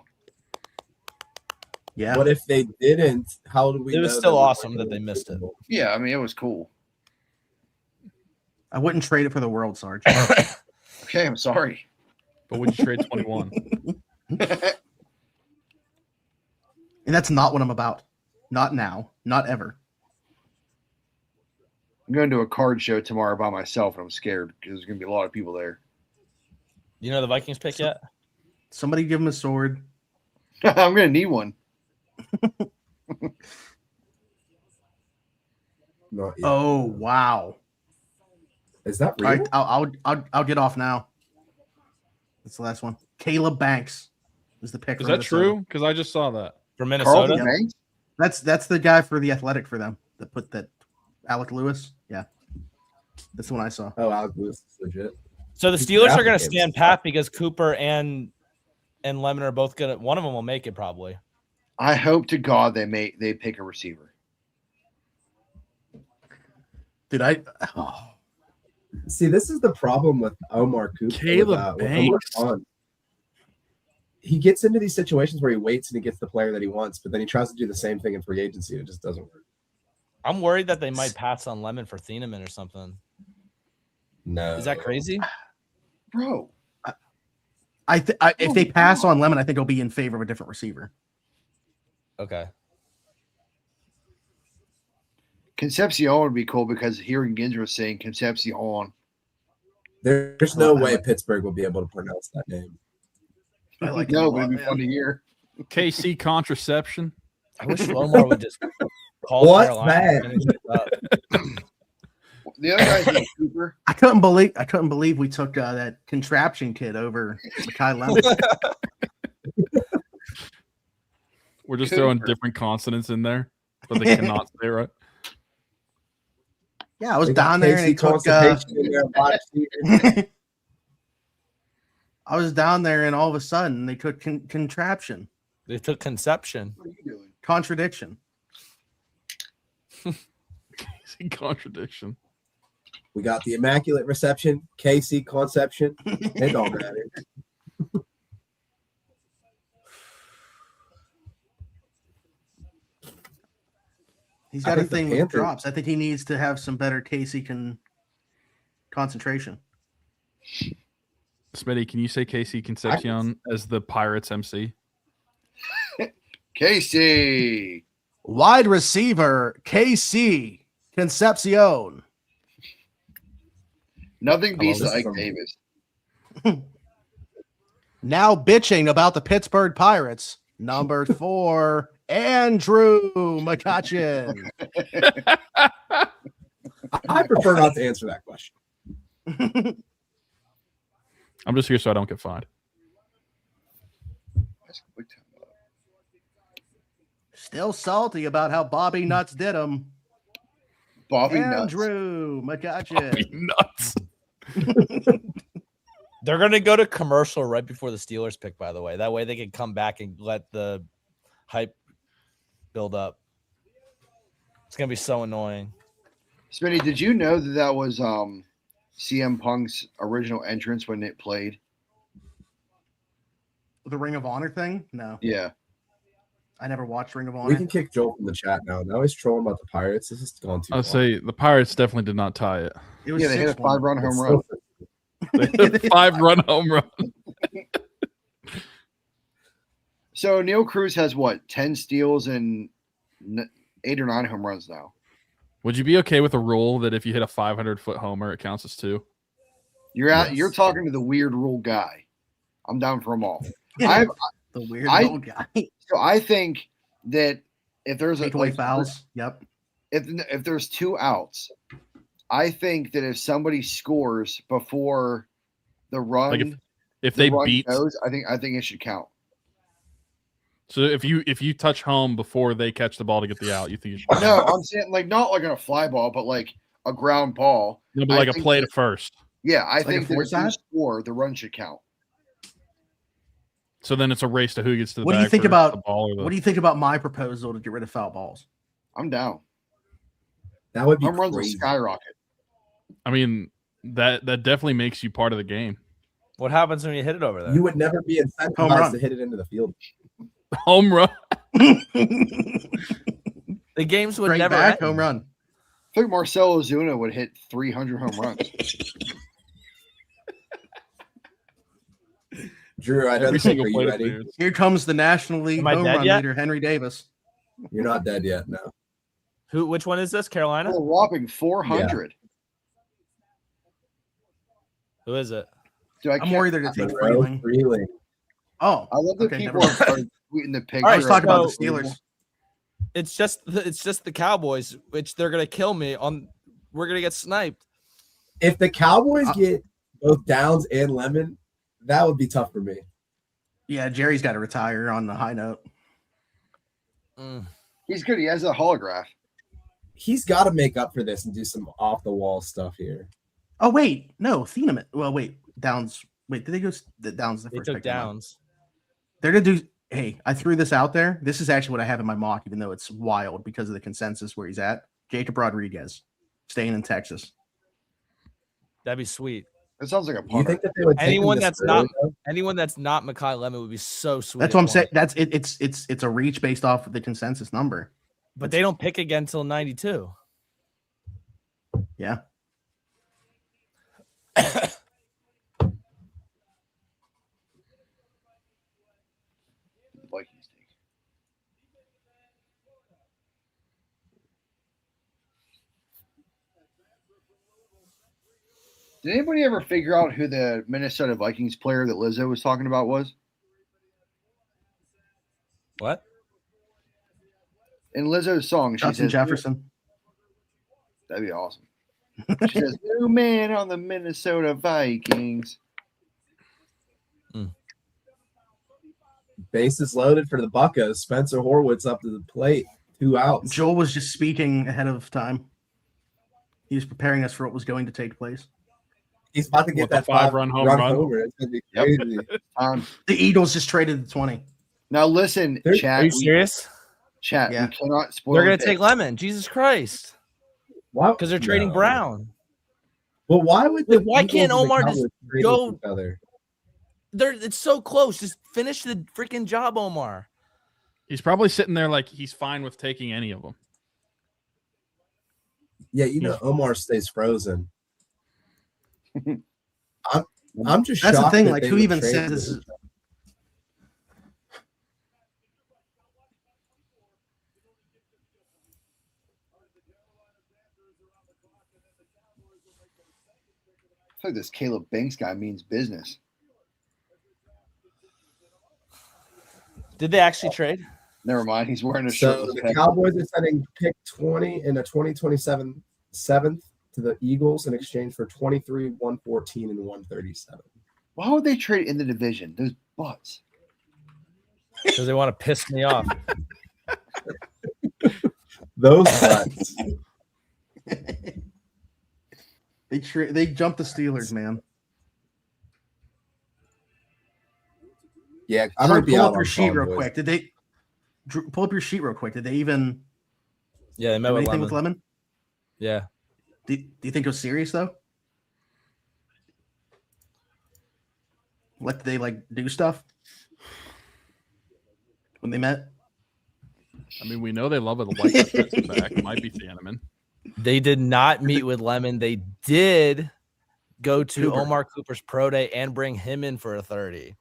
Yeah. What if they didn't? How do we It was know still that we're awesome winning that they missed it. Yeah, I mean, it was cool. I wouldn't trade it for the world, Sarge. Okay, I'm sorry. But would you trade 21? And that's not what I'm about. Not now. Not ever. I'm going to a card show tomorrow by myself, and I'm scared because there's going to be a lot of people there. You know the Vikings pick yet? Somebody give him a sword. I'm going to need one. Not yet. Oh wow! Is that All real? right, I'll get off now. That's the last one. Caleb Banks is the pick. Is for that Minnesota. true? Because I just saw that. For Minnesota? Carlton Banks? That's the guy for the Athletic for them that put that Alec Lewis. Yeah, that's the one I saw. Oh, Alex Lewis is legit. So the He's Steelers are drafted going to him. stand pat because Cooper and Lemon are both going to – one of them will make it probably. I hope to God they pick a receiver. Dude, See, this is the problem with Omar Cooper. Caleb with Omar Banks. Khan. He gets into these situations where he waits and he gets the player that he wants, but then he tries to do the same thing in free agency and it just doesn't work. I'm worried that they might pass on Lemon for Thieneman or something. No. Is that crazy? Bro. if they pass on Lemon, I think he'll be in favor of a different receiver. Okay. Concepcion would be cool because hearing Ginger was saying Concepcion. There's no way Pittsburgh will be able to pronounce that name. I like No, him but a it'd be lot, fun man. to hear. KC contraception. I wish Omar would just call What's Carolina. that? and finish it up. The other guy's named Cooper. I couldn't believe we took that contraption kid over Makai Lemon. We're just Cooper. throwing different consonants in there, but they cannot say right. Yeah, I was They got down there and they Casey took. Constipation in there, wide receiver. I was down there and all of a sudden they took contraption, They took Conception. What are you doing? contradiction. Contradiction. We got the Immaculate Reception, KC Conception. It don't matter. He's I got a think the thing with Panthers- drops. I think he needs to have some better Casey concentration. Smitty, can you say KC Concepcion as the Pirates MC? Casey. Wide receiver KC Concepcion. Nothing beats this Ike from- Davis. Now bitching about the Pittsburgh Pirates. Number 4, Andrew McCutcheon. I prefer not to answer that question. I'm just here so I don't get fined. That's a quick time out. Still salty about how Bobby Nuts did him. Bobby Nuts. Andrew McCutcheon. Nuts. They're going to go to commercial right before the Steelers pick, by the way. That way they can come back and let the hype build up. It's going to be so annoying. Smitty, did you know that was CM Punk's original entrance when it played? The Ring of Honor thing? No, Yeah. I never watched Ring of Honor. We can kick Joel from the chat now. Now he's trolling about the Pirates. This is gone too I'll far. say the Pirates definitely did not tie it. It was Yeah, they hit a 6-1. 5-run home It's run. so- They hit a 5-run home run. So Neil Cruz has what, 10 steals and 8 or 9 home runs now. Would you be okay with a rule that if you hit a 500-foot homer, it counts as 2? You're out. Yes. You're talking to the weird rule guy. I'm down for them all. the weird I- old guy. So I think that if there's a Takeaway fouls. Yep. if there's 2 outs, I think that if somebody scores before the run, Like if the they run beat, goes, I think it should count. so if you touch home before they catch the ball to get the out, you think you should? No, I'm saying like not like on a fly ball, but like a ground ball. No, but I like a think play that- to first. Yeah, I Like a think that if you force score, the run should count. So then it's a race to who gets to the What do you bag think first, about- the ball or the, What do you think about my proposal to get rid of foul balls? I'm down. That would be Home runs will crazy. skyrocket. I mean, that definitely makes you part of the game. What happens when you hit it over there? You would never be Home incentivized run. to hit it into the field. Home run. The games would Straight never back end. home run. I think Marcelo Ozuna would hit 300 home runs. Drew, I Every don't think single are plate you of ready? clearance. Here comes the National League Am I home dead run yet? leader, Henry Davis. You're not dead yet. No. Which one is this? Carolina? A whopping 400. Who is it? Dude, I I'm can't. worried they're going to take Monroe Freeling. Freeling. Oh, I love that okay, people never mind. are tweeting the picture. I was talking about the So- Steelers. It's just the Cowboys, which they're gonna kill me on. We're gonna get sniped. If the Cowboys get both Downs and Lemon, that would be tough for me. Yeah, Jerry's got to retire on the high note. He's good. He has a holograph. He's got to make up for this and do some off the wall stuff here. Oh wait, no, Thieneman. Well, wait, Downs. Wait, did they go the Downs? The They first took pick they went? Downs. They're gonna do. Hey, I threw this out there. This is actually what I have in my mock, even though it's wild because of the consensus where he's at. Jacob Rodriguez, staying in Texas. That'd be sweet. It sounds like a Do you punter. think that they would take Anyone him this that's not early, though? anyone that's not Mekhi Lemon would be so sweet. That's at what I'm 20. saying. That's it. It's a reach based off of the consensus number. But they don't pick again until 92. Yeah. The Vikings take. Did anybody ever figure out who the Minnesota Vikings player that Lizzo was talking about was? What? In Lizzo's song, she Justin says, Jefferson. that'd be awesome. She says, new man on the Minnesota Vikings. Bases loaded for the Buccas. Spencer Horwitz up to the plate. 2 outs. Joel was just speaking ahead of time. He was preparing us for what was going to take place. He's about to get What, the that 5-run home run? homer. It's gonna be Yep. crazy. The Eagles just traded the 20. Now listen, Are chat. Are you serious? Chat. Yeah. We cannot spoil. They're gonna the take pick. Lemon. Jesus Christ. Why? Because they're trading No. Brown. Well, why would Wait, the why Eagles can't and the Omar Cowboys just trade go- with each other? It's so close. Just finish the freaking job, Omar. He's probably sitting there like he's fine with taking any of them. Yeah, you know Omar stays frozen. I'm just That's the shocked thing. that Like, they who would even trade said with this is? each other. I feel like this Caleb Banks guy means business. Did they actually trade? Never mind. He's wearing a So shirtless the head. Cowboys are sending pick 20 in a 2027 seventh to the Eagles in exchange for 23, 114, and 137. Why would they trade in the division? Those butts. Because they want to piss me off. Those butts. They jumped the Steelers, man. Yeah, I Drew, might be pull out up your on sheet real Cowboys. quick. Did they Drew, pull up your sheet real quick? Did they even Yeah, they met do with anything Lemon. with Lemon? Yeah. Do you think it was serious though? Like, did they like do stuff when they met? I mean, we know they love it. The White Sox back. It might be Thieneman. They did not meet with Lemon. They did go to Cooper. Omar Cooper's pro day and bring him in for a 30.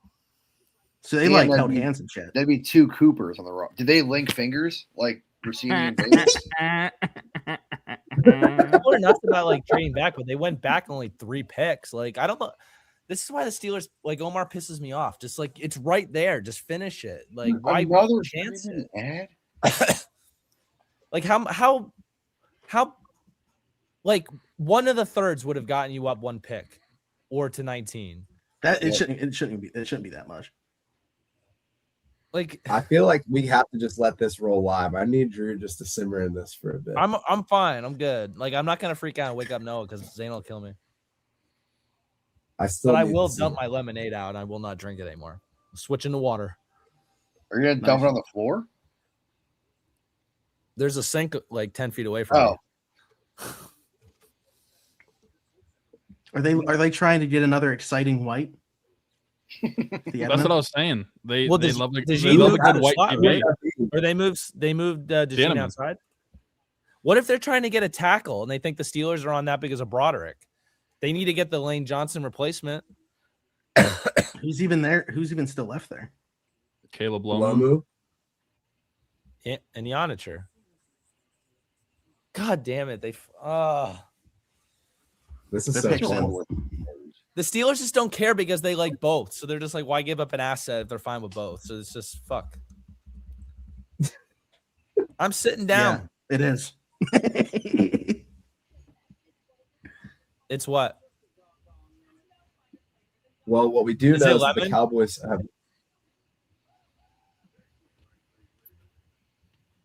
So they Yeah, like that'd held be- hands and shit. That'd be two Coopers on the rock. Did they link fingers like receiving and Vegas? People are nuts about like trading back, but they went back only 3 picks. Like, I don't know. This is why the Steelers, like, Omar pisses me off. Just like, it's right there. Just finish it. Like, why Another chance it? ad? Like, how, like, one of the thirds would have gotten you up 1 pick or to 19. That it shouldn't be that much. Like, I feel like we have to just let this roll live. I need Drew just to simmer in this for a bit. I'm fine. I'm good. Like, I'm not gonna freak out and wake up Noah because Zane will kill me. I still But I need will to dump simmer. my lemonade out and I will not drink it anymore. Switch into water. Are you gonna dump it on the floor? There's a sink like 10 feet away from Oh, me. Are they trying to get another exciting white? That's what I was saying. They Well, love a moved good to white slot, TV. right? Or they moved Dejean Janneman. outside. What if they're trying to get a tackle and they think the Steelers are on that because of Broderick? They need to get the Lane Johnson replacement. Who's even there? Who's even still left there? Caleb Lomu. And Yonicher. God damn it. This is They're so picks cool. The Steelers just don't care because they like both. So they're just like, why give up an asset if they're fine with both? So it's just fuck. I'm sitting down. Yeah, it is. It's what? Well, what we do Is know it is that the Lemon? Cowboys have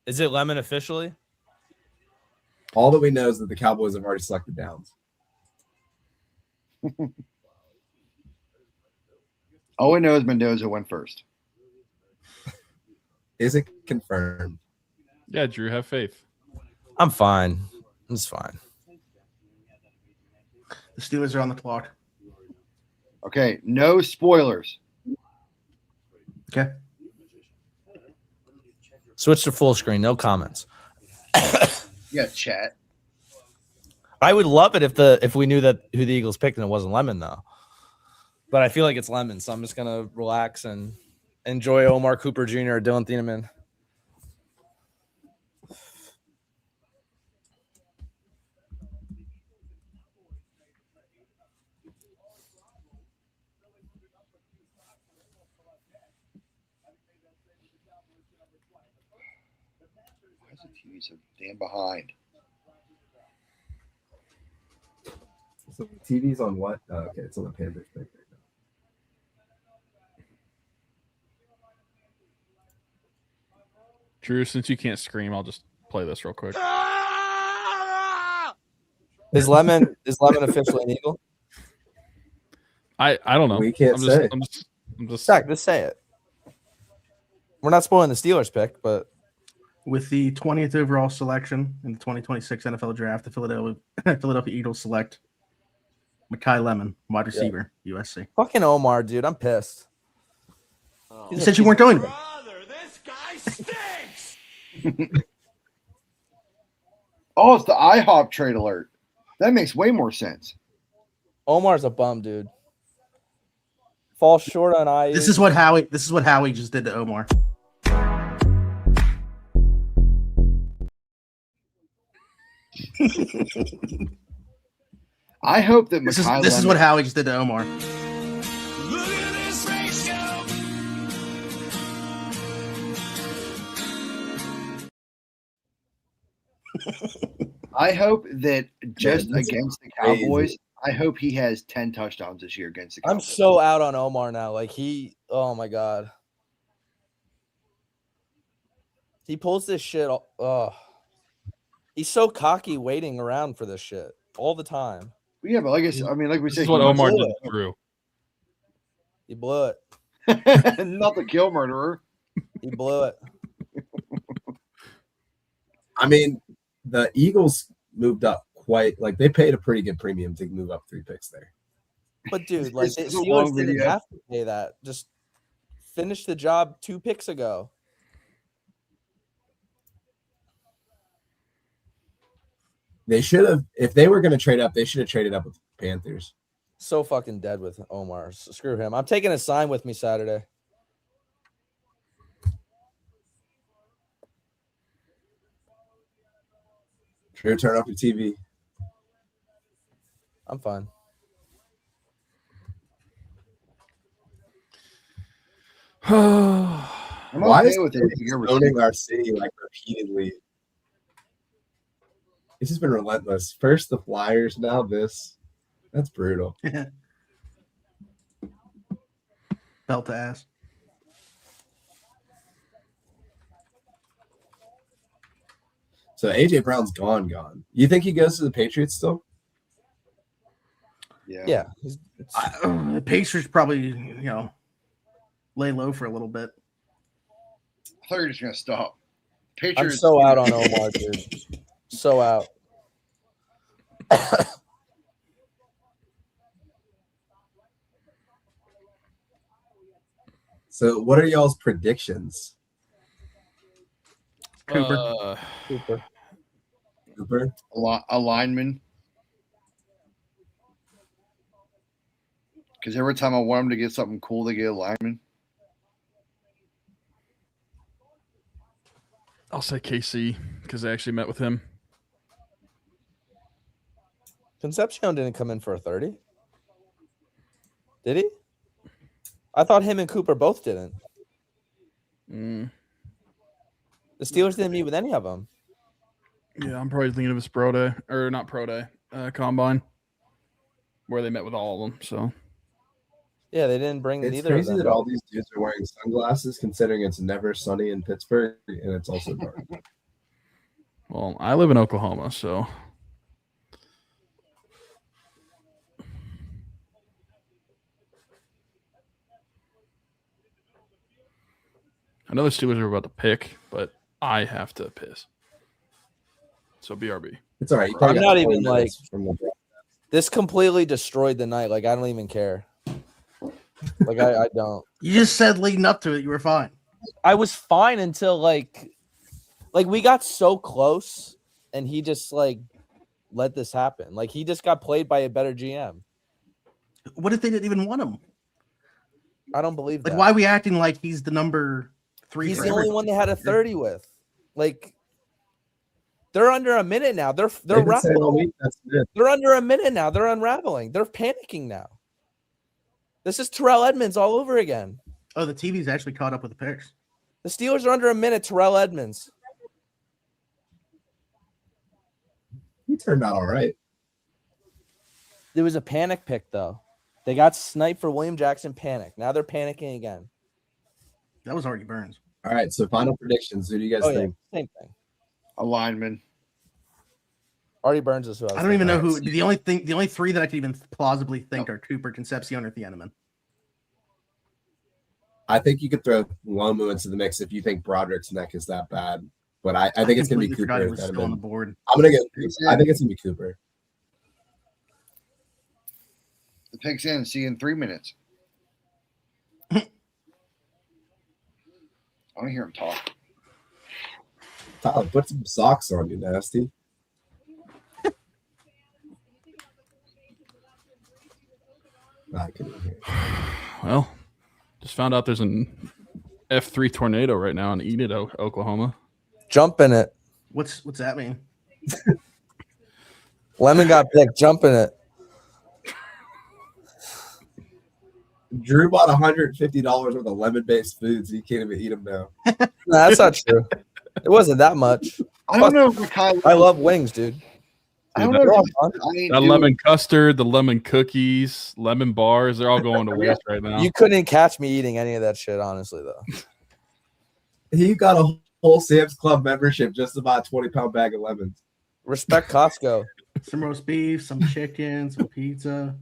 Is it Lemon officially? all that we know is that the Cowboys have already selected Downs. All we know is Mendoza went first. Is it confirmed? Yeah, Drew, have faith. I'm fine. It's fine. The Steelers are on the clock. Okay, no spoilers. Okay. Switch to full screen. No comments. Yeah, chat. I would love it if we knew that who the Eagles picked and it wasn't Lemon though. But I feel like it's Lemon, so I'm just gonna relax and enjoy Omar Cooper Jr. or Dylan Thieneman. Why is the TV so damn behind? So the TV's on what? Okay, it's on the Panthers pick right now. Drew, since you can't scream, I'll just play this real quick. Is Lemon officially an Eagle? I don't know. We can't say. I'm just Zach, just say it. We're not spoiling the Steelers pick, but With the 20th overall selection in the 2026 NFL Draft, the Philadelphia Eagles select Mekhi Lemon, wide receiver, USC. fucking Omar, dude, I'm pissed. You said you weren't going to. This guy stinks. Oh, it's the IHOP trade alert. That makes way more sense. Omar's a bum, dude. Falls short on IU. This is what Howie just did to Omar. I hope that This Mekhi is what Lemon- Howie just did to Omar. Look at this ratio. I hope that just Man, this is against the crazy. Cowboys, I hope he has 10 touchdowns this year against the I'm Cowboys. so out on Omar now. Like oh my god. He pulls this shit. He's so cocky waiting around for this shit all the time. Yeah, but like I said, like we this said, is what he Omar was- did to Drew. He blew it. not the kill murderer. He blew it. I mean, the Eagles moved up quite like they paid a pretty good premium to move up 3 picks there. But dude, like the This is a long Steelers didn't video. have to pay that. Just finish the job 2 picks ago. They should have, if they were going to trade up, they should have traded up with the Panthers. So fucking dead with Omar. Screw him. I'm taking a sign with me Saturday. Drew, turn off your TV. I'm fine. I'm Why okay is with it. if you're owning our city like repeatedly? It's just been relentless. First the Flyers, now this. That's brutal. Belt to ass. So AJ Brown's gone. You think he goes to the Patriots still? Yeah. The Pacers probably, lay low for a little bit. I thought you were just gonna stop. I'm Patriots. so out on Omar, dude. So out. So, what are y'all's predictions? Cooper. Cooper. Cooper? A lineman. Because every time I want them to get something cool, they get a lineman. I'll say KC because I actually met with him. Concepcion didn't come in for a 30. Did he? I thought him and Cooper both didn't. Mm. The Steelers didn't meet with any of them. Yeah, I'm probably thinking of his pro day or not pro day, combine, where they met with all of them. So Yeah, they didn't bring It's neither of crazy them. that all these dudes are wearing sunglasses, considering it's never sunny in Pittsburgh and it's also dark. well, I live in Oklahoma, so I know the Steelers are about to pick, but I have to piss. So BRB. It's all right. You I'm probably got not 20 even, minutes from the draft. This completely destroyed the night. Like, I don't even care. Like, I don't. You just said leading up to it, you were fine. I was fine until, like we got so close, and he just, like, let this happen. Like, he just got played by a better GM. What if they didn't even want him? I don't believe Like, that. why are we acting like he's the number 3? He's for the only everything? one they had a 30 with. Like, they're under a minute now. They're They've been saying all unraveling. week, that's it. They're under a minute now. They're unraveling. They're panicking now. This is Terrell Edmonds all over again. Oh, the TV's actually caught up with the picks. The Steelers are under a minute. Terrell Edmonds. He turned out all right. There was a panic pick, though. They got sniped for William Jackson panic. Now they're panicking again. That was Artie Burns. All right, so final predictions. Who do you guys Oh, yeah. think? Same thing. A lineman. Artie Burns is who I was I don't even know thinking. who. The only 3 that I could even plausibly think are Cooper, Concepcion, or Thieneman. I think you could throw Lomu into the mix if you think Broderick's neck is that bad. But I think it's going to be completely forgot Cooper. he was still on the board. I'm going to go Cooper. I think it's going to be Cooper. The pick's in. See you in 3 minutes. I want to hear him talk. Tyler, put some socks on, you nasty. I couldn't hear. Well, just found out there's an F3 tornado right now in Enid, Oklahoma. Jump in it. What's that mean? Lemon got picked. Jump in it. Drew bought $150 worth of lemon-based foods. He can't even eat them now. Nah, that's not true. It wasn't that much. I don't know if Mikhail. I love wings, dude. I don't Dude, know. that- If, I ain't That doing- lemon custard, the lemon cookies, lemon bars, they're all going to waste right now. You couldn't catch me eating any of that shit, honestly, though. He got a whole Sam's Club membership just to buy a 20-pound bag of lemons. Respect Costco. Some roast beef, some chicken, some pizza.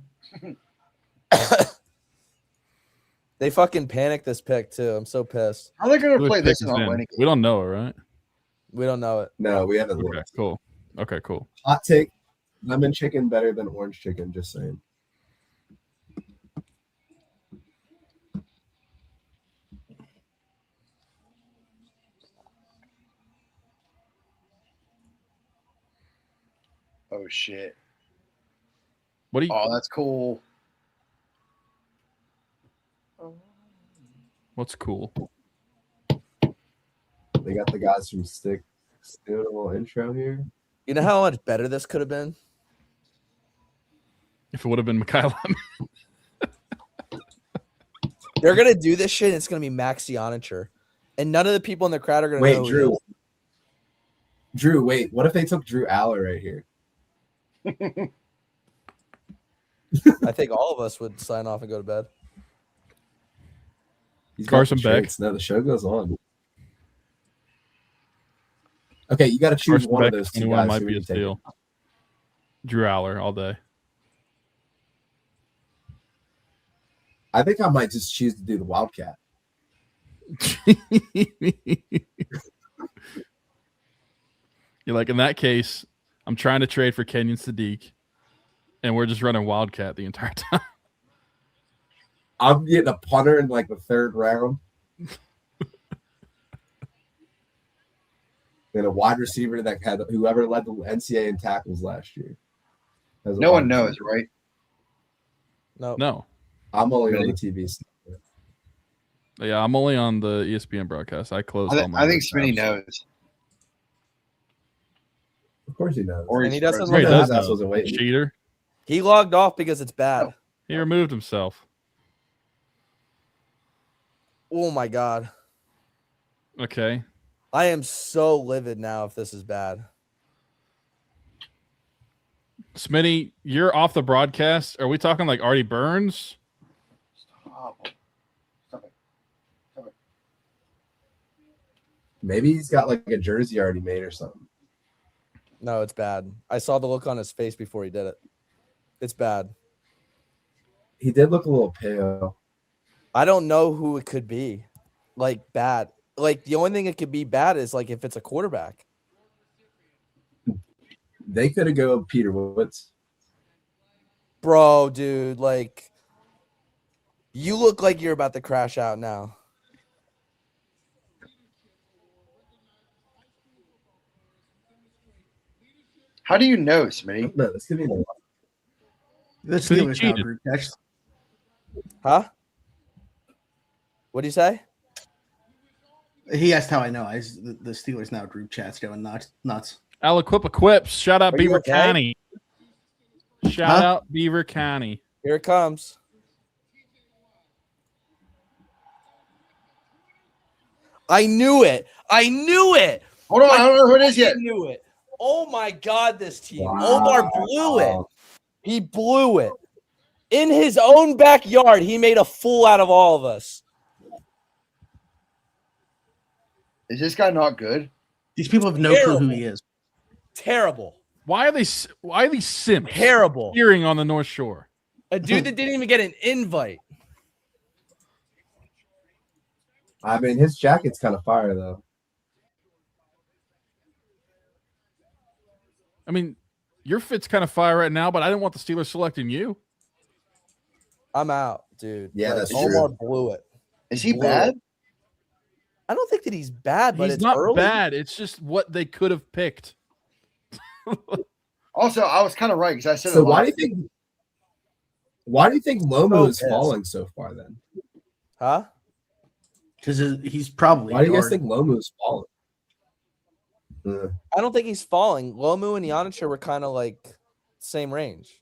They fucking panicked this pick, too. I'm so pissed. How are they going to Who play pick this is in in? Atlantic? We don't know it, right? We don't know it. No, we haven't Okay, looked. cool. Okay, cool. Hot take, lemon chicken better than orange chicken, just saying. Oh shit! What do you? Oh, that's cool. What's cool? They got the guys from Stick doing a little intro here. You know how much better this could have been? If it would have been Mikhail, They're going to do this shit, and it's going to be Max Yonicher. And none of the people in the crowd are going to know. Wait, who he Drew. is. Drew, wait. What if they took Drew Aller right here? I think all of us would sign off and go to bed. He's got Carson the Beck. traits. No, the show goes on. Okay, you got to choose Carson one Beck of those two 21 guys. might Who be are you a taking? steal. Drew Aller all day. I think I might just choose to do the Wildcat. You're like, in that case, I'm trying to trade for Kenyon Sadiq, and we're just running Wildcat the entire time. I'm getting a punter in like the 3rd round. And a wide receiver that had whoever led the NCAA in tackles last year. No one knows, right? No. I'm only on the TV. Yeah, I'm only on the ESPN broadcast. I closed all my I think other Smitty tabs. knows. Of course he knows. Or And he doesn't He look does at His ass know. wasn't waiting. Cheater. He logged off because it's bad. He removed himself. Oh my god. Okay. I am so livid now if this is bad. Smitty, you're off the broadcast. Are we talking like Artie Burns? Stop it. Stop it. Maybe he's got like a jersey already made or something. No, it's bad. I saw the look on his face before he did it. It's bad. He did look a little pale. I don't know who it could be. Like bad. Like the only thing it could be bad is like if it's a quarterback. They could have go Peter Woods. Bro, dude, like you look like you're about to crash out now. How do you know, Smitty? No, this could be The So he Steelers now cheated. group text. Huh? What'd you say? He asked how I know. The Steelers now group chat's going nuts. Equips. Shout out Are you Beaver okay? County. Shout Huh? out Beaver County. Here it comes. I knew it. I knew it. Hold on, I don't know who it is yet. I knew it. Oh my god, this team. Wow. Omar blew it. He blew it. In his own backyard, he made a fool out of all of us. Is this guy not good? These people have no clue who he is. Terrible. Why are these simps Terrible. hearing on the North Shore? A dude that didn't even get an invite. I mean, his jacket's kind of fire though. I mean, your fit's kind of fire right now, but I didn't want the Steelers selecting you. I'm out, dude. Yeah, Like, that's Omar true. blew it. Is he Blew bad? it. I don't think that he's bad, but He's it's not early. bad. It's just what they could have picked. Also, I was kind of right because I said So it why live. do you think Lomo is pissed. falling so far then? Huh? Because he's probably. Why do you guys guard. think Lomo is falling? I don't think he's falling. Lomu and Yonicher were kind of like same range.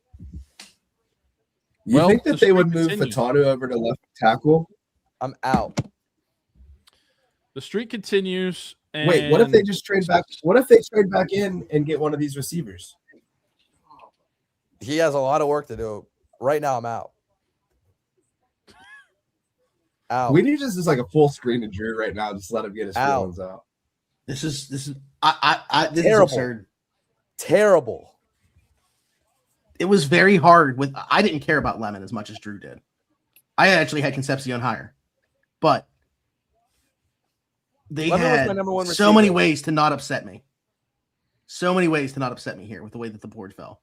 You Well, think the that they would streak move continues. Furtado over to left tackle? I'm out. The streak continues. And Wait, what if they just trade back? What if they trade back in and get one of these receivers? He has a lot of work to do. Right now, I'm out. Out. We need just like a full screen of Drew right now. Just let him get his Ow. feelings out. This is this is Terrible. absurd. Terrible. It was very hard with. I didn't care about Lemon as much as Drew did. I actually had Concepcion higher, but they Lemon was my had number one so many receiver. ways to not upset me. So many ways to not upset me here with the way that the board fell.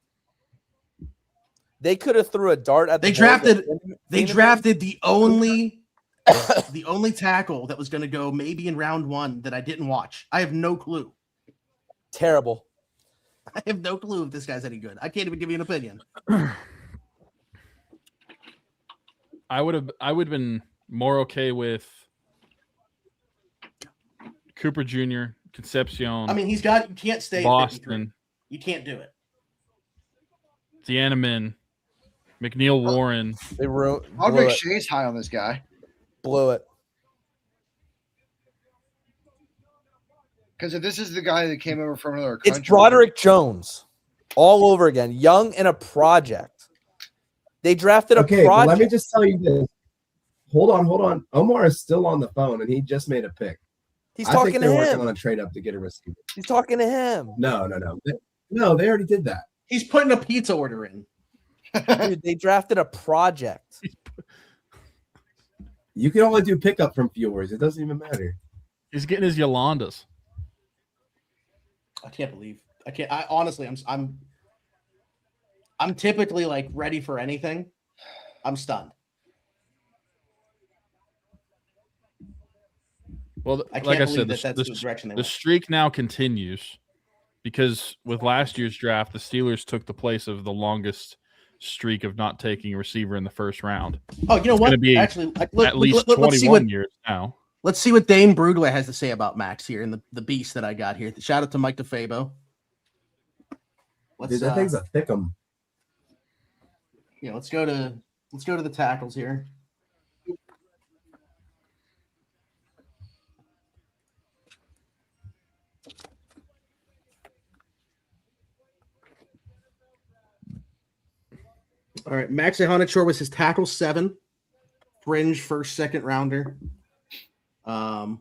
They could have threw a dart at the They board drafted- that- They drafted the only tackle that was going to go maybe in round one that I didn't watch. I have no clue. Terrible. I have no clue if this guy's any good. I can't even give you an opinion. I would have been more okay with Cooper Jr., Concepcion, I mean, you can't stay at 53. Boston, You can't do it. Deanneman, McNeil Warren. They I'll blew make it. Shay's high on this guy Blew it. because if this is the guy that came over from another country, It's Broderick Jones all over again. Young and a project. They drafted a Okay, well, project. let me just tell you this. Hold on. Omar is still on the phone, and he just made a pick. He's I talking think to they're working him. on a trade up to get a receiver. He's talking to him. No. No, they already did that. He's putting a pizza order in. Dude, they drafted a project. You can only do pickup from Fuelers. It doesn't even matter. He's getting his Yolandas. I can't believe. I can't. I honestly, I'm typically like ready for anything. I'm stunned. Well, I can't like I believe said, that's the direction they the went. streak now continues because with last year's draft, the Steelers took the place of the longest streak of not taking a receiver in the first round. Oh, you know It's what? going to be Actually, at least let's see 21 years now. Let's see what Dane Brugler has to say about Max here and the beast that I got here. Shout out to Mike DeFabo. Dude, that thing's a thickum. Yeah, let's go to the tackles here. All right, Max HangAHT was his tackle 7, fringe first, second rounder. For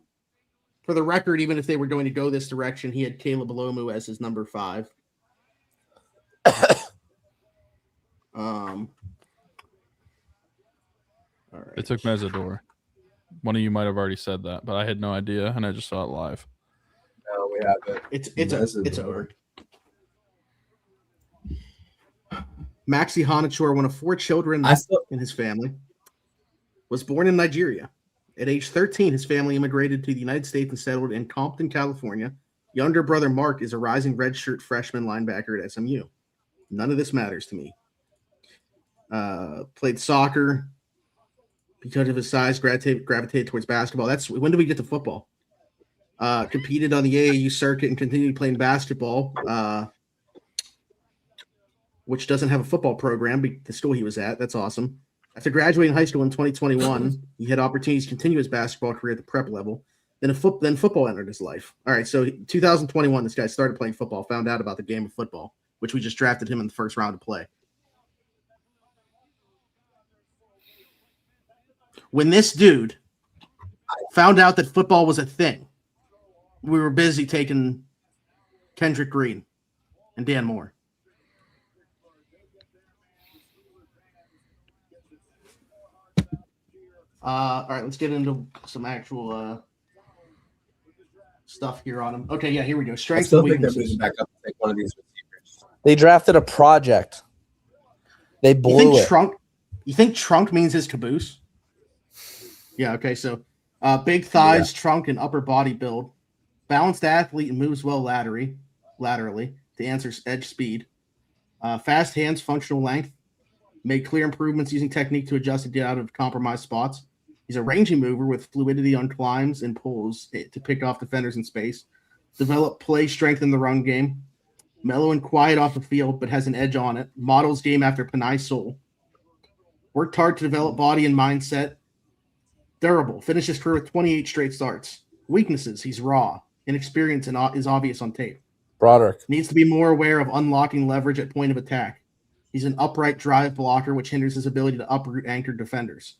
the record, even if they were going to go this direction, he had Caleb Alomu as his number 5. All right. They took Mesidor. One of you might have already said that, but I had no idea, and I just saw it live. No, we have it. It's over. Maxi Hanachor, one of 4 children in his family, was born in Nigeria. At age 13, his family immigrated to the United States and settled in Compton, California. Younger brother Mark is a rising redshirt freshman linebacker at SMU. None of this matters to me. Played soccer. Because of his size, gravitated towards basketball. When do we get to football? Competed on the AAU circuit and continued playing basketball, which doesn't have a football program. The school he was at, that's awesome. After graduating high school in 2021, he had opportunities to continue his basketball career at the prep level. Then football entered his life. All right, so 2021, this guy started playing football, found out about the game of football, which we just drafted him in the first round to play. When this dude found out that football was a thing, we were busy taking Kendrick Green and Dan Moore. All right, let's get into some actual stuff here on him. Okay, yeah, here we go. Strengths and weaknesses. They're moving back up to take one of these receivers. They drafted a project. They blew it. You think trunk means his caboose? Yeah, okay, so big thighs, trunk, and upper body build. Balanced athlete and moves well laterally to answer edge speed. Fast hands, functional length. Made clear improvements using technique to adjust and get out of compromised spots. He's a rangy mover with fluidity on climbs and pulls to pick off defenders in space. Develop play strength in the run game. Mellow and quiet off the field, but has an edge on it. Models game after Panay Soul. Worked hard to develop body and mindset. Durable. Finished his career with 28 straight starts. Weaknesses. He's raw. Inexperienced and is obvious on tape. Broderick. Needs to be more aware of unlocking leverage at point of attack. He's an upright drive blocker, which hinders his ability to uproot anchored defenders.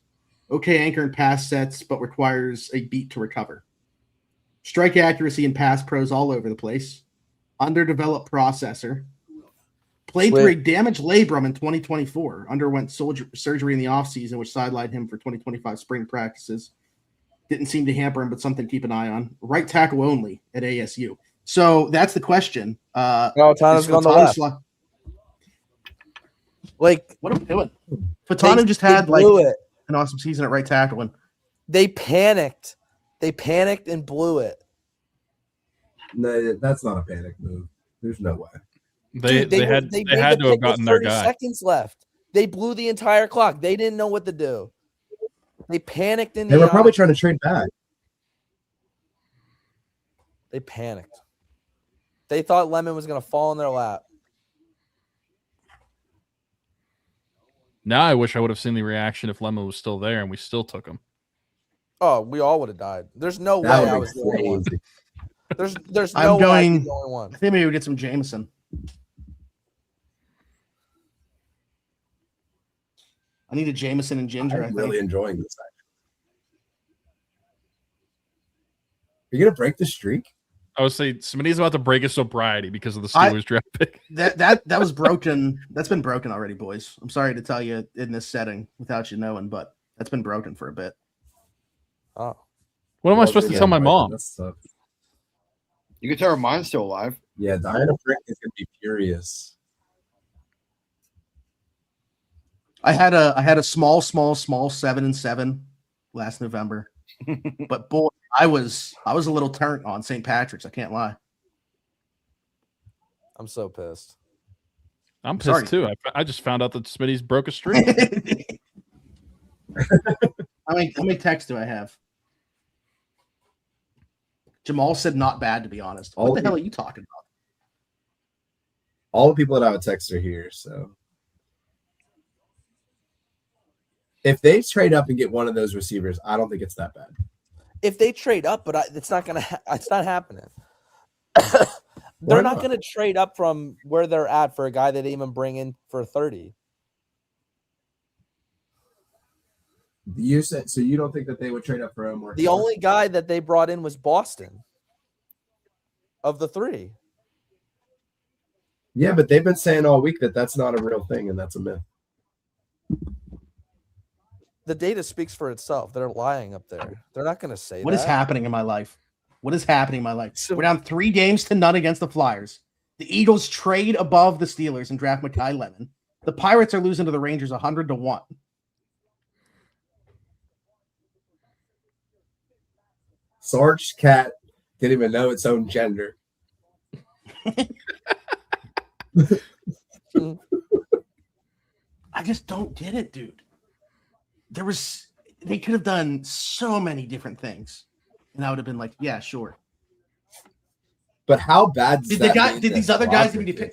Okay anchor in pass sets, but requires a beat to recover. Strike accuracy and pass pros all over the place. Underdeveloped processor. Played through a damaged labrum in 2024. Underwent surgery in the offseason, which sidelined him for 2025 spring practices. Didn't seem to hamper him, but something to keep an eye on. Right tackle only at ASU. So that's the question. Tana's gone to left. Like, what are we doing? Fatanu just had an awesome season at right tackle. And they panicked. They panicked and blew it. No, that's not a panic move. There's no way. They had to have gotten their guy. Seconds left. They blew the entire clock. They didn't know what to do. They panicked in They were probably trying to trade back. They panicked. They thought Lemon was going to fall in their lap. Now I wish I would have seen the reaction if Lemon was still there and we still took him. Oh, we all would have died. There's no way I was the only one. There's no way I was the only one. I think maybe we get some Jameson. I need a Jameson and ginger. I'm really enjoying this. Are you gonna break the streak? I would say Smitty's about to break his sobriety because of the Steelers draft pick. That was broken. That's been broken already, boys. I'm sorry to tell you in this setting without you knowing, but that's been broken for a bit. Oh, what am I supposed to tell my mom? You can tell her mine's still alive. Yeah, Diana Frick is gonna be furious. I had a small 7-7 last November, but boy, I was a little turnt on St. Patrick's. I can't lie. I'm so pissed. I'm Sorry. pissed too. I just found out that Smitty's broke a streak. How many texts do I have? Jamal said not bad, to be honest. What the hell are you talking about? All the people that I would text are here, so if they trade up and get one of those receivers, I don't think it's that bad. If they trade up, but it's not gonna. It's not happening. They're not going to trade up from where they're at for a guy they didn't even bring in for 30. You said so. You don't think that they would trade up for Omar? The only guy that they brought in was Boston. Of the three. Yeah, but they've been saying all week that that's not a real thing and that's a myth. The data speaks for itself. They're lying up there. They're not going to say What is happening in my life? What is happening in my life? We're down 3-0 against the Flyers. The Eagles trade above the Steelers and draft Mekhi Lemon. The Pirates are losing to the Rangers 100-1. Sarge cat didn't even know its own gender. I just don't get it, dude. They could have done so many different things. And I would have been like, yeah, sure. But how bad did these other guys need to pick?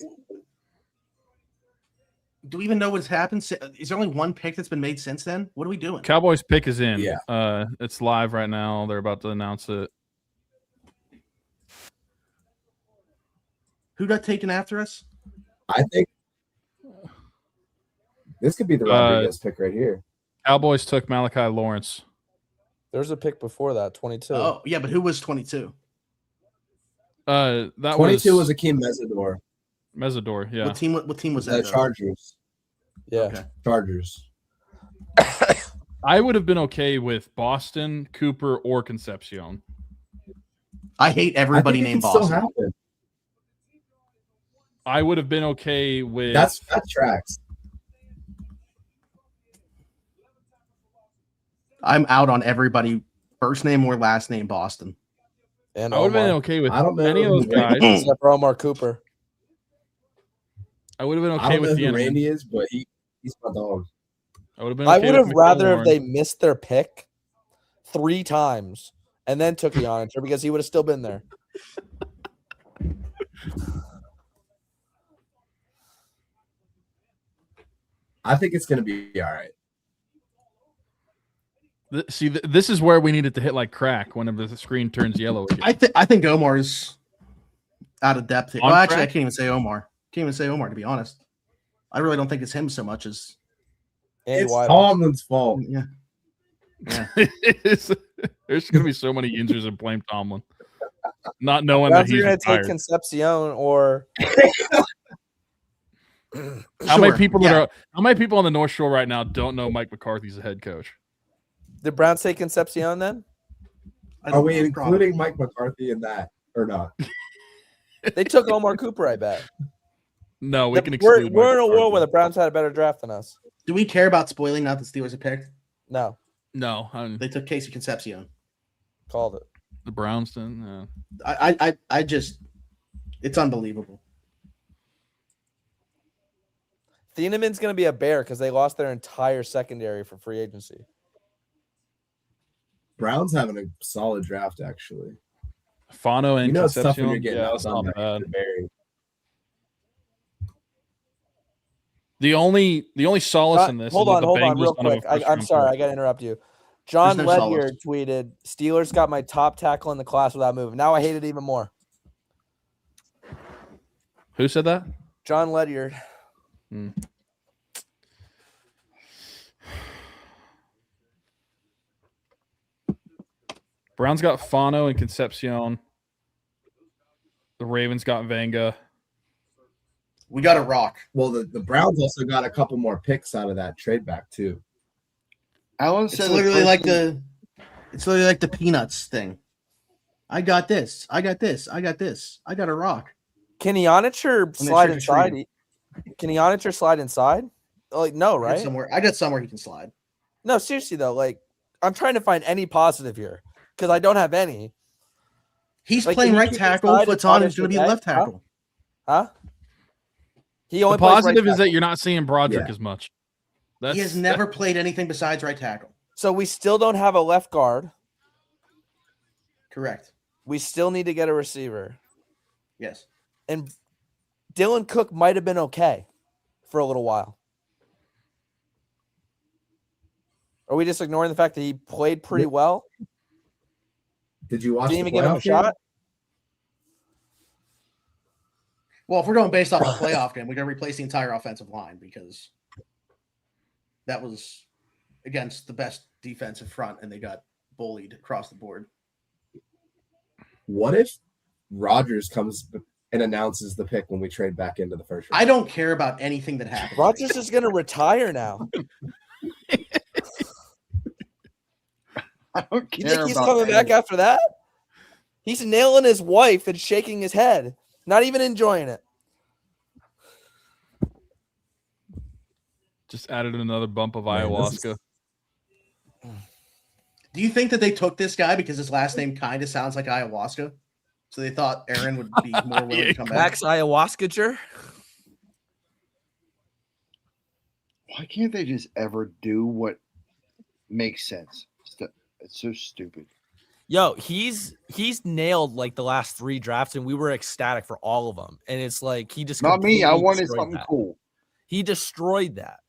Do we even know what's happened? Is there only one pick that's been made since then? What are we doing? Cowboys pick is in. Yeah. It's live right now. They're about to announce it. Who got taken after us? I think this could be the Rodriguez pick right here. Cowboys took Malachi Lawrence. There's a pick before that, 22. Oh, yeah, but who was 22? That 22 was Akeem Mesidor, yeah. What team was that? Chargers. Yeah. Okay. Chargers. I would have been okay with Boston, Cooper, or Concepcion. I hate everybody named Boston. I would have been okay with that tracks. I'm out on everybody first name or last name Boston. And I would have been okay with any of those guys. Except for Omar Cooper. I would have been okay I don't with know who Randy is, but he's my dog. I would have been. I Okay would have with rather McLaurin. if they missed their pick 3 times and then took Ionitor because he would have still been there. I think it's going to be all right. See, this is where we needed to hit like crack whenever the screen turns yellow again. I think Omar's out of depth here. On Well, actually, I track? can't even say Omar. Can't even say Omar, to be honest. I really don't think it's him so much as And It's why? Tomlin's fault. yeah. There's going to be so many users that blame Tomlin, not knowing Browns that are he's going to take retired. Concepcion or How many Sure, people yeah. How many people on the North Shore right now don't know Mike McCarthy's the head coach? did Browns take Concepcion then? I Are don't we know, including Mike McCarthy in that or not? They took Omar Cooper, I bet. No, we can We're exclude. in a Mike world McCarthy. where the Browns had a better draft than us. Do we care about spoiling now that the Steelers are picked? No, No, They took Casey Concepcion. called it. the Brownston. I just it's unbelievable. Thieneman's going to be a bear because they lost their entire secondary for free agency. Browns having a solid draft, actually. Fano and You know it's tough when Concepcion. you're getting Yeah, that's not outdone bad. by Barry. The only solace in this. Hold is on, that the hold on, Bengals real don't have a quick. I'm first-round sorry, pick. I got to interrupt you. John There's no Ledyard solace. tweeted, Steelers got my top tackle in the class without moving. Now I hate it even more. Who said that? John Ledyard. Browns got Fano and Concepcion. The Ravens got Vanga. We got to rock. Well, the Browns also got a couple more picks out of that trade back too. Alan It's said literally like the Peanuts thing. I got this. I got this. I got this. I got to rock. Can Ionitor they slide trick-or-treat inside? Can Ionitor slide inside? Like, no, I right? got somewhere he can slide. No, seriously though. Like, I'm trying to find any positive here. because I don't have any. He's Like, playing can you right keep tackle. inside Foot's and on. Todd He's going to be Today? left tackle. Huh? He The only plays right positive is that tackle. you're not seeing Broderick Yeah. as much. He has never played anything besides right tackle. So we still don't have a left guard. Correct. We still need to get a receiver. Yes. And Dylan Cook might have been okay for a little while. Are we just ignoring the fact that he played pretty well? Did you watch Didn't the even give him a playoff game? shot? Well, if we're going based off the playoff game, we're going to replace the entire offensive line because that was against the best defensive front, and they got bullied across the board. What if Rodgers comes and announces the pick when we trade back into the first round? I don't care about anything that happens. Rodgers is going to retire now. I don't You care think he's about coming back any- after that? He's nailing his wife and shaking his head, not even enjoying it. Just added another bump of Man, this ayahuasca. Do you think that they took this guy because his last name kind of sounds like ayahuasca? So they thought Aaron would be more willing to come back. Max Ayahuasca. Why can't they just ever do what makes sense? It's so stupid. Yo, he's nailed like the last 3 drafts, and we were ecstatic for all of them. And it's like he just Not me. I completely wanted destroyed something that. cool. He destroyed that.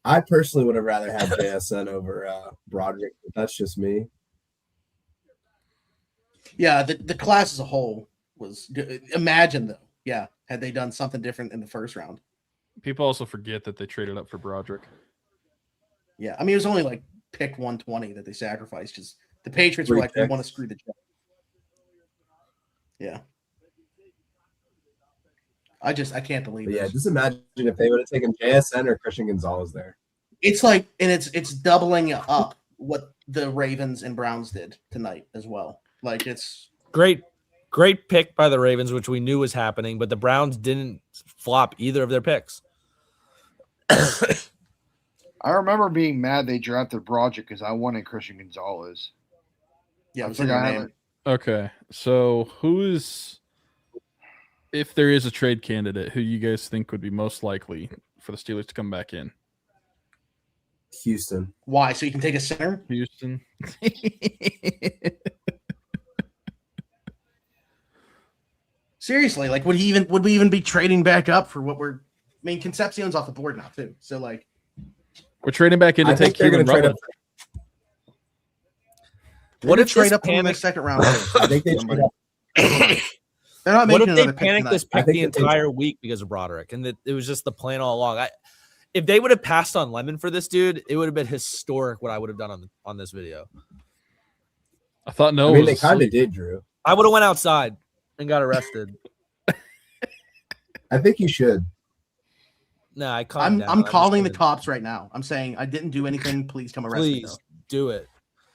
I personally would have rather had JSN over Broderick, but that's just me. Yeah, the class as a whole was good. Imagine though, yeah, had they done something different in the first round. People also forget that they traded up for Broderick. Yeah, I mean it was only like pick 120 that they sacrificed because the Patriots were Three like, we picks. want to screw the Jets. Yeah. I can't believe But it. yeah, just imagine if they would have taken JSN or Christian Gonzalez there. It's like, and it's doubling up what the Ravens and Browns did tonight as well. Like it's Great pick by the Ravens, which we knew was happening, but the Browns didn't flop either of their picks. I remember being mad they drafted Broderick because I wanted Christian Gonzalez. yeah, it I was in think their I name. have Okay, so if there is a trade candidate, who you guys think would be most likely for the Steelers to come back in? Houston. Why? So you can take a center? Houston. Seriously, like would we even be trading back up for what we're? I mean, Concepcion's off the board now too. So like, We're trading back in to I take think they're Keelan going to trade Rutledge. up. what if if trade this up in the panic- second round? I think they trade up. They're not What making if they another pick panicked tonight. this I pick think the that they- entire week because of Broderick, and that it was just the plan all along? If they would have passed on Lemon for this dude, it would have been historic what I would have done on this video. I thought no. I mean, they kind of did, Drew. I would have went outside and got arrested. I think you should. Nah, I calmed down. I'm just calling the couldn't. cops right now. I'm saying I didn't do anything. Please come arrest me. Please do it.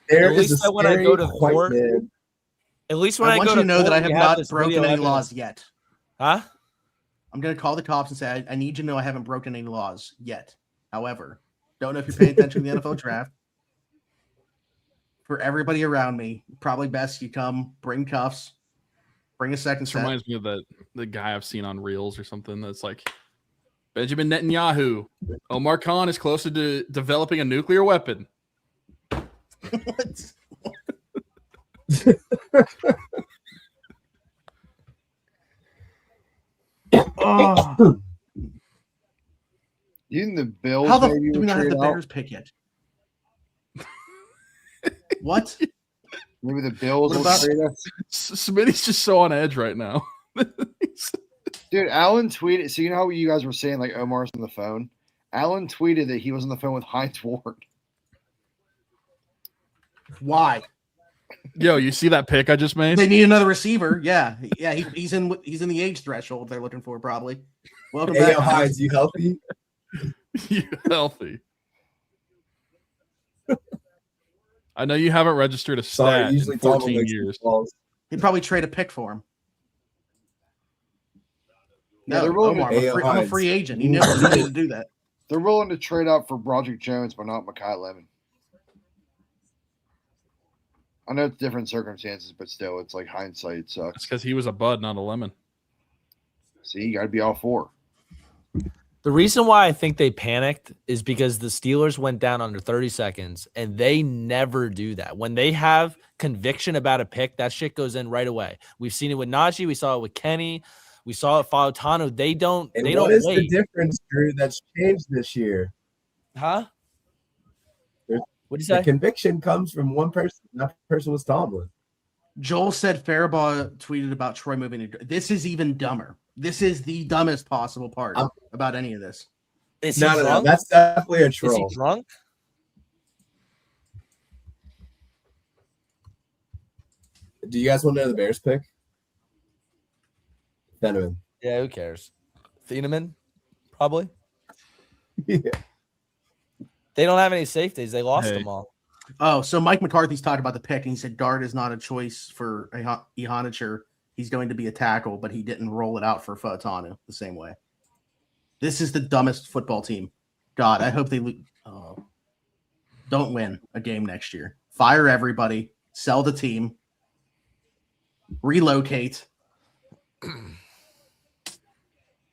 There At is least a when I scary go to white court- man. At least when I I, want go you to to know that I court, have we not this broken video any evidence. laws yet. Huh? I'm going to call the cops and say, I need you to know I haven't broken any laws yet. However, don't know if you're paying attention to the NFL draft. For everybody around me, probably best you come, bring cuffs, bring a second This set. reminds me of the guy I've seen on Reels or something that's like Benjamin Netanyahu. Omar Khan is closer to developing a nuclear weapon. What? Oh, You think the Bills how the maybe do we would not have trade the out? Bears pick yet? What? Maybe the Bills What will about- trade us. Smitty's just so on edge right now. Dude, Alan tweeted. So you know how you guys were saying like Omar's on the phone? Alan tweeted that he was on the phone with Heinz Ward. Why? Yo, you see that pick I just made? They need another receiver. Yeah, yeah. He's in the age threshold they're looking for probably. Welcome Hey, back. yo, Hines, you healthy? You healthy. I know you haven't registered a Sorry, stat usually in Tom 14 makes years. balls. He'd probably trade a pick for him. Yeah, No, they're willing to- Omar, Hey, I'm a Hines. free agent. You never needed to do that. They're willing to trade out for Broderick Jones, but not Mekhi Lemon. I know it's different circumstances, but still, it's like hindsight sucks. That's because he was a bud, not a lemon. See, you got to be all for. The reason why I think they panicked is because the Steelers went down under 30 seconds, and they never do that. When they have conviction about a pick, that shit goes in right away. We've seen it with Najee. We saw it with Kenny. We saw it with Fautano. They don't What is wait. the difference, Drew, that's changed this year? Huh? There's- What did you The say? conviction comes from one person. That person was Tomlin. Joel said Faribault tweeted about Troy moving. This is even dumber. This is the dumbest possible part about any of this. Is he No, drunk? that's definitely a Is troll. he drunk? Do you guys want to know the Bears pick? Fenneman. Yeah, who cares? Thieneman? Probably. Yeah. They don't have any safeties. They lost Hey. them all. Oh, so Mike McCarthy's talked about the pick, and he said guard is not a choice for Ihanacher. He's going to be a tackle, but he didn't roll it out for Fautanu the same way. This is the dumbest football team. God, I hope they don't win a game next year. Fire everybody, sell the team, relocate.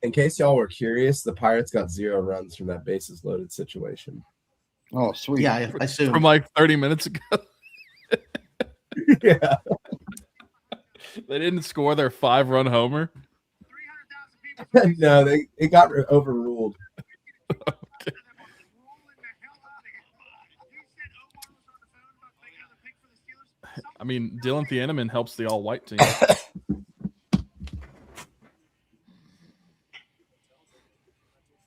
In case y'all were curious, the Pirates got 0 runs from that bases loaded situation. Oh, sweet. Yeah, I assume. From like 30 minutes ago. Yeah. They didn't score their 5-run homer. No, it got overruled. I mean, Dylan Thieneman helps the all-white team.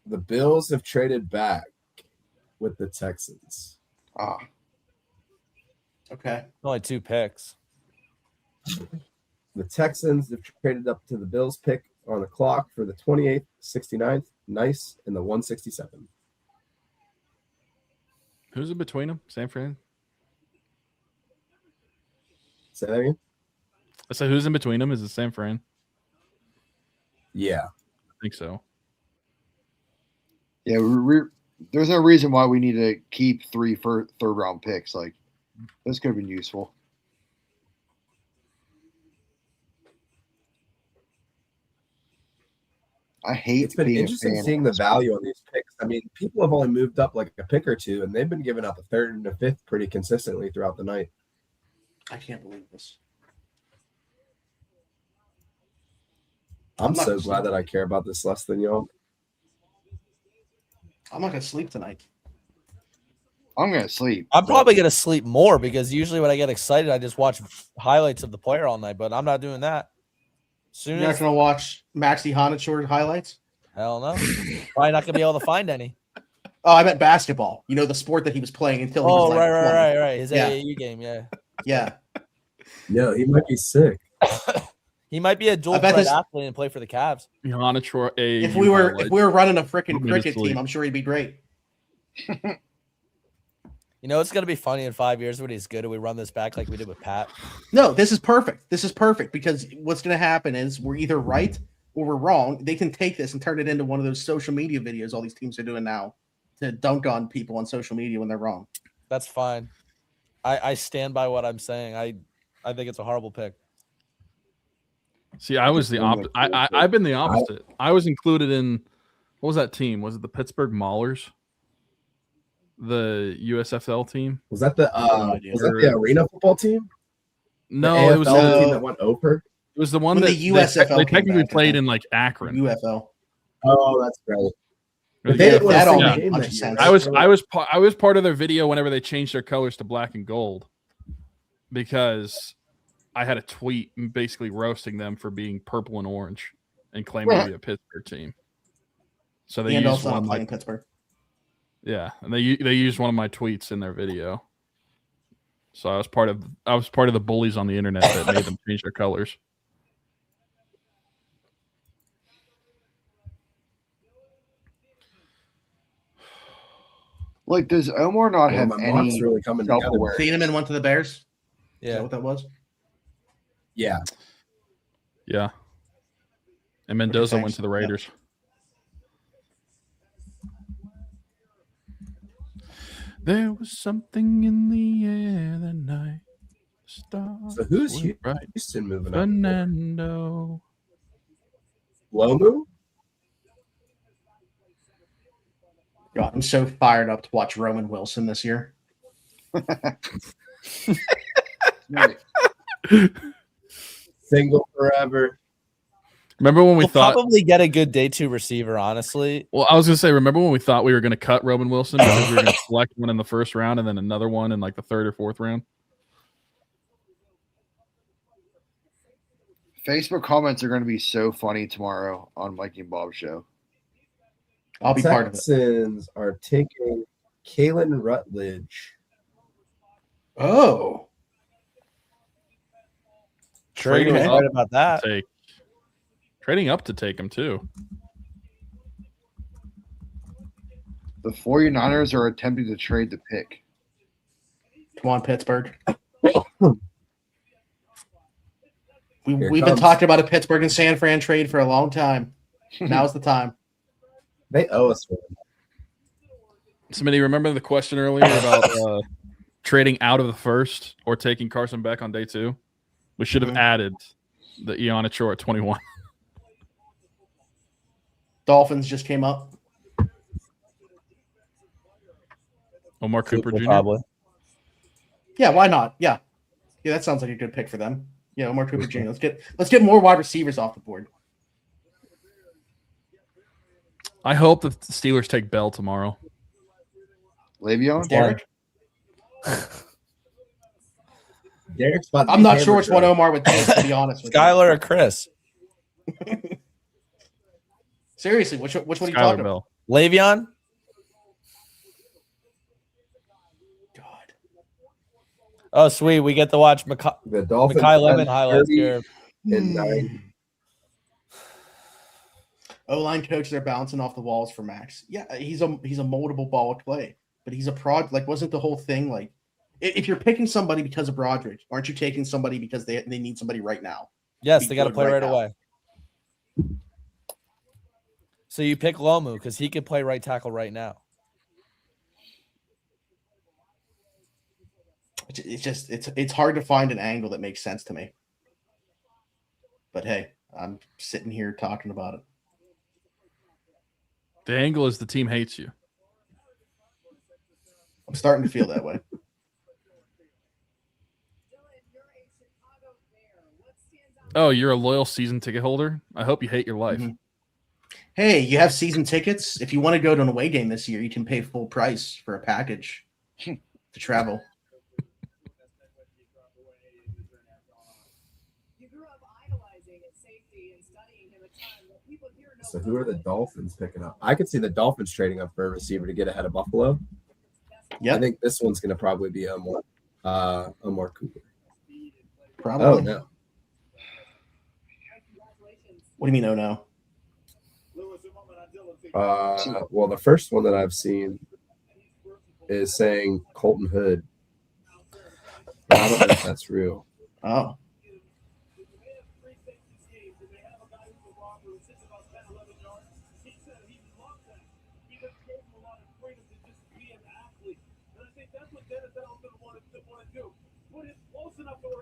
The Bills have traded back with the Texans. Ah, Okay. Only 2 picks. The Texans have traded up to the Bills pick on the clock for the 28th, 69th, nice, and the 167. Who's in between them? San Fran? Say that again? I said, who's in between them? Is it San Fran? Yeah. I think so. yeah. There's no reason why we need to keep 3 third-round picks. Like, this could have been useful. I hate It's been being a interesting fan. seeing the value on these picks. I mean, people have only moved up like a pick or two, and they've been giving up a third and a fifth pretty consistently throughout the night. I can't believe this. I'm not so gonna glad sleep. that I care about this less than y'all. I'm not going to sleep tonight. I'm gonna sleep. I'm probably going to sleep more because usually when I get excited, I just watch highlights of the player all night, but I'm not doing that. Soon You're not as going to watch Maxi Ihanacher highlights? hell no. Probably not going to be able to find any. Oh, I meant basketball. You know, the sport that he was playing until he was Oh, like 20. right. His Yeah. AAU game, yeah. Yeah. No, he might be sick. He might be a dual I bet threat this- athlete and play for the Cavs. Johanna Troy. If we were running a freaking Put me to cricket sleep. team, I'm sure he'd be great. You know, it's going to be funny in 5 years when he's good and we run this back like we did with Pat. No, this is perfect. This is perfect because what's going to happen is we're either right or we're wrong. They can take this and turn it into one of those social media videos all these teams are doing now to dunk on people on social media when they're wrong. That's fine. I stand by what I'm saying. I think it's a horrible pick. See, I was the opposite. I've been the opposite. I was included in, what was that team? Was it the Pittsburgh Maulers? The USFL team? Was that the idea. was that the arena football team? No, The it was AFL team the that went over. it was the one When that the USFL they came technically back, I played think. in like Akron. UFL. Oh, that's right. But Yeah, they didn't win a that all single made game much that year. sense. I was part of their video whenever they changed their colors to black and gold because I had a tweet basically roasting them for being purple and orange and claiming to be a Pittsburgh team. So they And used also one not of my playing Pittsburgh. and they used one of my tweets in their video. So I was part of the bullies on the internet that made them change their colors. Like, does Omar not Well, have my mock's any really coming together. self-awareness? Thieneman went to the Bears. Is Yeah. that what that was? Yeah. Yeah. And Mendoza thanks. went to the Raiders. There was something in the air that night. So who's Right. Houston moving up? Fernando. Lomu? God, I'm so fired up to watch Roman Wilson this year. Right. Single forever. Remember when we We'll thought? probably get a good day 2 receiver, honestly. Well, I was gonna say, remember when we thought we were gonna cut Roman Wilson because we were gonna select one in the first round and then another one in like the third or fourth round? Facebook comments are going to be so funny tomorrow on Mikey and Bob's show. I'll be part of it. Texans are taking Kalen Rutledge. Oh, Sure, you Trading right up about that. Trading up to take him too. The 49ers are attempting to trade the pick. come on, Pittsburgh. Here We've been comes. talking about a Pittsburgh and San Fran trade for a long time. Now's the time. They owe us one. Smitty, remember the question earlier about trading out of the first or taking Carson Beck on day 2? We should have added the Iana Chor at 21. Dolphins just came up. Omar Cooper Jr. Probably. Yeah, why not? Yeah, that sounds like a good pick for them. Yeah, Omar Cooper Jr. Let's get more wide receivers off the board. I hope the Steelers take Bell tomorrow. Le'Veon? Derek. Derek's about to I'm be not sure hammered which one drunk. Omar would take, to be honest with you. Skylar or Chris? Seriously, which one are you Skylar talking about? Bell. Le'Veon? God. Oh, sweet. We get to watch The Dolphins Makai have Lemon highlights 30 here. and 9. O-line coaches are bouncing off the walls for Max. Yeah, he's a moldable ball of clay, but he's a prod. Like, wasn't the whole thing like, if you're picking somebody because of Broderick, aren't you taking somebody because they need somebody right now? Yes, Be they got to good play right now. away. So you pick Lomu because he could play right tackle right now. It's hard to find an angle that makes sense to me. But hey, I'm sitting here talking about it. The angle is the team hates you. I'm starting to feel that way. Oh, you're a loyal season ticket holder? I hope you hate your life. Mhm. Hey, you have season tickets. If you want to go to an away game this year, you can pay full price for a package to travel. So who are the Dolphins picking up? I could see the Dolphins trading up for a receiver to get ahead of Buffalo. Yeah, I think this one's going to probably be Omar Cooper. probably. Oh, no. What do you mean? Oh no. Well, the first one that I've seen is saying Colton Hood. But I don't know if that's real. Oh,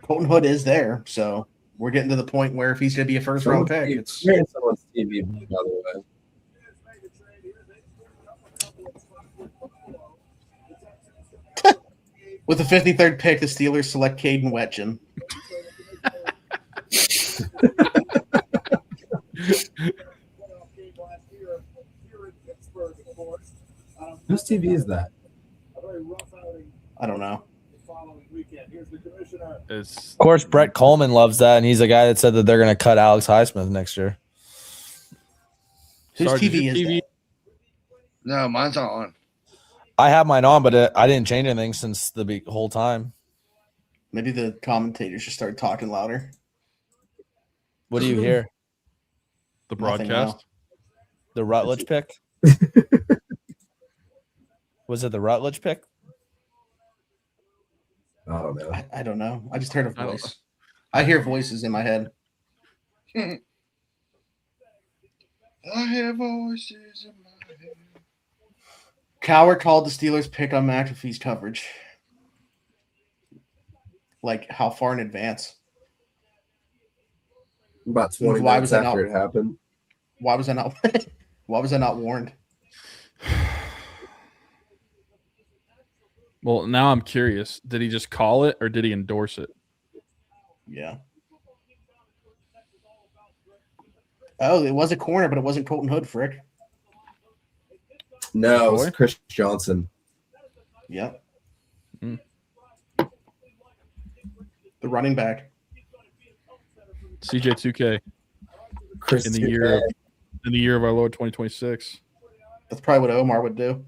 Colton Hood is there, so we're getting to the point where if he's going to be a first round pick, it's Hearing someone's TV, by the way. with the 53rd pick, the Steelers select Caden Wetchen. Whose TV is that? I don't know. It's Of course, Brett Coleman loves that, and he's the guy that said that they're going to cut Alex Highsmith next year. Whose Sarge, is TV your is TV that? No, mine's not on. I have mine on, but I didn't change anything since the whole time. Maybe the commentators should start talking louder. What do you hear? the Nothing broadcast. The Rutledge pick? Was it the Rutledge pick? I don't know. I don't know. I just heard a I don't voice. I hear voices in my head. I hear voices in my head. Cowher called the Steelers pick on McAfee's coverage. like how far in advance? About 20 Why minutes was that after not- it happened. Why was I not? Why was I not warned? Well, now I'm curious. Did he just call it or did he endorse it? Yeah. Oh, it was a corner, but it wasn't Colton Hood, frick. No, it was Boy? Chris Johnson. Yep. Hmm. The running back. CJ2K Chris in the 2K. year of our Lord 2026. That's probably what Omar would do.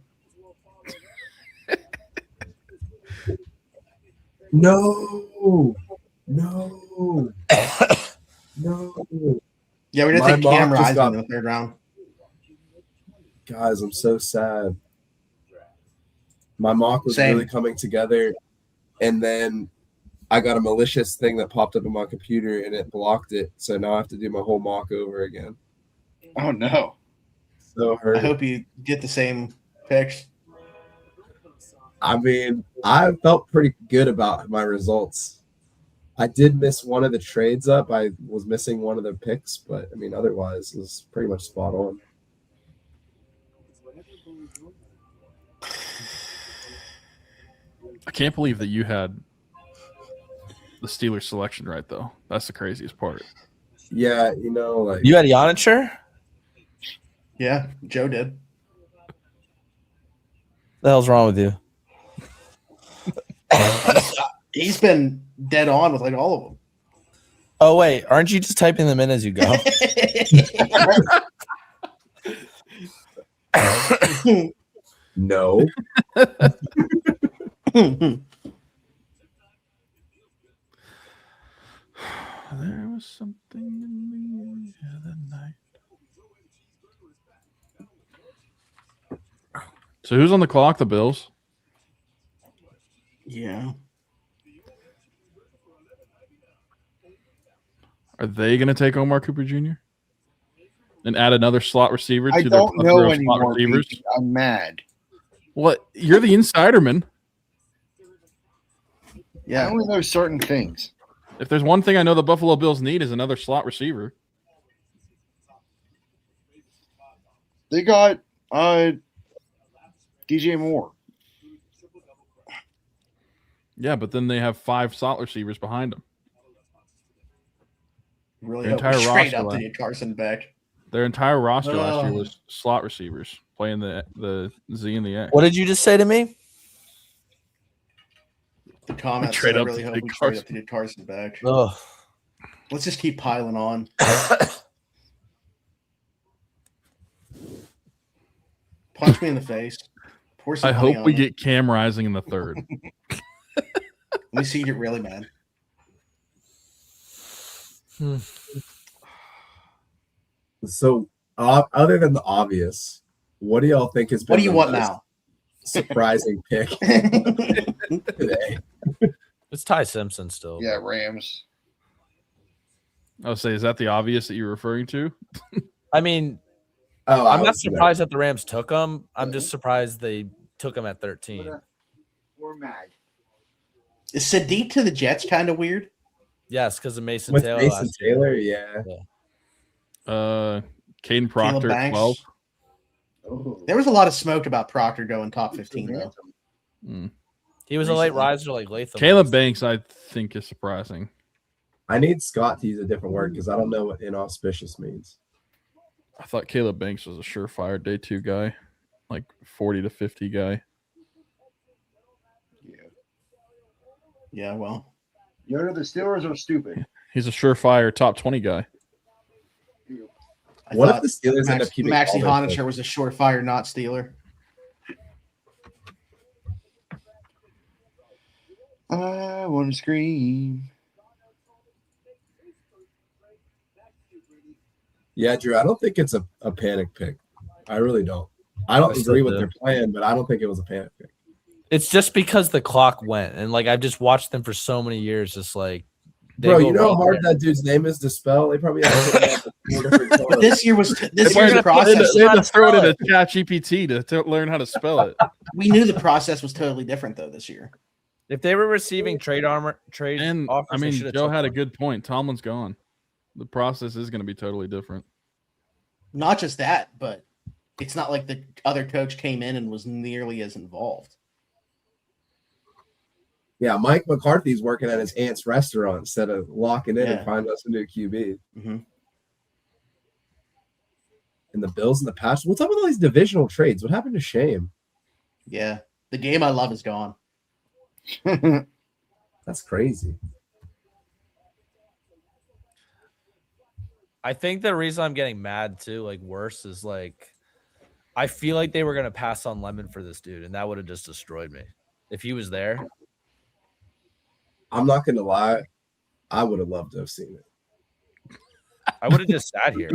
No. No. Yeah, we didn't My take mock Cam just Rising got- in the third round. Guys, I'm so sad. My mock was Same. really coming together, and then I got a malicious thing that popped up on my computer, and it blocked it. So now I have to do my whole mock over again. Oh no. So I hurt. hope you get the same picks. I mean, I felt pretty good about my results. I did miss one of the trades up. I was missing one of the picks, but I mean, otherwise, it was pretty much spot on. I can't believe that you had the Steelers selection right, though. That's the craziest part. Yeah, you know, like You had Yonicher? Yeah, Joe did. The hell's wrong with you? He's been dead on with like all of them. Oh wait, aren't you just typing them in as you go? no. There was something in the air that night. So who's on the clock? The Bills. Yeah. Are they going to take Omar Cooper Jr. and add another slot receiver to I their don't plethora know of slot anymore. receivers? Pete. I'm mad. What? You're the insider, man. I Yeah. only know certain things. If there's one thing I know the Buffalo Bills need is another slot receiver. They got DJ Moore. Yeah, but then they have 5 slot receivers behind them. Really Their hope we entire straight roster up to line. get Carson back. Their entire roster last year Oh. was slot receivers playing the Z and the A. What did you just say to me? The comments trade said, I up really to hope take we trade up Carson. to get Carson back. Oh, Let's just keep piling on. Punch me in the face. Pour some I honey hope on we it. get Cam Rising in the third. Let me see you get really mad. So, other than the obvious, what do y'all think has been What do you the want most now? surprising pick today? it's Ty Simpson still. Yeah, Rams. I would say, is that the obvious that you're referring to? I mean, Oh, I'm not surprised that the Rams took him. I'm just surprised they took him at 13. We're mad. Is Sadiq to the Jets kind of weird? Yes, because of Mason with Taylor. Mason last year. Taylor. Yeah, Caden Proctor at Banks. 12. Oh. There was a lot of smoke about Proctor going top 15, though. Mm. He was a late Recently. riser like Latham. Caleb was. Banks, I think, is surprising. I need Scott to use a different word because I don't know what inauspicious means. I thought Caleb Banks was a surefire day 2 guy, like 40 to 50 guy. Yeah. Yeah, well, You know the Steelers are stupid. He's a surefire top 20 guy. I What if thought the Steelers end up keeping Maxie all their Honiger picks? was a surefire not Steeler. I want to scream. Yeah, Drew, I don't think it's a panic pick. I really don't. I don't I still agree with do. their plan, but I don't think it was a panic pick. It's just because the clock went, and like I've just watched them for so many years. Just like, they Bro, go you know how right hard there. that dude's name is to spell? They probably have to put 4 different But colors. this year was this We're year's gonna put process. They had to throw it spell into ChatGPT to learn how to spell it. We knew the process was totally different though this year. If they were receiving trade And offers, I they mean, should've Joe took had a one. good point. Tomlin's gone. The process is going to be totally different. Not just that, but it's not like the other coach came in and was nearly as involved. Yeah, Mike McCarthy's working at his aunt's restaurant instead of locking in Yeah. and finding us a new QB. Mm-hmm. And the Bills and the Pats. What's up with all these divisional trades? What happened to Shame? Yeah, the game I love is gone. That's crazy. I think the reason I'm getting mad too, like worse, is like I feel like they were gonna pass on Lemon for this dude, and that would have just destroyed me if he was there. I'm not gonna lie. I would have loved to have seen it. I would have just sat here.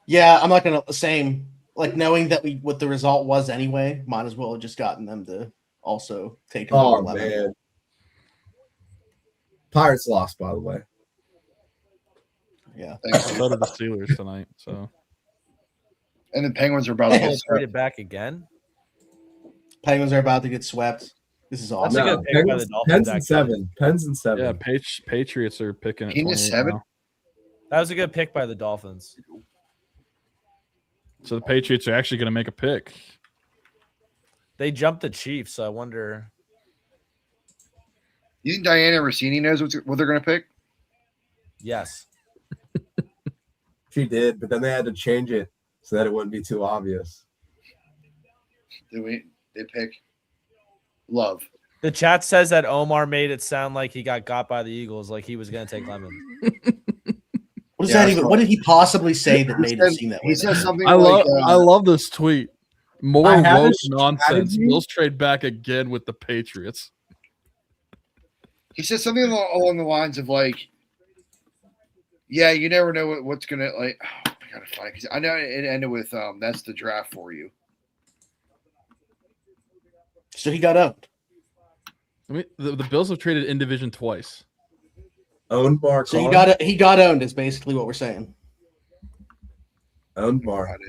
Yeah, I'm not gonna same like knowing that what the result was anyway. Might as well have just gotten them to also take him over Oh Lemon. man. Pirates lost, by the way. Yeah, So did the Steelers tonight. So And the Penguins are about to They get trade it back again. Penguins are about to get swept. This is awesome. That's a No, good pick by the Dolphins, Pens and actually. 7. Pens and 7. yeah, Patriots are picking at Penis 28 7? now. That was a good pick by the Dolphins. So the Patriots are actually going to make a pick. They jumped the Chiefs, so I wonder. You think Diana Rossini knows what they're going to pick? Yes. She did, but then they had to change it so that it wouldn't be too obvious. They pick Love. The chat says that Omar made it sound like he got by the Eagles, like he was going to take Lemon. What does Yeah, that even? What did he possibly say that made it seem that way? He said something I like, love this tweet. More I have a woke nonsense. strategy. Bills trade back again with the Patriots. he said something along the lines of like, yeah, you never know what's going to like. Oh, I got to find because I know it ended with that's the draft for you. So he got owned. I mean, the Bills have traded in division twice. Owned Bar. So he got owned is basically what we're saying. Owned Bar. Got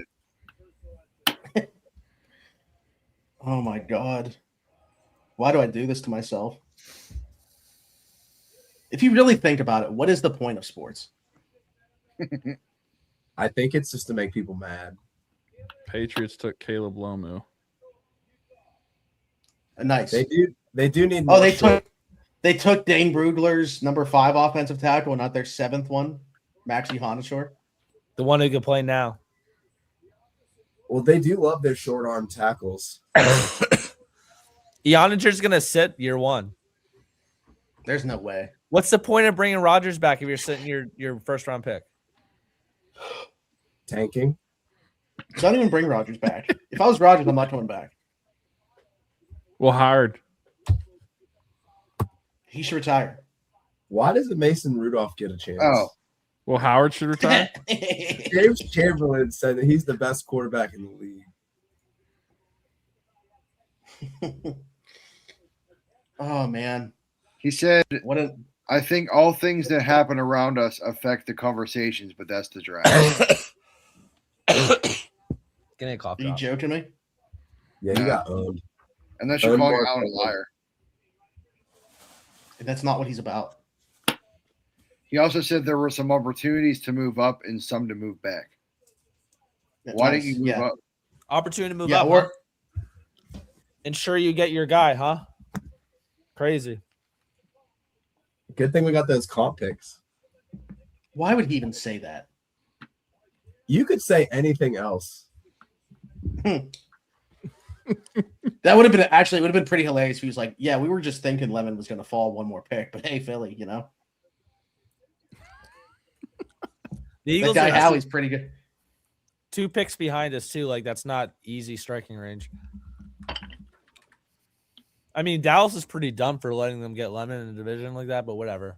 it. Oh my god. Why do I do this to myself? If you really think about it, what is the point of sports? I think it's just to make people mad. Patriots took Caleb Lomu. Nice. They do need Oh, more shit. they took Dane Brugler's number 5 offensive tackle, not their 7th one, Maxie Honashore. The one who can play now. Well, they do love their short arm tackles. Ioninger's going to sit year 1. There's no way. What's the point of bringing Rodgers back if you're sitting your first round pick? Tanking. Don't even bring Rodgers back. If I was Rodgers, I'm not coming back. Well, hired. He should retire. Why doesn't Mason Rudolph get a chance? Oh. Well, Howard should retire. James Chamberlain said that he's the best quarterback in the league. Oh man. He said, What a I think all things that happen around us affect the conversations, but that's the draft. Give me a cough are you drop. joking me? Yeah, he got owned. Unless you're Own calling Mark Allen a Ingram. liar. That's not what he's about. He also said there were some opportunities to move up and some to move back. Why Nice. didn't you move Yeah. up? Opportunity to move Yeah, up. or Huh? Ensure you get your guy, huh? Crazy. Good thing we got those comp picks. why would he even say that? You could say anything else. That would have been actually it would have been pretty hilarious if he was like, yeah, we were just thinking Lemon was gonna fall one more pick, but hey, Philly, you know. The That Eagles guy are Howie's pretty good. 2 picks behind us too. Like that's not easy striking range. I mean, Dallas is pretty dumb for letting them get Lemon in a division like that, but whatever.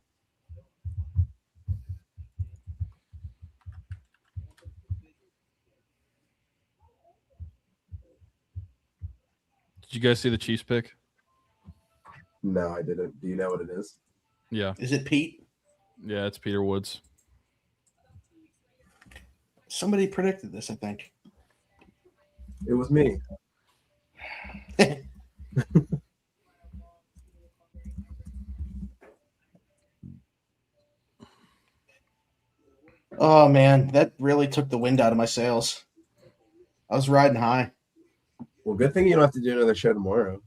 Did you guys see the Chiefs pick? No, I didn't. Do you know what it is? Yeah. Is it Pete? Yeah, it's Peter Woods. Somebody predicted this, I think. It was me. Oh man, that really took the wind out of my sails. I was riding high. Well, good thing you don't have to do another show tomorrow.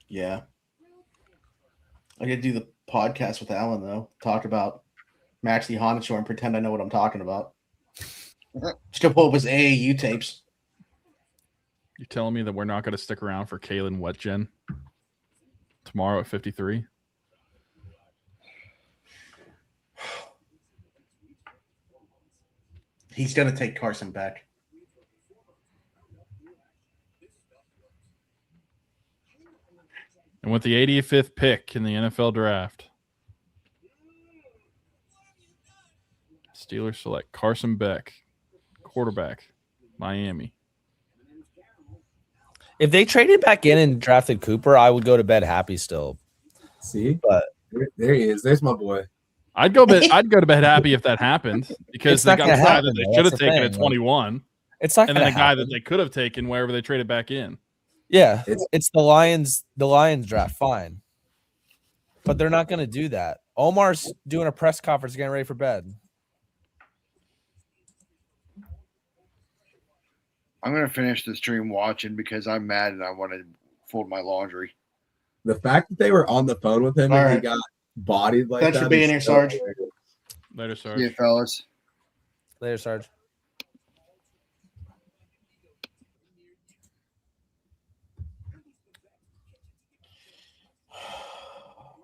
Yeah. I get to do the podcast with Alan though. Talk about Max the Honda Show and pretend I know what I'm talking about. Just gonna pull up his AAU tapes. You're telling me that we're not going to stick around for Kalen Wetgen tomorrow at 53? He's gonna take Carson back. And with the 85th pick in the NFL draft, Steelers select Carson Beck, quarterback, Miami. If they traded back in and drafted Cooper, I would go to bed happy still. See, But there he is. There's my boy. I'd go to bed happy if that happened because It's they not got gonna the guy happen, that they though. should have That's the taken thing, at like- 21, it's not and going then to the guy happen. that they could have taken wherever they traded back in. Yeah, It's- it's the Lions. The Lions draft, fine, but they're not going to do that. Omar's doing a press conference, getting ready for bed. I'm gonna finish the stream watching because I'm mad and I want to fold my laundry. The fact that they were on the phone with him All and he right. got bodied like Thanks that. for being is here, so Sarge. hilarious. Later, Sarge. See you, fellas. Later, Sarge.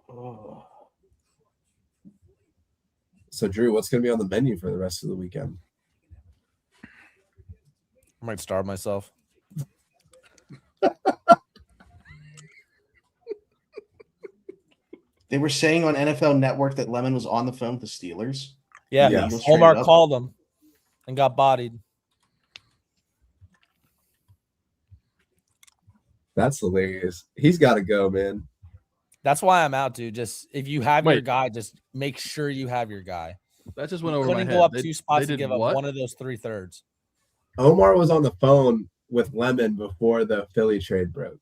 Oh. So, Drew, what's going to be on the menu for the rest of the weekend? I might starve myself. They were saying on NFL Network that Lemon was on the phone with the Steelers. Yeah, Yeah. Eagles Omar traded up. called him and got bodied. That's hilarious. He's got to go, man. That's why I'm out, dude. Just if you have your Wait. guy, just make sure you have your guy. That just went over my Couldn't head. go up They- 2 spots they and did give up what? one of those 3/3. Omar was on the phone with Lemon before the Philly trade broke.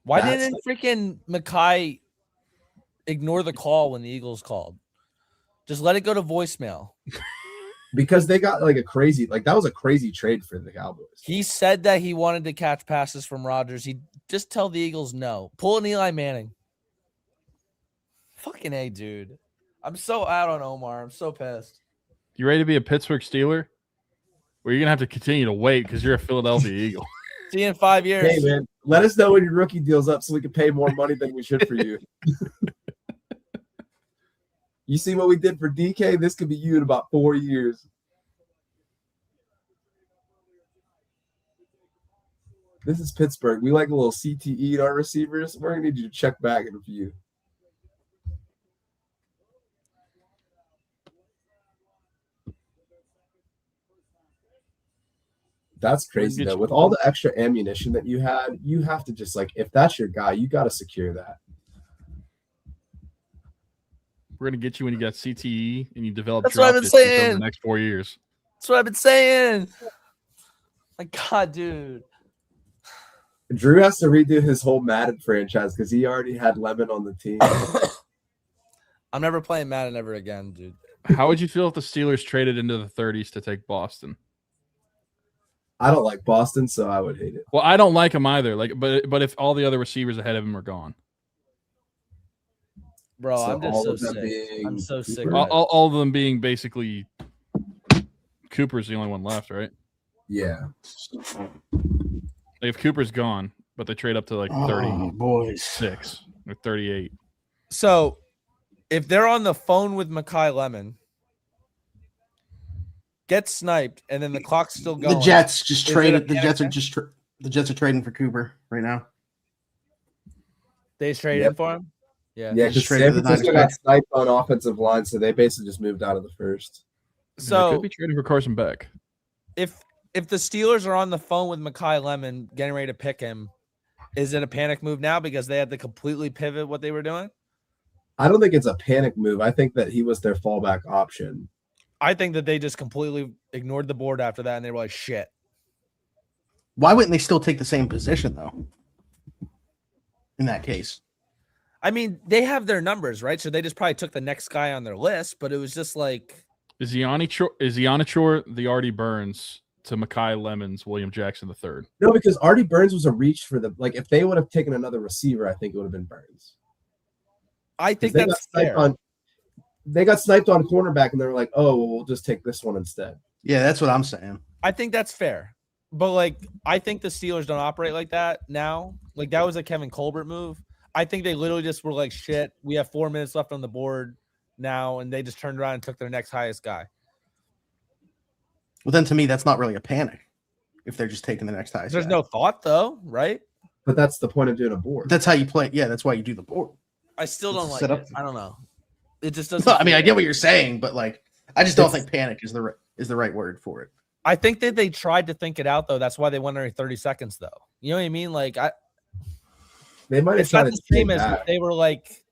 Why That's- didn't freaking Mackay ignore the call when the Eagles called? Just let it go to voicemail. Because they got like that was a crazy trade for the Cowboys. He said that he wanted to catch passes from Rodgers. He just tell the Eagles no. Pull an Eli Manning. Fucking A, dude. I'm so out on Omar. I'm so pissed. You ready to be a Pittsburgh Steeler? Or you're gonna have to continue to wait because you're a Philadelphia Eagle. See you in 5 years. Hey, man, let us know when your rookie deal's up so we can pay more money than we should for you. You see what we did for DK? This could be you in about 4 years. This is Pittsburgh. We like a little CTE in our receivers. We're going to need you to check back in a few. That's crazy, Get though. you- With all the extra ammunition that you had, you have to just if that's your guy, you got to secure that. We're gonna get you when you got CTE and you develop. That's what I've drop been distance over saying. The next 4 years. That's what I've been saying. My God, dude. Drew has to redo his whole Madden franchise because he already had Lemon on the team. I'm never playing Madden ever again, dude. How would you feel if the Steelers traded into the 30s to take Boston? I don't like Boston, so I would hate it. Well, I don't like him either. But if all the other receivers ahead of him are gone, Bro, So I'm just all so of them sick. being I'm so sick. Cooper? of it. all of them being basically Cooper's the only one left, right? Yeah. If Cooper's gone, but they trade up to like Oh, 36 boys. or 38. So, if they're on the phone with Mackay Lemon, get sniped, and then the clock's still going. The Jets just Is it traded. a The Jets are panic? the Jets are trading for Cooper right now. They trade Yep. in for him. Yeah. Yeah, Just because traded San the Francisco Niners got sniped on offensive line, so they basically just moved out of the first. They So could be trading for Carson Beck. if the Steelers are on the phone with Mackay Lemon, getting ready to pick him, is it a panic move now because they had to completely pivot what they were doing? I don't think it's a panic move. I think that he was their fallback option. I think that they just completely ignored the board after that, and they were like, "Shit." Why wouldn't they still take the same position though? In that case, I mean, they have their numbers, right? So they just probably took the next guy on their list, but it was just like, Is Ionichor the Artie Burns to Makai Lemons, William Jackson III? No, because Artie Burns was a reach for the like. If they would have taken another receiver, I think it would have been Burns. I think They that's got sniped fair. they got sniped on cornerback, and they were like, "Oh, well, we'll just take this one instead." yeah, that's what I'm saying. I think that's fair. But like, I think the Steelers don't operate like that now. Like that was a Kevin Colbert move. I think they literally just were like, shit, we have 4 minutes left on the board now, and they just turned around and took their next highest guy. Well, then to me, that's not really a panic if they're just taking the next highest. There's guy. no thought though, right? But that's the point of doing a board. That's how you play. Yeah, that's why you do the board. I still don't like Set up- it. I don't know. It just doesn't. I mean, feel I get right. what you're saying, but like, I just don't It's- think panic is the right word for it. I think that they tried to think it out though. That's why they went every 30 seconds though. You know what I mean? Like They might have it's not tried the to say same as that. if they were like,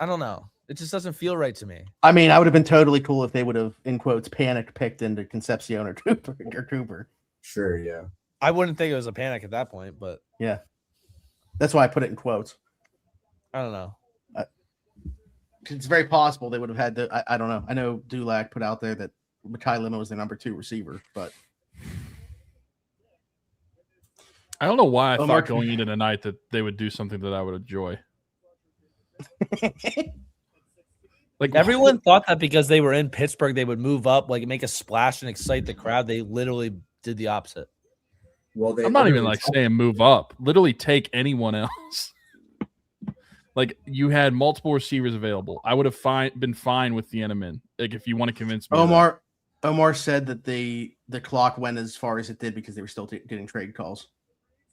I don't know. It just doesn't feel right to me. I mean, I would have been totally cool if they would have, in quotes, panic picked into Concepcion or Cooper. Sure, yeah. I wouldn't think it was a panic at that point, but Yeah, that's why I put it in quotes. I don't know. It's very possible they would have had to. I don't know. I know Dulac put out there that Makai Lima was their number 2 receiver, but I don't know why I Omar- thought going into the night that they would do something that I would enjoy. Like Everyone thought that because they were in Pittsburgh, they would move up, like make a splash and excite the crowd. They literally did the opposite. Well, I'm not even like saying move up. Literally take anyone else. Like you had multiple receivers available. I would have been fine with the Enemin. Like if you want to convince me. of that. Omar said that the clock went as far as it did because they were still getting trade calls.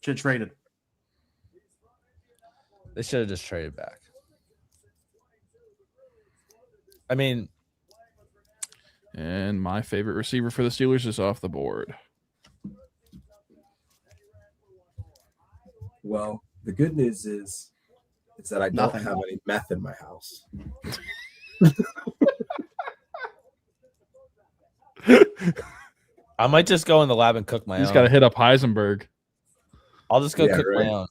Should have traded. They should have just traded back. I mean, And my favorite receiver for the Steelers is off the board. Well, the good news is that I don't Nothing. have any meth in my house. I might just go in the lab and cook my He's own. got to hit up Heisenberg. I'll just go Yeah, cook right. my own.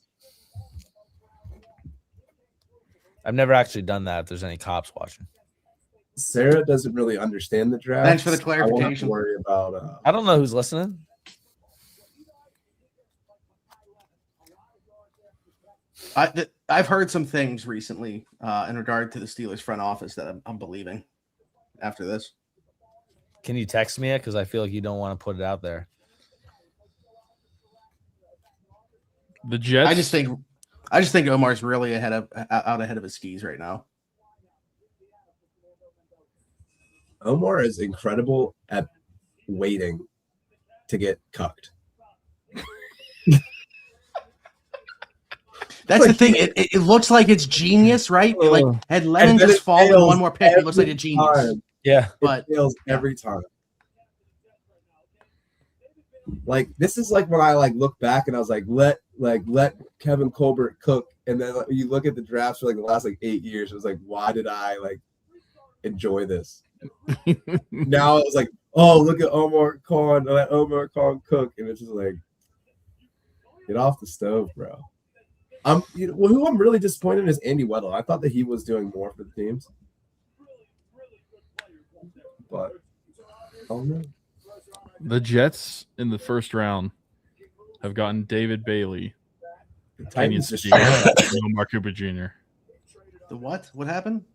I've never actually done that if there's any cops watching. Sarah doesn't really understand the draft. Thanks for the I won't have to clarification. worry about. I don't know who's listening. I've heard some things recently in regard to the Steelers front office that I'm believing after this. Can you text me it? Because I feel like you don't want to put it out there. The Jets. I just think Omar's really out ahead of his skis right now. Omar is incredible at waiting to get cucked. That's the thing. It looks like it's genius, right? Like had Lennon And then just it fallen fails one more pick, it looks like a every genius. time. Yeah. But It fails every time. Like this is like when I like look back and I was like, let Kevin Colbert cook, and then like, you look at the drafts for like the last like 8 years. It was like, why did I like enjoy this? Now it was like, oh, look at Omar Khan, let Omar Khan cook, and it's just like, get off the stove, bro. Who I'm really disappointed in is Andy Weddle. I thought that he was doing more for the teams, but oh no. The Jets in the first round have gotten David Bailey, The Kenyon Titans just Steve, and Omar Cooper Jr. the what? What happened?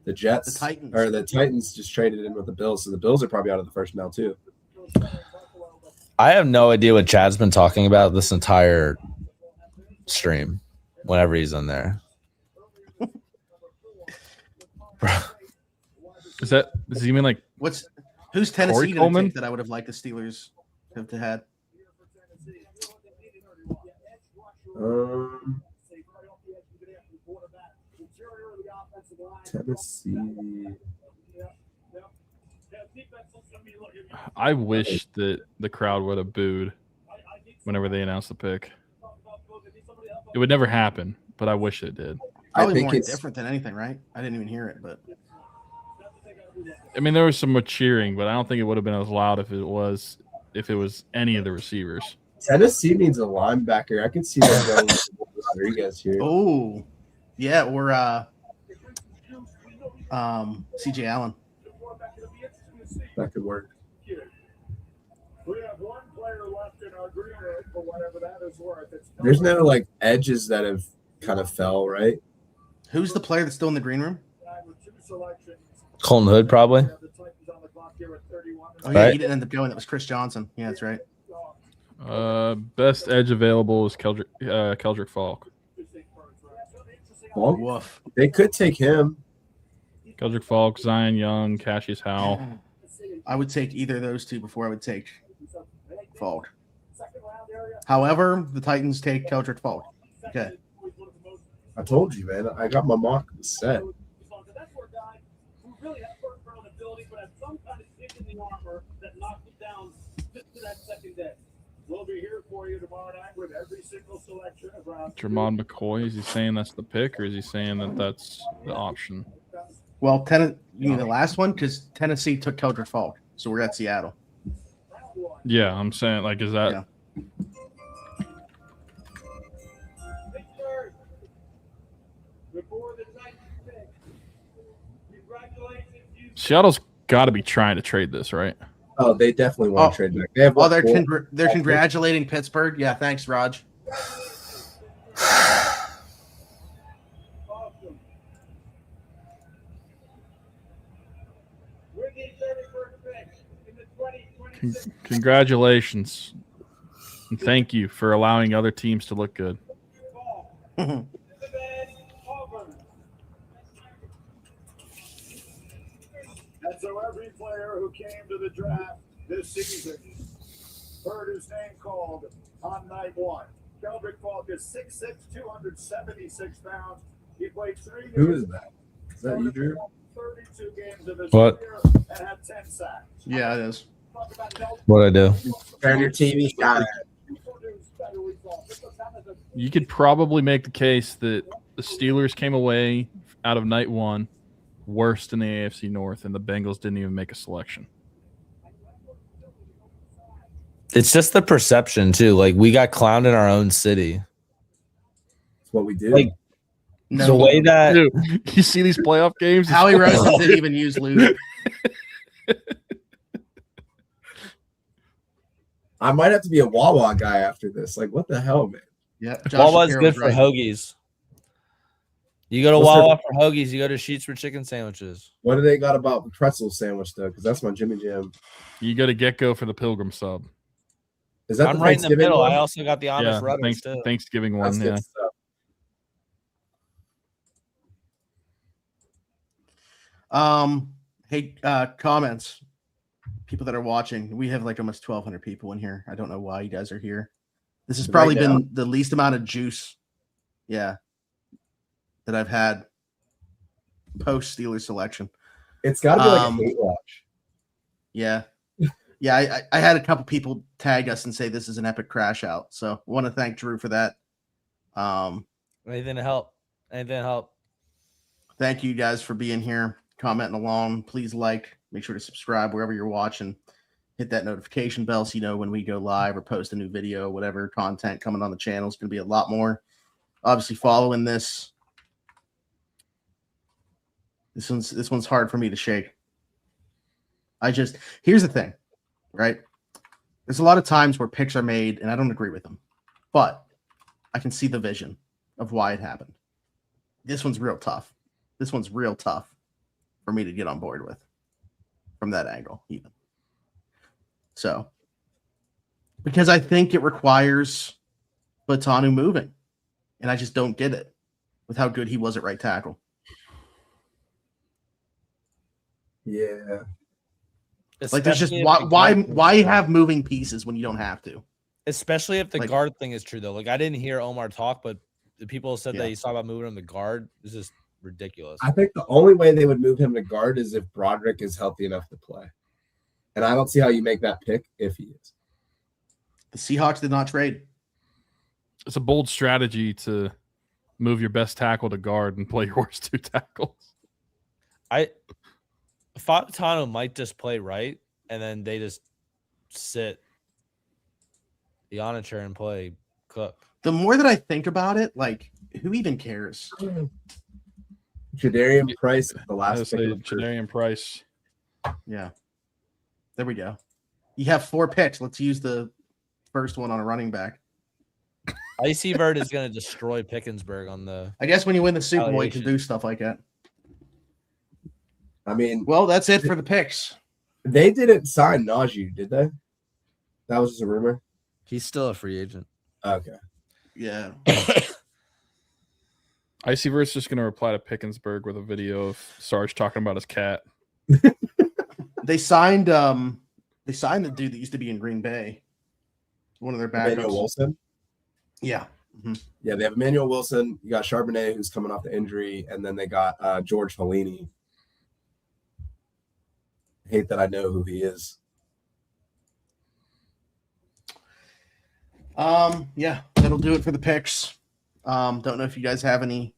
the Jets The Titans. or the Titans just traded in with the Bills, so the Bills are probably out of the first now too. I have no idea what Chad's been talking about this entire stream whenever he's in there. Does he mean like Who's Tennessee Corey going to Coleman? take that I would have liked the Steelers to had? Tennessee. I wish that the crowd would have booed whenever they announced the pick. It would never happen, but I wish it did. I Probably think more it's different than anything, right? I didn't even hear it, but I mean, there was some cheering, but I don't think it would have been as loud if it was if it was any of the receivers. Tennessee needs a linebacker. I could see them going with Rodriguez here. Oh, yeah, or CJ Allen. That could work. We have one player left in our green room for whatever that is worth. There's no like edges that have kind of fell, right? Who's the player that's still in the green room? Colton Hood, probably. Oh yeah, Right. he didn't end up going. That was Chris Johnson. Yeah, that's right. Best edge available is Keldrick Falk. Well, Woof. they could take him. Keldrick Falk, Zion Young, Cassius Howell. I would take either of those two before I would take Falk. However, the Titans take Keldrick Falk. Okay. I told you, man. I got my mock set. We'll be here for you tomorrow night with every single selection of round. Jermon McCoy, is he saying that's the pick, or is he saying that that's the option? Well, you mean the last one? Because Tennessee took Keldrick Falk, so we're at Seattle. Yeah, I'm saying, like, is that Yeah. Before the Titans pick, congratulations, you Seattle's got to be trying to trade this, right? Oh, they definitely want Oh. to trade back. They have Oh, what, they're congratulating Pittsburgh. Yeah, thanks, Raj. awesome. With the 31st pick in the 2026 Congratulations. And thank you for allowing other teams to look good. ball, the man Auburn. And so every player who came to the draft this season heard his name called on night one. Keldrick Falk is 6'6", 276 pounds. He played 3 years. Who is that? Is that you, Drew? 32 games of his What? career and had 10 sacks. Yeah, it is. Talk about Keldrick. What'd I do? Turn your TV shot. You could probably make the case that the Steelers came away out of night one worst in the AFC North, and the Bengals didn't even make a selection. It's just the perception too. Like we got clowned in our own city. That's what we do. Like, No, the way that Dude, you see these playoff games? Howie Roseman didn't even use Luke. I might have to be a Wawa guy after this. Like, what the hell, man? Yeah, Wawa's Shapiro good was for right. hoagies. You go to What's Wawa for hoagies. You go to Sheets for chicken sandwiches. What do they got about the pretzel sandwich though? Because that's my Jimmy Jam. You go to Get-Go for the Pilgrim sub. Is that I'm the right in the Thanksgiving middle. one? I also got the Amish rudders too. Thanksgiving That's one, good yeah. stuff. Hey, comments. People that are watching, we have like almost 1,200 people in here. I don't know why you guys are here. This has Right probably now? been the least amount of juice, yeah, that I've had post Steelers selection. It's got to be like Um, a hate watch. Yeah, yeah. I had a couple people tag us and say this is an epic crash out. So I want to thank Drew for that. Anything to help. Anything to help. Thank you guys for being here, commenting along. Please make sure to subscribe wherever you're watching. Hit that notification bell so you know when we go live or post a new video, whatever content coming on the channel is going to be a lot more. Obviously, following this. This one's hard for me to shake. Here's the thing, right? There's a lot of times where picks are made and I don't agree with them, but I can see the vision of why it happened. This one's real tough. This one's real tough for me to get on board with from that angle, even. So, because I think it requires Batanu moving, and I just don't get it with how good he was at right tackle. Yeah. Like, there's just Especially if the why guard- have moving pieces when you don't have to? Especially if the like- guard thing is true though. Like I didn't hear Omar talk, but the people said Yeah. that he saw about moving him to guard. This is ridiculous. I think the only way they would move him to guard is if Broderick is healthy enough to play. And I don't see how you make that pick if he is. The Seahawks did not trade. It's a bold strategy to move your best tackle to guard and play your worst two tackles. I thought Tano might just play right, and then they just sit the Onature and play Cook. The more that I think about it, like, who even cares? Jadarian Price, the I last would pick say of the first. Jadarian Price. Yeah. There we go. You have 4 picks. Let's use the first one on a running back. Icy Bird is going to destroy Pickensburg on the. I guess when you win the Super Bowl, you can Allegations. do stuff like that. I mean, Well, that's it for the picks. they didn't sign Najee, did they? That was just a rumor. He's still a free agent. Okay. Yeah. Icyverse just going to reply to Pickensburg with a video of Sarge talking about his cat. They signed the dude that used to be in Green Bay. One of their Emmanuel backups. Wilson. Yeah. Yeah, they have Emmanuel Wilson. You got Charbonnet, who's coming off the injury, and then they got George Halini. Hate that I know who he is. Yeah, that'll do it for the picks. Don't know if you guys have any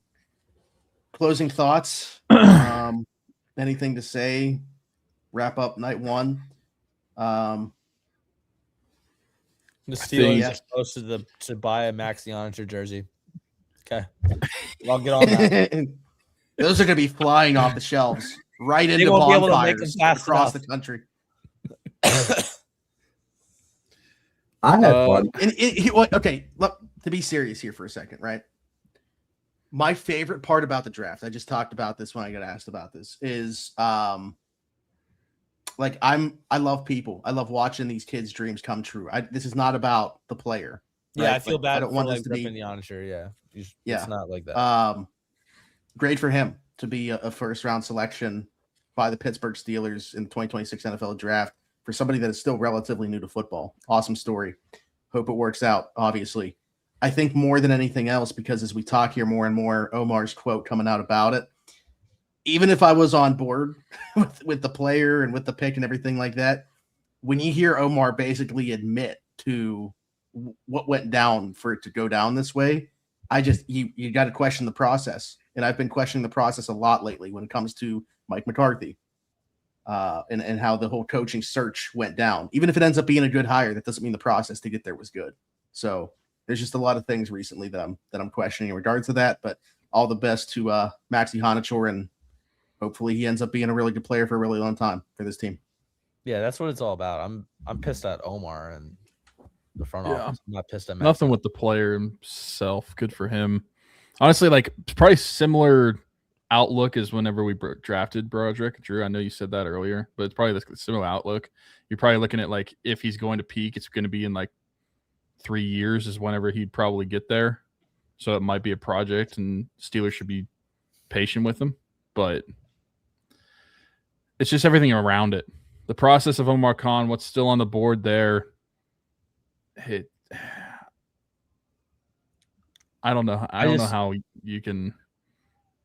closing thoughts. Anything to say? Wrap up night 1. The think- Steelers are supposed to buy a Maxi Onature jersey. Okay. I'll get on that. Those are going to be flying off the shelves right into won't be able to make them bonfires fast across enough. the country. I had fun. Okay, look, to be serious here for a second, right? My favorite part about the draft, I just talked about this when I got asked about this, is I love people. I love watching these kids' dreams come true. This is not about the player. Yeah, right? I feel Like, bad I don't for want like this to be ripping the Onature. Yeah. Yeah. It's not like that. Great for him to be a first round selection by the Pittsburgh Steelers in the 2026 NFL draft for somebody that is still relatively new to football. Awesome story. Hope it works out, obviously. I think more than anything else, because as we talk here more and more, Omar's quote coming out about it, even if I was on board with the player and with the pick and everything like that, when you hear Omar basically admit to what went down for it to go down this way, you got to question the process. And I've been questioning the process a lot lately when it comes to Mike McCarthy and how the whole coaching search went down. Even if it ends up being a good hire, that doesn't mean the process to get there was good. So there's just a lot of things recently that I'm questioning in regards to that. But all the best to Maxi Onature, and hopefully he ends up being a really good player for a really long time for this team. Yeah, that's what it's all about. I'm pissed at Omar and the front Yeah. office. I'm not pissed at Max. Nothing with the player himself. Good for him. Honestly, like probably similar outlook as whenever we drafted Broderick. Drew, I know you said that earlier, but it's probably the similar outlook. You're probably looking at like if he's going to peak, it's going to be in like 3 years is whenever he'd probably get there. So it might be a project, and Steelers should be patient with him. But it's just everything around it. The process of Omar Khan, what's still on the board there. I don't know. I don't know how you can.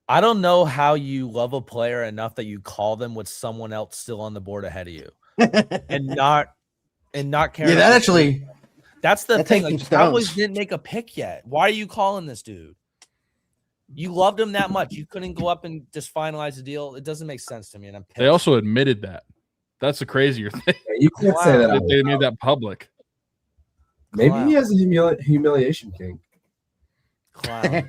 I don't know how you love a player enough that you call them with someone else still on the board ahead of you and not care. Yeah, that actually. That's the that thing. takes Like, some the Cowboys stones. didn't make a pick yet. Why are you calling this dude? You loved him that much. You couldn't go up and just finalize the deal. It doesn't make sense to me. And I'm pissed. They also admitted that. That's the crazier thing. Yeah, you can't say that. that out they loud. made that public. Maybe Clown. he has a humiliation king. Clown.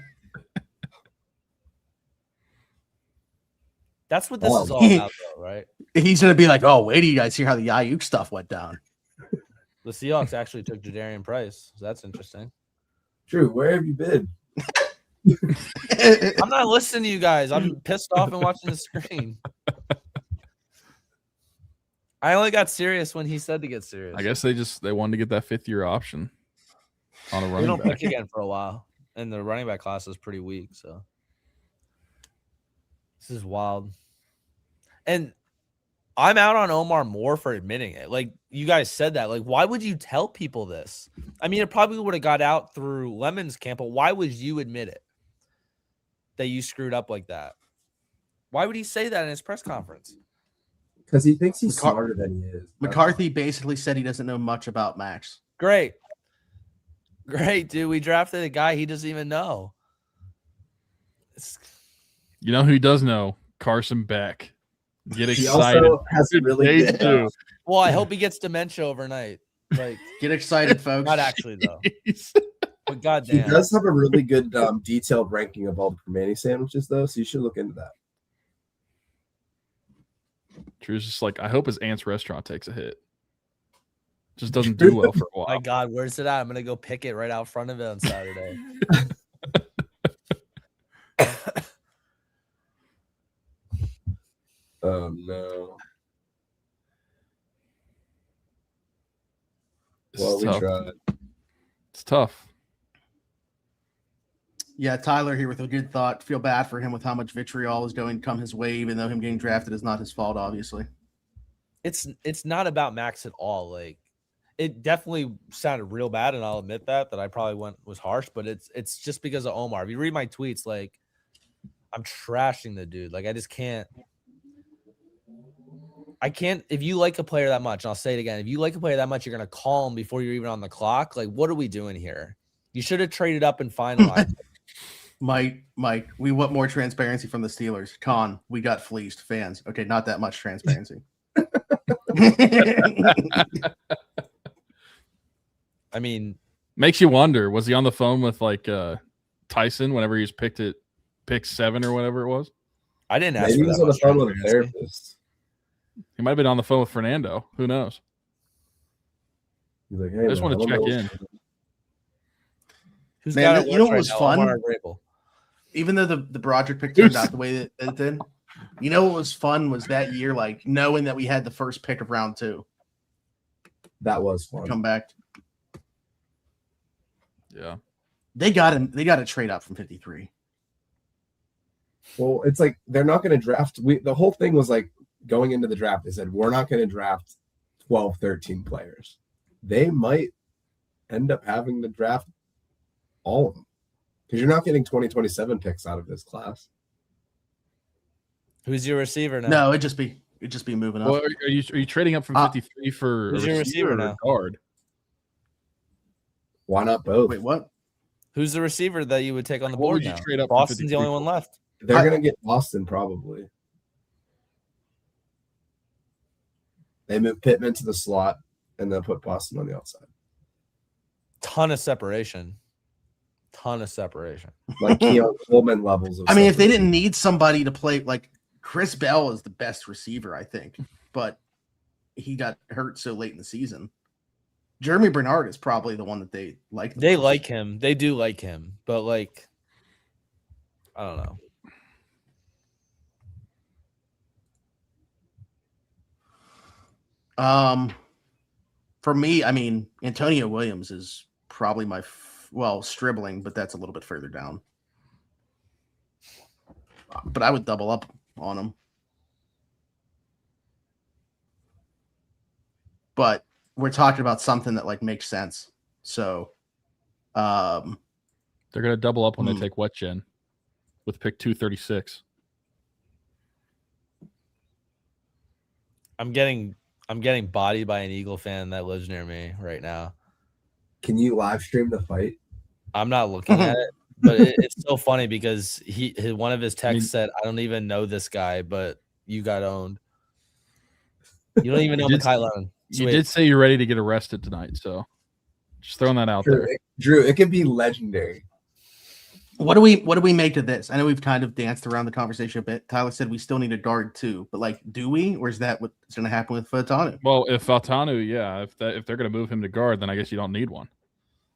That's what this Oh. is all about, though, right? He's going to be like, oh, wait till you guys hear how the Ayuk stuff went down. The Seahawks actually took Jadarian Price. So that's interesting. Drew, where have you been? I'm not listening to you guys. I'm pissed off and watching the screen. I only got serious when he said to get serious. I guess they wanted to get that 5th-year option on a we running don't back. pick again for a while, and the running back class is pretty weak. So this is wild. And I'm out on Omar more for admitting it. Like you guys said that. Like, why would you tell people this? I mean, it probably would have got out through Lemon's camp, but why would you admit it? That you screwed up like that? Why would he say that in his press conference? Because he thinks he's McCar- smarter than he is. McCarthy basically said he doesn't know much about Max. Great, dude. We drafted a guy he doesn't even know. You know who he does know? Carson Beck. Get He excited. also has Dude, really they good. do. Well, I hope he gets dementia overnight. Like, Get excited, folks. not actually though. Jeez. But He goddamn, does have a really good detailed ranking of all the cremini sandwiches, though, so you should look into that. Drew's just like, I hope his aunt's restaurant takes a hit. Just doesn't do well for a my while. God, where's it at? I'm gonna go pick it right out front of it on Saturday. No. This Well, is we tough. tried. It's tough. Yeah, Tyler here with a good thought. Feel bad for him with how much vitriol is going to come his way, even though him getting drafted is not his fault, obviously. It's not about Max at all. Like, it definitely sounded real bad, and I'll admit that I probably was harsh, but it's just because of Omar. If you read my tweets, like, I'm trashing the dude. Like, I just can't. I can't. If you like a player that much, and I'll say it again, if you like a player that much, you're gonna call him before you're even on the clock. Like, what are we doing here? You should have traded up and finalized. Mike, we want more transparency from the Steelers. Con, we got fleeced. Fans, okay, not that much transparency. I mean, Makes you wonder, was he on the phone with like Tyson whenever he was pick 7 or whatever it was? I didn't ask Maybe for he was that on the much phone with a transparency. therapist. He might have been on the phone with Fernando. Who knows? He's like, hey, I just man, want to don't check know in. what's- Who's Man, got it you know worse what right was now, fun? Omar or Vrabel? Even though the Broderick pick turned out the way that it did, you know what was fun was that year, like knowing that we had the first pick of round 2 That was to fun. come back. Yeah. They got him. They got to trade up from 53. Well, it's like they're not going to draft. The whole thing was like going into the draft, they said, we're not going to draft 12, 13 players. They might end up having to draft all of them because you're not getting 2027 picks out of this class. Who's your receiver now? No, it'd just be moving up. Well, are you trading up from 53 for a who's your receiver or a now? guard? Why not both? Wait, what? Who's the receiver that you would take on the What board would you now? trade up from Boston's the 53 only one left. They're I- going to get Boston probably. They move Pittman to the slot and then put Boston on the outside. Ton of separation. Like Keon Coleman levels of I mean, if they separation. didn't need somebody to play, like Chris Bell is the best receiver, I think, but he got hurt so late in the season. Jeremy Bernard is probably the one that they like. the They most. like him. They do like him, but like, I don't know. For me, I mean, Antonio Williams is probably Stribling, but that's a little bit further down. But I would double up on him. But we're talking about something that like makes sense. So, They're going to double up when Hmm. they take Wetjen with pick 236. I'm getting bodied by an Eagle fan that lives near me right now. Can you live stream the fight? I'm not looking at it, but it's so funny because one of his texts said, "I don't even know this guy, but you got owned. You don't even know Makai Lennon." You did say you're ready to get arrested tonight, so just throwing that out there. Drew, it could be legendary. What do we make of this? I know we've kind of danced around the conversation a bit. Tyler said we still need a guard too, but like, do we, or is that what's going to happen with Fatanu? Well, if Faltanu, yeah, if they're going to move him to guard, then I guess you don't need one.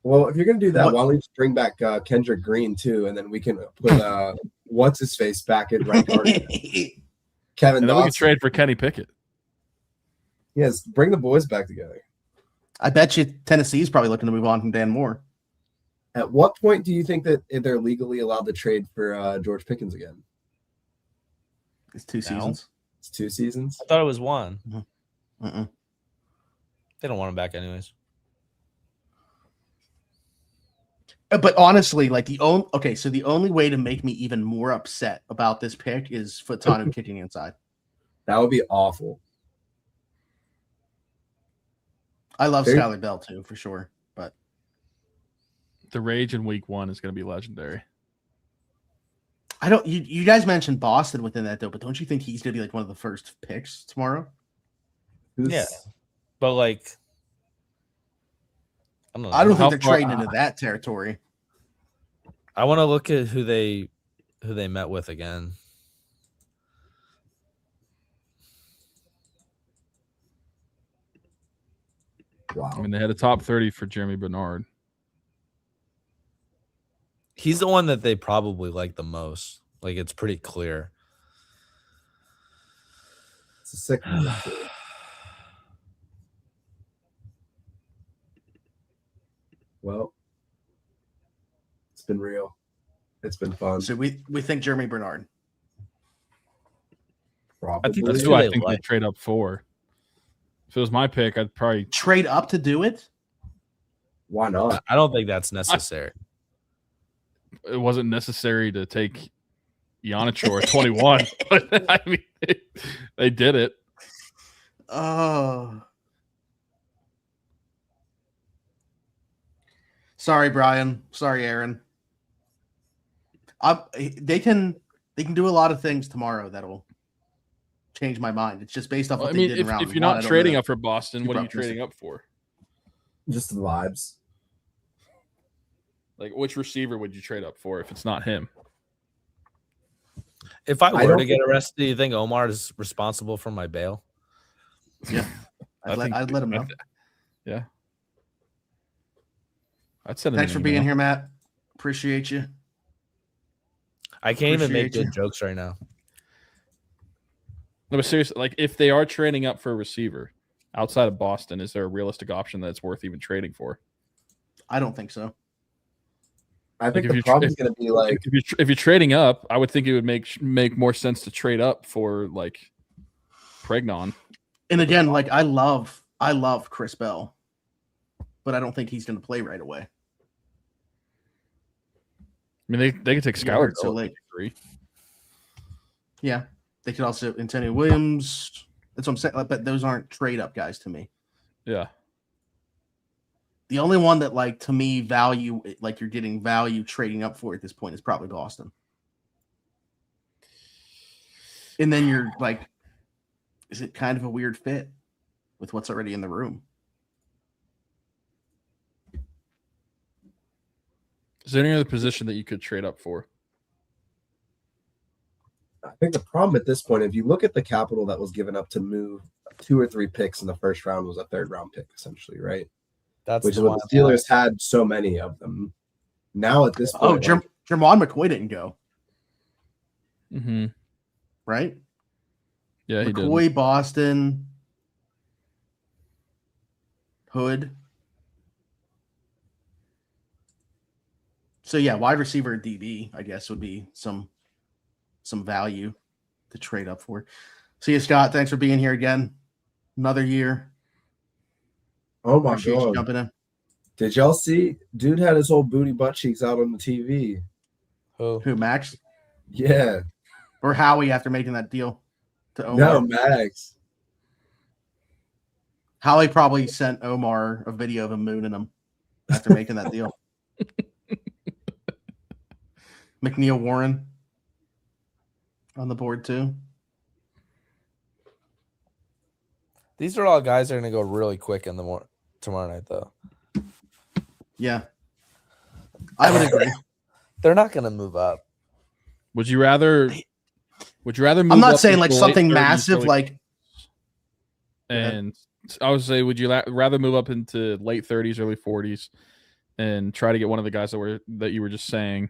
Well, if you're going to do that, What- why don't you just bring back Kendrick Green too, and then we can put what's his face back at right guard. Kevin And then we can Dawson. trade for Kenny Pickett. Yes, bring the boys back together. I bet you Tennessee's probably looking to move on from Dan Moore. At what point do you think that they're legally allowed to trade for George Pickens again? It's 2 No. seasons. It's 2 seasons. I thought it was one. Mm-mm. They don't want him back anyways. But honestly, like the only way to make me even more upset about this pick is Fatanu kicking inside. That would be awful. I love Very- Skylar Bell too, for sure. But The rage in week 1 is going to be legendary. I don't. You guys mentioned Boston within that though, but don't you think he's gonna be like one of the first picks tomorrow? Who's- Yeah. But like, I don't know. I don't How think they're far- trading into that territory. I want to look at who they met with again. Wow. I mean, they had a top 30 for Jeremy Bernard. He's the one that they probably like the most. Like, it's pretty clear. It's a sick move. Well, it's been real. It's been fun. So we think Jeremy Bernard. Probably. I think That's that's who who I they think like. they trade up for. If it was my pick, I'd probably Trade up to do it? Why not? I don't think that's necessary. it wasn't necessary to take Iannaccio at 21, but I mean, they did it. Oh. Sorry, Brian. Sorry, Aaron. They can do a lot of things tomorrow that'll change my mind. It's just based off Well, what I mean, they did in round if you're one. I not don't trading know. up for Boston, what are you Super trading up for? Just the vibes. Like, which receiver would you trade up for if it's not him? If I were don't to get think- arrested, do you think Omar is responsible for my bail? Yeah, I'd let him know. Yeah. I'd send him Thanks an for being email. here, Matt. Appreciate you. I can't even make Appreciate good jokes right now. No, but seriously, like, if they are trading up for a receiver outside of Boston, is there a realistic option that's worth even trading for? I don't think so. I think if the you- problem's going to be like, if you're trading up, I would think it would make more sense to trade up for like Pregnon. And again, like I love Chris Bell, but I don't think he's going to play right away. I mean, they could take Yeah, Skylar so Dill at late. 53. Yeah, they could also Antonio Williams. That's what I'm saying. But those aren't trade up guys to me. Yeah. The only one that, like, to me, value, like you're getting value trading up for at this point is probably Boston. And then you're like, is it kind of a weird fit with what's already in the room? Is there any other position that you could trade up for? I think the problem at this point, if you look at the capital that was given up to move 2 or 3 picks in the first round, was a 3rd round pick, essentially, right? That's Which is the what one. the Steelers had so many of them. Now at this Oh, point, like, Jermon McCoy didn't go, Mm-hmm. right? Yeah, he did. McCoy, Boston, Hood. So yeah, wide receiver DB, I guess, would be some value to trade up for. See you, Scott. Thanks for being here again. Another year. oh my Appreciate you god, jumping in. did y'all see? Dude had his whole booty butt cheeks out on the TV. Who? Who, Max Yeah, or Howie after making that deal to Omar? no, Max. Howie probably sent Omar a video of him mooning him after making that deal. McNeil Warren on the board too. These are all guys that are going to go really quick in the tomorrow night, though. Yeah, I would agree. They're not going to move up. Would you rather move I'm not up saying into like the something late 30s massive, early- like and I would say, would you rather move up into late 30s, early 40s, and try to get one of the guys that you were just saying,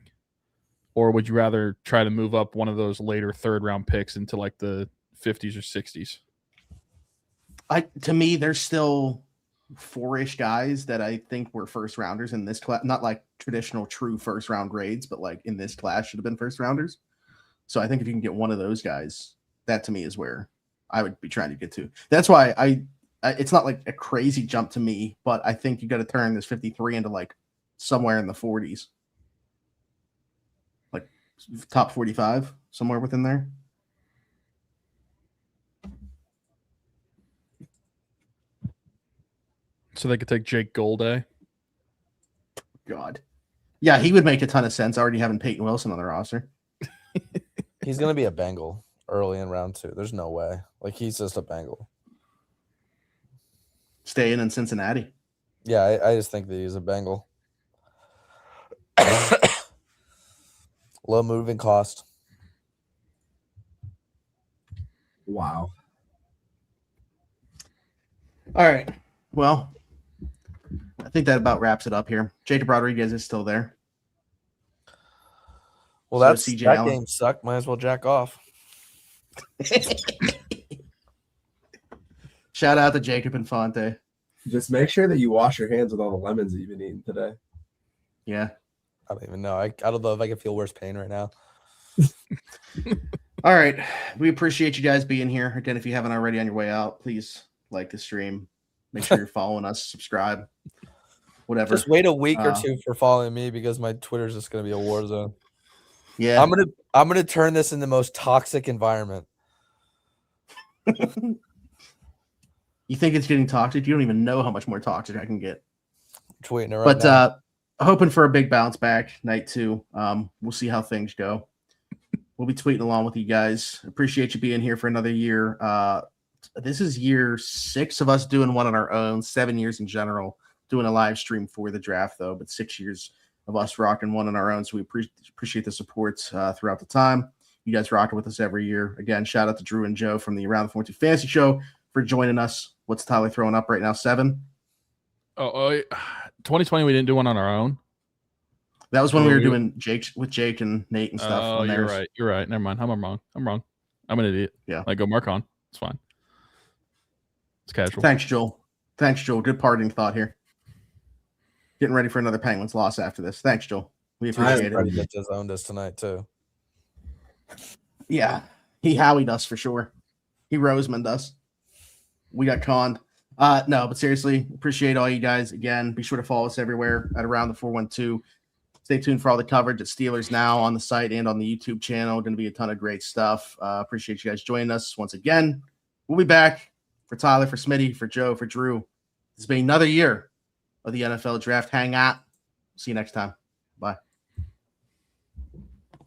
or would you rather try to move up one of those later 3rd round picks into like the 50s or 60s? to me, there's still 4-ish guys that I think were first rounders in this class, not like traditional true first round grades, but like in this class should have been first rounders. So I think if you can get one of those guys, that to me is where I would be trying to get to. That's why I it's not like a crazy jump to me, but I think you got to turn this 53 into like somewhere in the 40s, like top 45, somewhere within there. So they could take Jake Golday. God. Yeah, he would make a ton of sense already having Peyton Wilson on the roster. He's going to be a Bengal early in round 2. There's no way. Like, he's just a Bengal. Staying in Cincinnati. Yeah, I just think that he's a Bengal. Low moving cost. Wow. All right. Well, I think that about wraps it up here. Jacob Rodriguez is still there. Well, So that's CJ that Allen. game sucked. Might as well jack off. Shout out to Jacob Infante. Just make sure that you wash your hands with all the lemons that you've been eating today. Yeah. I don't even know. I don't know if I can feel worse pain right now. All right. We appreciate you guys being here. Again, if you haven't already on your way out, please like the stream. Make sure you're following us, subscribe, whatever. Just wait a week or two for following me because my Twitter's just gonna be a war zone. Yeah. I'm gonna turn this in the most toxic environment. You think it's getting toxic? You don't even know how much more toxic I can get. Tweeting it right But now. hoping for a big bounce back night 2. We'll see how things go. We'll be tweeting along with you guys. Appreciate you being here for another year. This is year 6 of us doing one on our own, 7 years in general, doing a live stream for the draft, though, but 6 years of us rocking one on our own. So we appreciate the support throughout the time. You guys rocking with us every year. Again, shout out to Drew and Joe from the Around the 42 Fantasy Show for joining us. What's Tyler throwing up right now? 7? Oh, 2020, we didn't do one on our own. That was when we were doing Jake and Nate and stuff. Oh, you're right. You're right. Never mind. I'm wrong. I'm an idiot. Yeah. Like, go mark on. It's fine. It's casual. Thanks, Joel. Good parting thought here. Getting ready for another Penguins loss after this. Thanks, Joel. We appreciate it. He just owned us tonight too. Yeah, he Howied us for sure. He Rosemaned us. We got conned. No, but seriously, appreciate all you guys. Again, be sure to follow us everywhere at Around the 412. Stay tuned for all the coverage at Steelers Now on the site and on the YouTube channel. Going to be a ton of great stuff. Appreciate you guys joining us once again. We'll be back for Tyler, for Smitty, for Joe, for Drew. This has been another year of the NFL Draft HangAHT. See you next time. Bye.